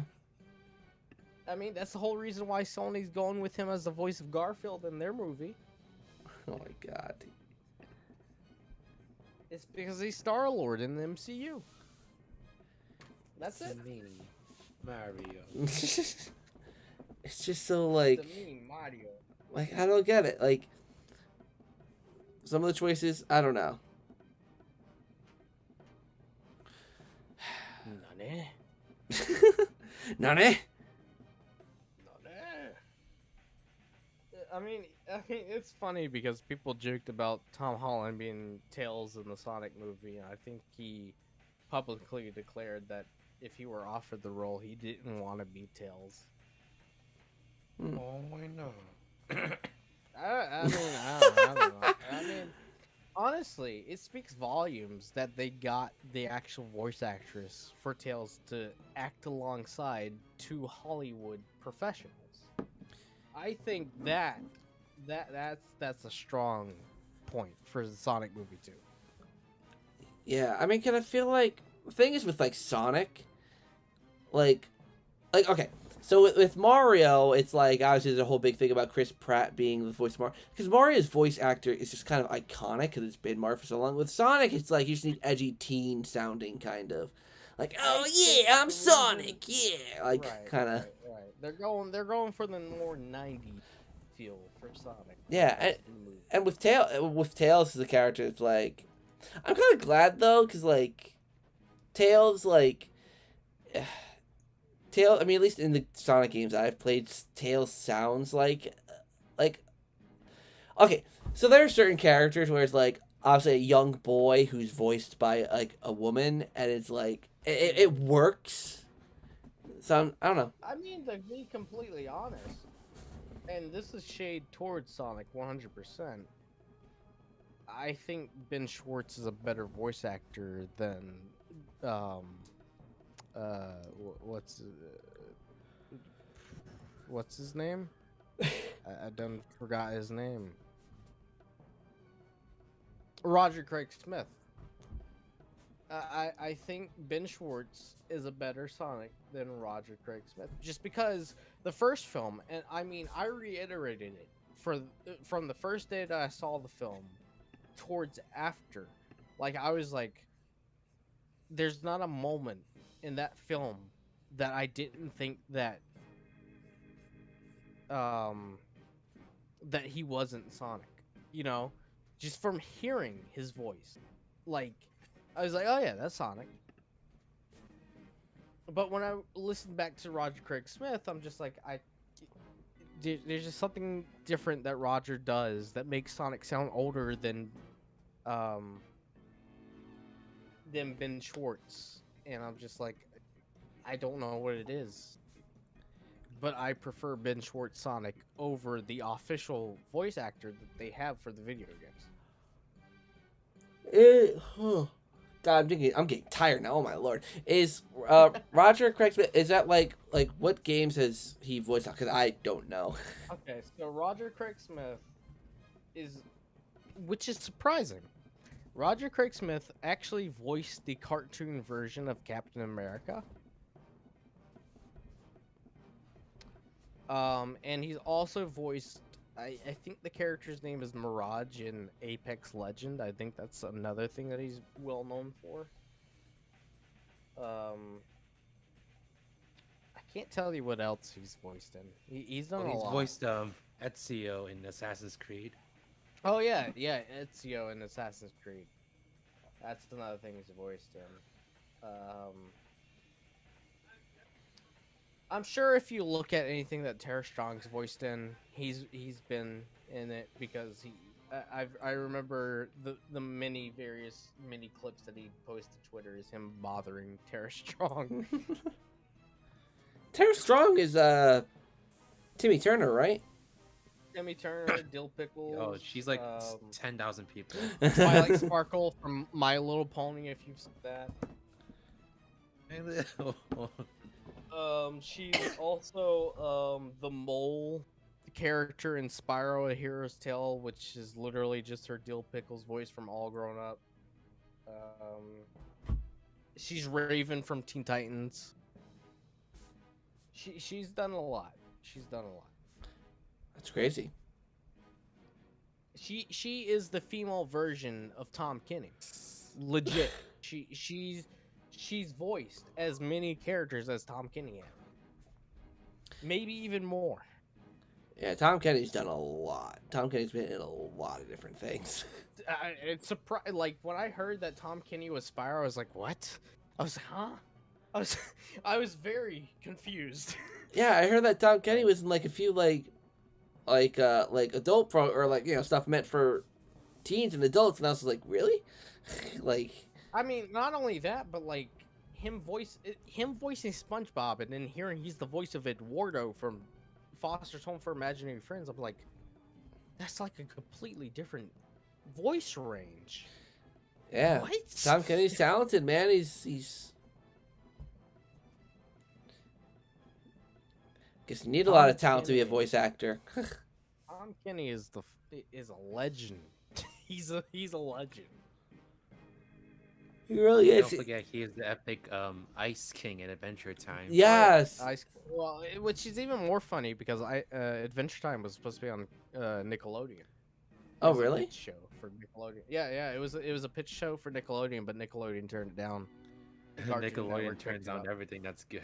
I mean, that's the whole reason why Sony's going with him as the voice of Garfield in their movie. Oh my god. It's because he's Star-Lord in the MCU. That's it. Me, Mario. It's just so like Mario. Like I don't get it. Like some of the choices, I don't know. eh. Nane? I mean, it's funny because people joked about Tom Holland being Tails in the Sonic movie, and I think he publicly declared that if he were offered the role, he didn't want to be Tails. Oh, I know. I don't know. I mean, honestly, it speaks volumes that they got the actual voice actress for Tails to act alongside two Hollywood professionals. I think that's a strong point for the Sonic movie too. Yeah, I mean, can I feel like the thing is with like Sonic, like okay, so with Mario, it's like obviously there's a whole big thing about Chris Pratt being the voice of Mario because Mario's voice actor is just kind of iconic because it's been Mario for so long. With Sonic, it's like you just need edgy teen sounding kind of, like oh yeah, I'm Sonic, yeah, like kind of. Right. They're going for the more 90s feel for Sonic. Yeah, and with Tails as a character, it's like I'm kind of glad though, because like Tails, like Tails. I mean, at least in the Sonic games I've played, Tails sounds like okay. So there are certain characters where it's like obviously a young boy who's voiced by like a woman, and it's like it works. So I don't know. I mean, to be completely honest, and this is shade towards Sonic 100%. I think Ben Schwartz is a better voice actor than what's his name? I done forgot his name. Roger Craig Smith. I think Ben Schwartz is a better Sonic than Roger Craig Smith, just because the first film, and I mean, I reiterated it from the first day that I saw the film towards after, like I was like, there's not a moment in that film that I didn't think that that he wasn't Sonic, you know, just from hearing his voice, like. I was like, oh yeah, that's Sonic. But when I listened back to Roger Craig Smith, I'm just like, there's just something different that Roger does that makes Sonic sound older than Ben Schwartz. And I'm just like, I don't know what it is. But I prefer Ben Schwartz Sonic over the official voice actor that they have for the video games. God, I'm getting tired now. Oh my lord! Is Roger Craig Smith? Is that like what games has he voiced out? Because I don't know. Okay, so Roger Craig Smith is, which is surprising. Roger Craig Smith actually voiced the cartoon version of Captain America. And he's also voiced. I think the character's name is Mirage in Apex Legend. I think that's another thing that he's well known for. I can't tell you what else he's voiced in. He's done a lot. He's voiced Ezio in Assassin's Creed. Oh yeah, Ezio in Assassin's Creed. That's another thing he's voiced in. I'm sure if you look at anything that Tara Strong's voiced in, he's been in it because I remember the many clips that he posted to Twitter is him bothering Tara Strong. Tara Strong is Timmy Turner, right? Timmy Turner, Dill Pickles. Oh, she's like 10,000 people. Twilight Sparkle from My Little Pony, if you've seen that. She's also the mole character in Spyro: A Hero's Tale, which is literally just her Dill Pickles voice from All Grown Up. She's Raven from Teen Titans. She's done a lot. That's crazy. She is the female version of Tom Kenny. Legit. She's voiced as many characters as Tom Kenny has. Maybe even more. Yeah, Tom Kenny's done a lot. Tom Kenny's been in a lot of different things. It's surprised. Like when I heard that Tom Kenny was Spyro, I was like, "What?" I was like, "Huh?" I was I was very confused. Yeah, I heard that Tom Kenny was in like a few like adult or like stuff meant for teens and adults, and I was like, really? Like, I mean, not only that, but like him voicing SpongeBob, and then hearing he's the voice of Eduardo from Foster's Home for Imaginary Friends. I'm like, that's like a completely different voice range. yeah, What? Tom Kenny's talented, man. He's. Guess you need a lot of talent to be a voice actor. Tom Kenny is a legend. he's a legend. He really is. Don't forget, he is the epic Ice King in Adventure Time. Yes. Which is even more funny because Adventure Time was supposed to be on Nickelodeon. Oh, It was a really? pitch show for Nickelodeon. Yeah. It was a pitch show for Nickelodeon, but Nickelodeon turned it down. Cartoon Nickelodeon Network turns picked it down up. everything that's good.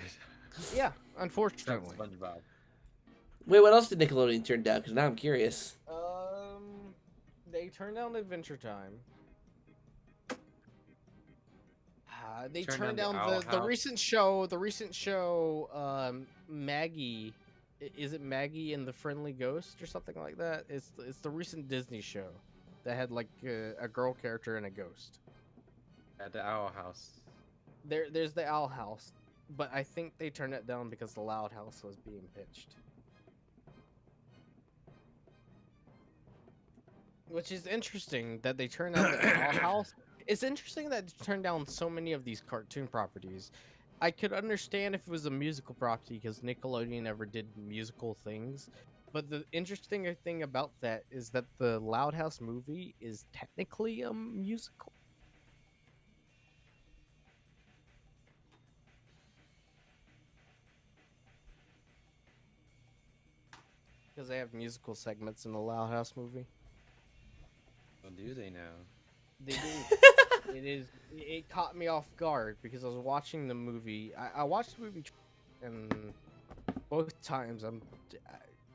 Yeah, Except unfortunately. SpongeBob. Wait, what else did Nickelodeon turn down? Because now I'm curious. They turned down Adventure Time. They turned down the recent show. The recent show, Maggie. Is it Maggie and the Friendly Ghost or something like that? It's the recent Disney show that had like a girl character and a ghost. At the Owl House. There's the Owl House, but I think they turned it down because the Loud House was being pitched. Which is interesting that they turned down the Owl House. It's interesting that they turned down so many of these cartoon properties. I could understand if it was a musical property because Nickelodeon never did musical things. But the interesting thing about that is that the Loud House movie is technically a musical. Because they have musical segments in the Loud House movie. Well, do they now? They do. It caught me off guard because I was watching the movie. I watched the movie, and both times I'm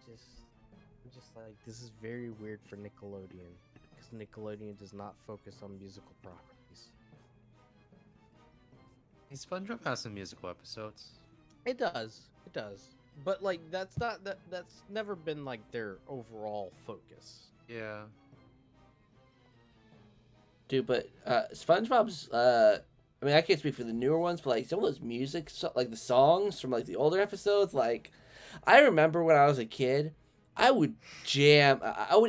just like, this is very weird for Nickelodeon because Nickelodeon does not focus on musical properties. Hey, SpongeBob has some musical episodes. It does. But like that's never been like their overall focus. Yeah. Dude, but SpongeBob's I mean, I can't speak for the newer ones, but like some of those music, like the songs from like the older episodes, like I remember when I was a kid, I would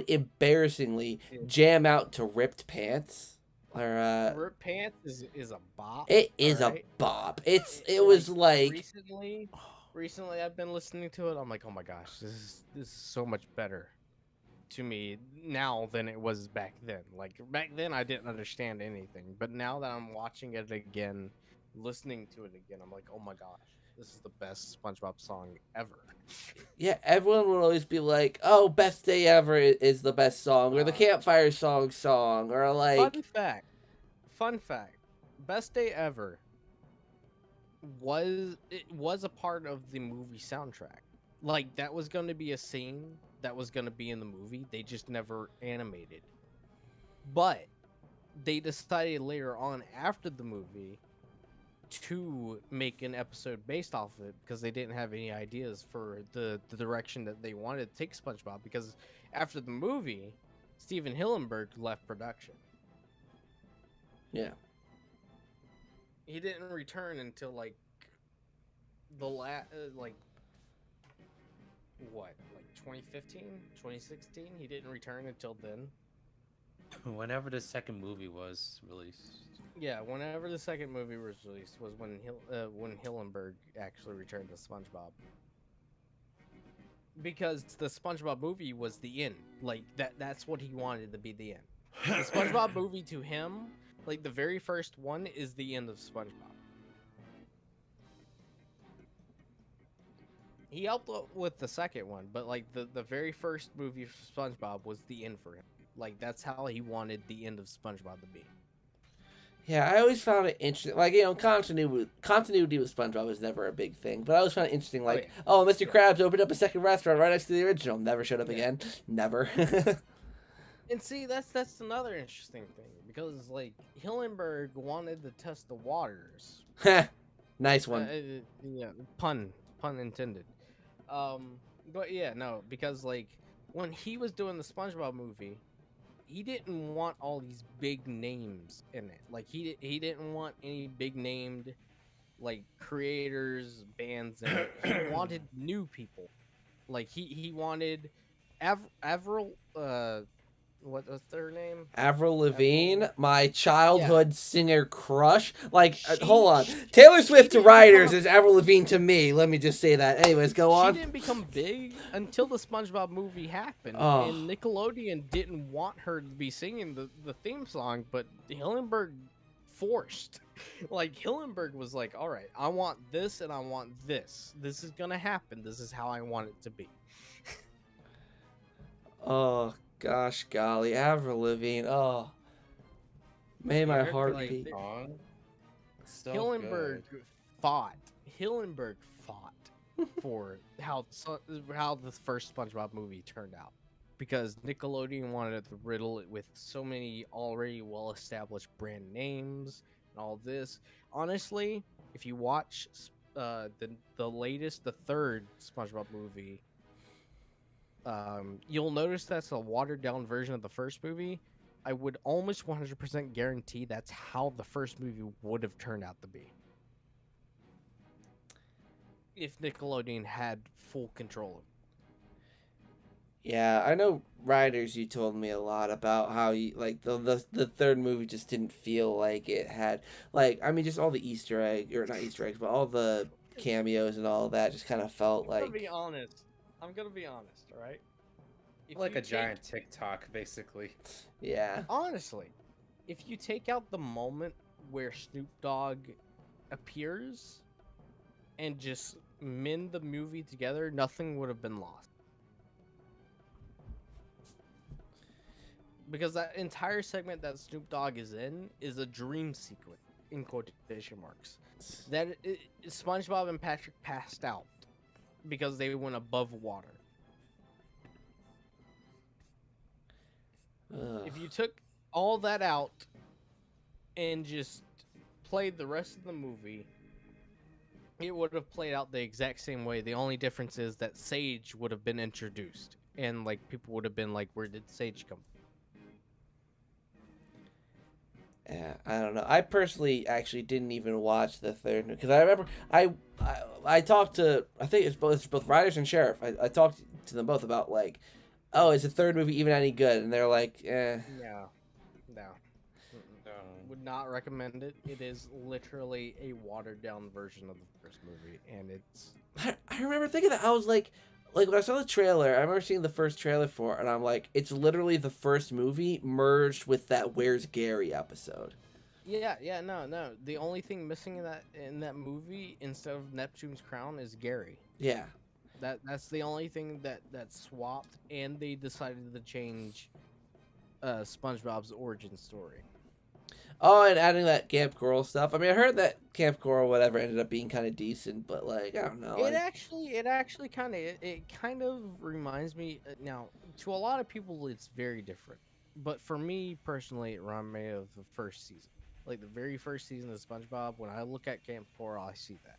embarrassingly jam out to Ripped Pants. Or Ripped Pants is a bop. It is a bop. It was like recently I've been listening to it. I'm like, oh my gosh, this is so much better to me now than it was back then. Like back then I didn't understand anything, but now that I'm watching it again, listening to it again, I'm like, oh my gosh, this is the best SpongeBob song ever. Yeah, everyone would always be like, oh, Best Day Ever is the best song, or the Campfire song, or like... Fun fact, Best Day Ever was a part of the movie soundtrack. Like, that was going to be a scene that was going to be in the movie. They just never animated. But they decided later on after the movie to make an episode based off of it because they didn't have any ideas for the direction that they wanted to take SpongeBob, because after the movie, Steven Hillenburg left production. Yeah. He didn't return until like the like 2015, 2016. He didn't return until then. Whenever the second movie was released. Yeah, whenever the second movie was released was when Hillenburg actually returned to SpongeBob. Because the SpongeBob movie was the end. Like that's what he wanted to be the end. The SpongeBob movie to him, like the very first one, is the end of SpongeBob. He helped with the second one, but like the very first movie for SpongeBob was the end for him. Like that's how he wanted the end of SpongeBob to be. Yeah, I always found it interesting. Like, you know, continuity with SpongeBob was never a big thing, but I always found it interesting. Like, Mr. Krabs opened up a second restaurant right next to the original. Never showed up again. Never. And see, that's another interesting thing, because like Hillenburg wanted to test the waters Nice one. Yeah, pun intended. But yeah, no, because like when he was doing the SpongeBob movie, he didn't want all these big names in it. Like he didn't want any big named like creators, bands in it. He wanted new people. Like he wanted Avril what's their name? Avril Lavigne, Avril. my childhood singer crush. Like, She- hold on. she- Taylor Swift to didn't Riders become is Avril Lavigne to me. Let me just say that. Anyways, go She on. didn't become big until the SpongeBob movie happened, Oh. and Nickelodeon didn't want her to be singing the theme song, but Hillenburg forced. Like Hillenburg was like, "All right, I want this and I want this. This is gonna happen. This is how I want it to be." Oh, gosh, golly. Avril Lavigne. Oh. May my Her, heart like, beat. song, so Hillenburg good. fought. Hillenburg fought for how the first SpongeBob movie turned out, because Nickelodeon wanted to riddle it with so many already well-established brand names and all this. Honestly, if you watch the latest, the third SpongeBob movie, you'll notice that's a watered-down version of the first movie. I would almost 100% guarantee that's how the first movie would have turned out to be if Nickelodeon had full control of it. Yeah, I know Riders, you told me a lot about how you like the third movie just didn't feel like it had like I mean just all the Easter egg or not Easter eggs, but all the cameos and all that just kind of felt I'm gonna like be honest. All right? If Like you a giant TikTok, basically. yeah. honestly, if you take out the moment where Snoop Dogg appears and just mend the movie together, nothing would have been lost. Because that entire segment that Snoop Dogg is in is a dream sequence, in quotation marks. SpongeBob and Patrick passed out because they went above water. Ugh. If you took all that out and just played the rest of the movie, it would have played out the exact same way. The only difference is that Sage would have been introduced, and like people would have been like, "Where did Sage come from?" Yeah, I don't know. I personally actually didn't even watch the third because I remember I talked to I think it's both Riders and Sheriff. I talked to them both about like, oh, is the third movie even any good? And they're like, eh. No. Would not recommend it. It is literally a watered down version of the first movie, and it's. I remember thinking that I was like when I saw the trailer, I remember seeing the first trailer for it, and I'm like, it's literally the first movie merged with that Where's Gary episode. Yeah, no. The only thing missing in that movie instead of Neptune's crown is Gary. Yeah. That's the only thing that swapped, and they decided to change SpongeBob's origin story. Oh, and adding that Camp Coral stuff. I mean, I heard that Camp Coral whatever ended up being kind of decent, but like I don't know. It actually kind of reminds me now. To a lot of people, it's very different, but for me personally, it reminds me of the first season, like the very first season of SpongeBob. When I look at Camp Coral, I see that.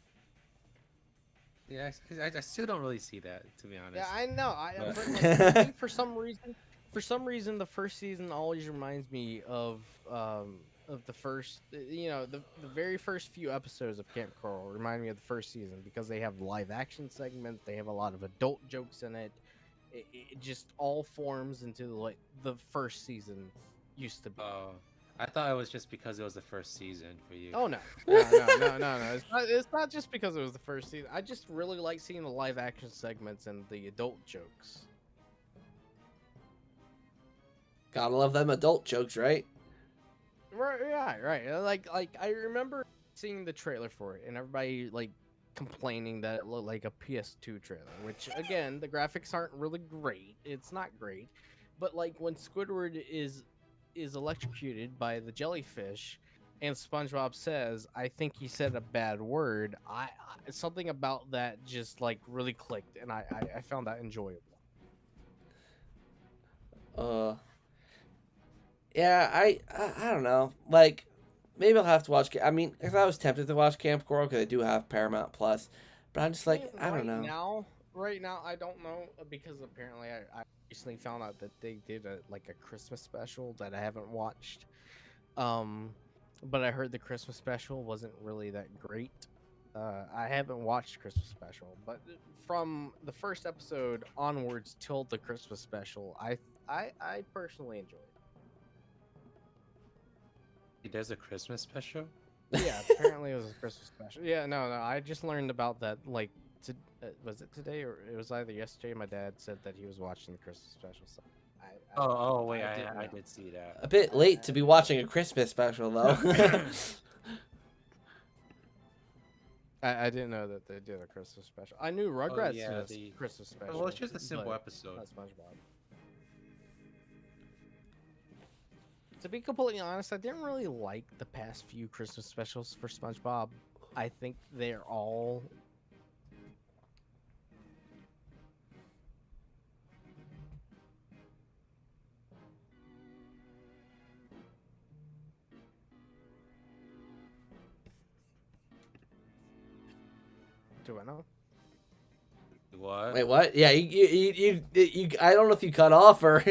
Yeah, I still don't really see that, to be honest. Yeah, I know. But- I think for some reason, the first season always reminds me of the first, the very first few episodes of Camp Coral remind me of the first season because they have live action segments, they have a lot of adult jokes in it. It just all forms into like the first season used to be. Oh, I thought it was just because it was the first season for you. Oh no. It's not just because it was the first season. I just really like seeing the live action segments and the adult jokes. Gotta love them adult jokes, right? Right. Like I remember seeing the trailer for it and everybody like complaining that it looked like a PS2 trailer, which again, the graphics aren't really great. It's not great. But like when Squidward is electrocuted by the jellyfish and SpongeBob says, "I think he said a bad word," I something about that just like really clicked, and I found that enjoyable. Yeah, I don't know. Like, maybe I'll have to watch. I mean, if I was tempted to watch Camp Coral because I do have Paramount Plus, but I'm just like, I don't know. Right now, I don't know because apparently I recently found out that they did a Christmas special that I haven't watched. But I heard the Christmas special wasn't really that great. I haven't watched Christmas special, but from the first episode onwards till the Christmas special, I personally enjoyed it. He does a Christmas special? Yeah, apparently it was a Christmas special. Yeah, no, I just learned about that like was it today or it was either yesterday? My dad said that he was watching the Christmas special. So Wait, I did see that. A bit late to be watching a Christmas special though. I didn't know that they did a Christmas special. I knew Rugrats did a Christmas special. Well, it's just a simple episode. Not SpongeBob. To be completely honest, I didn't really like the past few Christmas specials for SpongeBob. I think they're all... Do I know? What? Wait, what? Yeah, you I don't know if you cut off or...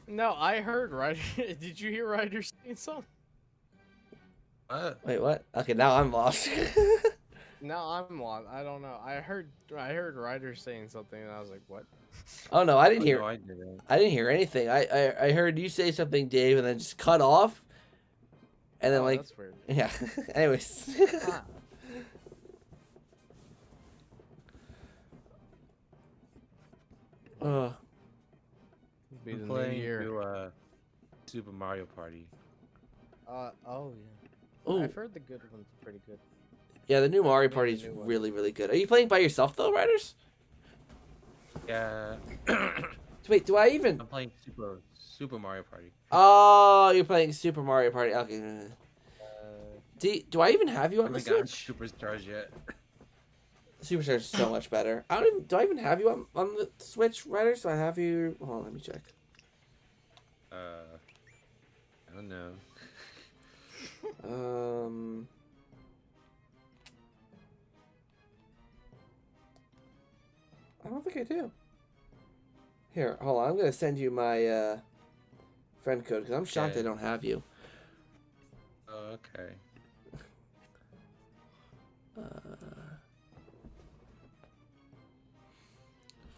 No, I heard Ryder. Did you hear Ryder saying something? What? Wait, what? Okay, now I'm lost. No, I'm lost. I don't know. I heard Ryder saying something, and I was like, "What?" Oh no, I didn't hear. No, I didn't. I didn't hear anything. I heard you say something, Dave, and then just cut off, and then like, that's weird. yeah. Anyways. Ah. Oh. Be I'm the new playing year. through Super Mario Party. Oh yeah. Ooh. I've heard the good one's pretty good. Yeah, the new Mario the Party is new one. really, really good. Are you playing by yourself though, Riders? Yeah. Wait, do I even? I'm playing Super Mario Party. Oh, you're playing Super Mario Party. Okay. Do I even have you on the got Switch? Superstars yet. Superstars is so much better. Do I even have you on the Switch, Riders? Do I have you? Hold on, let me check. I don't know. I don't think I do. Here, hold on. I'm gonna send you my friend code because I'm shocked I don't have you. Oh, okay.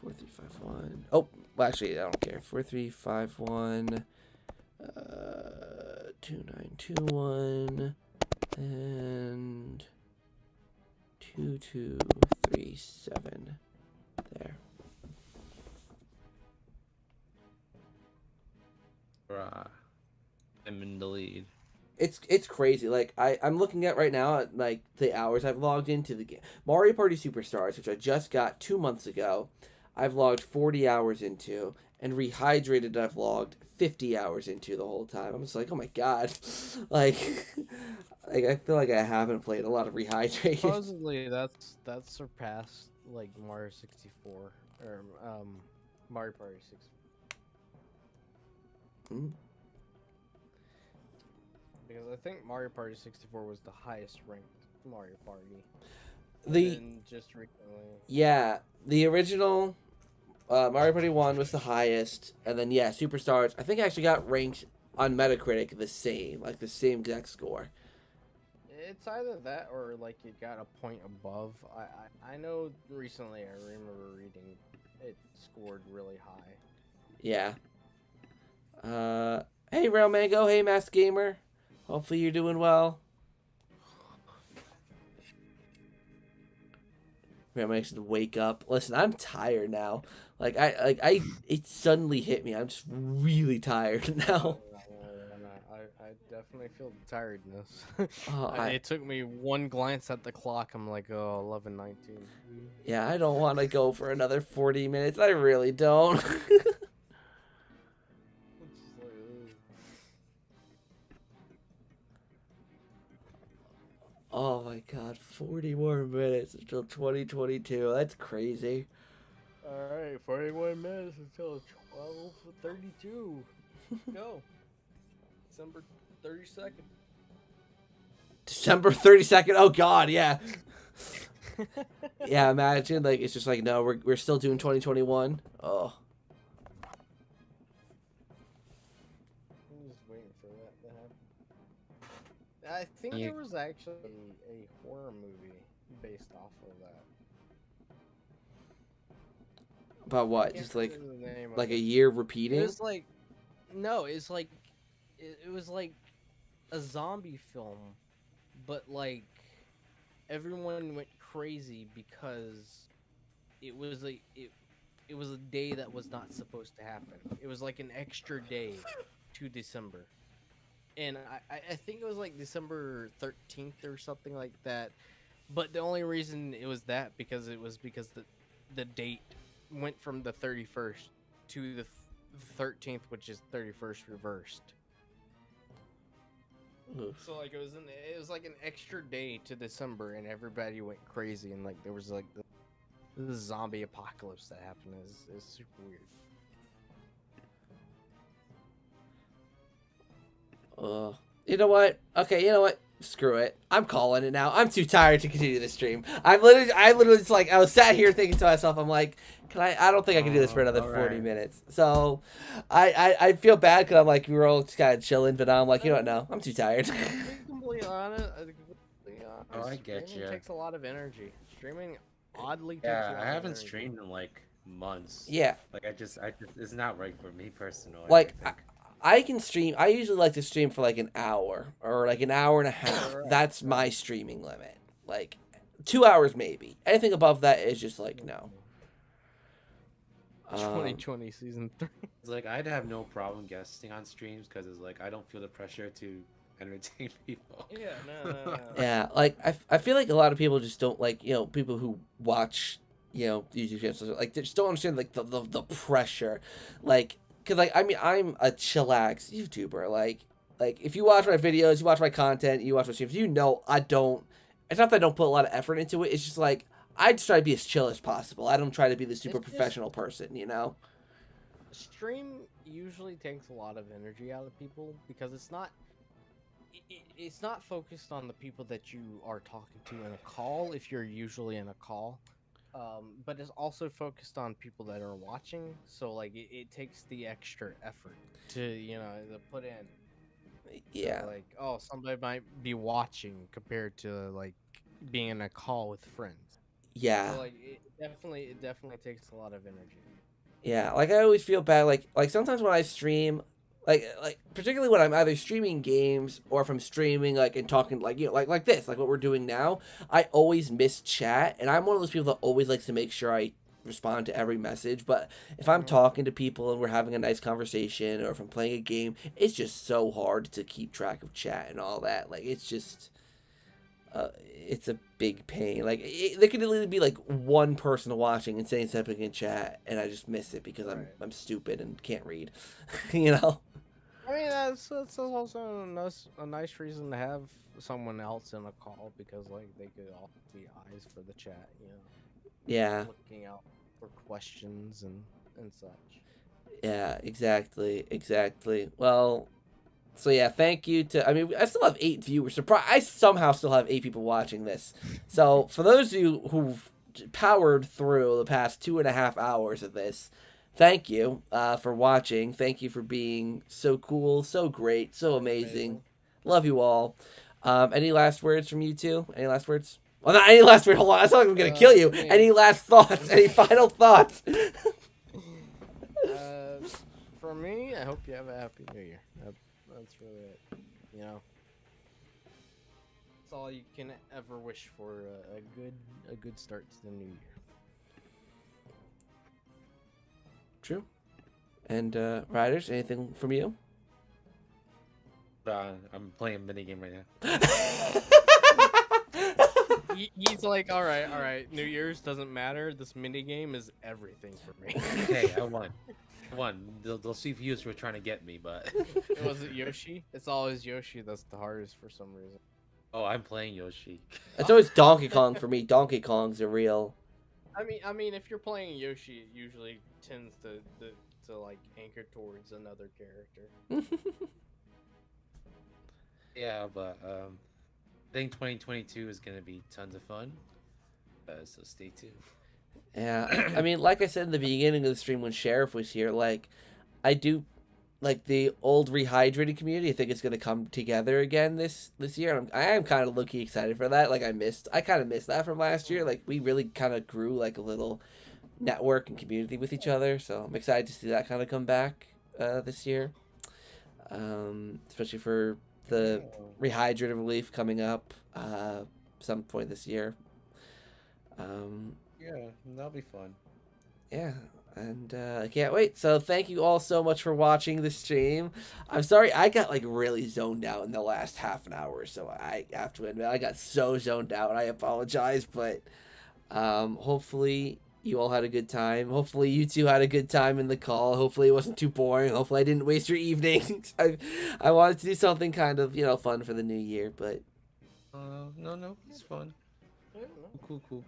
4351. Oh, well, actually, I don't care. 4351. 2921 and 2237. There. I'm in the lead. It's crazy. Like I'm looking at right now at like the hours I've logged into the game. Mario Party Superstars, which I just got 2 months ago, I've logged 40 hours into, and Rehydrated I've logged 50 hours into the whole time. I'm just like, oh my god, like I feel like I haven't played a lot of Rehydrated. Supposedly, that's surpassed like Mario 64 or Mario Party 64. Mm. Because I think Mario Party 64 was the highest ranked Mario Party. Just recently. Yeah, the original Mario Party 1 was the highest, and then yeah, Superstars I think actually got ranked on Metacritic the same exact score. It's either that or like it got a point above. I know recently I remember reading it scored really high. Yeah. Hey Real Mango, hey Masked Gamer. Hopefully you're doing well. Real Mango should wake up. Listen, I'm tired now. It suddenly hit me. I'm just really tired now. I definitely feel the tiredness. It took me one glance at the clock. I'm like, oh, 11:19. Yeah, I don't want to go for another 40 minutes. I really don't. Oh my god, 40 more minutes until 2022. That's crazy. Alright, 41 minutes until 12:32. Go. December 32nd. December 32nd. Oh God, yeah. Yeah, imagine like it's just like no, we're still doing 2021. Oh. I'm just waiting for that to happen. I think there was actually a horror movie based off of that. About what? Just like a year repeating? It was like no, it's like it was like a zombie film, but like everyone went crazy because it was a day that was not supposed to happen. It was like an extra day to December. And I think it was like December 13th or something like that. But the only reason it was that because the date went from the 31st to the 13th, which is 31st reversed. Oof. So like it was like an extra day to December, and everybody went crazy, and like there was like the zombie apocalypse that happened. Is super weird. You know what? Okay, you know what? Screw it. I'm calling it now. I'm too tired to continue this stream. I literally just like I was sat here thinking to myself, I'm like, I don't think I can do this for another 40 minutes. So I feel bad because I'm like we were all just kind of chilling, but now I'm like, you know what? No, I'm too tired. To be completely honest, Oh, I get you. Streaming takes a lot of energy. Streaming oddly takes a Yeah, lot I of haven't energy. streamed in like months. Yeah. Like I just, it's not right for me personally. Like I can stream. I usually like to stream for like an hour or like an hour and a half. That's my streaming limit. Like 2 hours maybe. Anything above that is just like no. 2020 season 3. It's like I'd have no problem guesting on streams because it's like I don't feel the pressure to entertain people. Yeah, no. Yeah, like I feel like a lot of people just don't like, you know, people who watch, you know, YouTube channels, like they just don't understand like the pressure. Like cuz like I mean I'm a chillax YouTuber. Like if you watch my videos, you watch my content, you watch my streams, you know it's not that I don't put a lot of effort into it. It's just like I just try to be as chill as possible. I don't try to be the super professional person, you know. Stream usually takes a lot of energy out of people because it's not focused on the people that you are talking to in a call if you're usually in a call, but it's also focused on people that are watching. So like it takes the extra effort to to put in. Yeah. So, like somebody might be watching compared to like being in a call with friends. Yeah. So, like it definitely takes a lot of energy. Yeah, like I always feel bad. Like sometimes when I stream, like particularly when I'm either streaming games or if I'm streaming like and talking like like this, like what we're doing now, I always miss chat, and I'm one of those people that always likes to make sure I respond to every message. But if I'm talking to people and we're having a nice conversation, or if I'm playing a game, it's just so hard to keep track of chat and all that. Like it's just. It's a big pain. Like there could literally be like one person watching and saying something in chat, and I just miss it because I'm stupid and can't read. You know. I mean that's also a nice reason to have someone else in a call because like they could all be eyes for the chat, you know. Yeah. Looking out for questions and such. Yeah. Exactly. Well. So yeah, thank you to. I mean, I still have 8 viewers. I somehow still have 8 people watching this. So for those of you who've powered through the past 2.5 hours of this, thank you for watching. Thank you for being so cool, so great, so amazing. Love you all. Any last words from you two? Any last words? Well, not any last word. Hold on, I sound like I'm gonna kill you. Any last thoughts? Any final thoughts? For me, I hope you have a happy New Year. That's really it. You know, that's all you can ever wish for. A good start to the new year. True. And Riders, anything from you? I'm playing a minigame right now. He's like, all right. New Year's doesn't matter. This minigame is everything for me. Okay, I won. They'll see views who are trying to get me, but it wasn't Yoshi. It's always Yoshi that's the hardest for some reason. Oh, I'm playing Yoshi. It's always Donkey Kong for me. Donkey Kong's a real. I mean, if you're playing Yoshi, it usually tends to like anchor towards another character. Yeah, but I think 2022 is gonna be tons of fun. So stay tuned. Yeah, I mean, like I said in the beginning of the stream when Sheriff was here, like, I do like the old rehydrating community. I think it's gonna come together again this year. I am kind of low-key excited for that. Like I kind of missed that from last year. Like we really kind of grew like a little network and community with each other. So I'm excited to see that kind of come back this year. Especially for the rehydrated relief coming up some point this year. Yeah, that'll be fun. Yeah, and I can't wait. So thank you all so much for watching the stream. I'm sorry I got like really zoned out in the last half an hour, so I have to admit I got so zoned out. I apologize, but hopefully you all had a good time. Hopefully you two had a good time in the call. Hopefully it wasn't too boring. Hopefully I didn't waste your evenings. I wanted to do something kind of, you know, fun for the new year, but no, it's fun. Cool.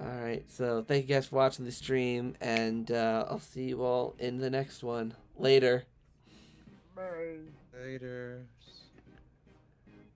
Alright, so thank you guys for watching the stream, and I'll see you all in the next one. Later. Bye. Later.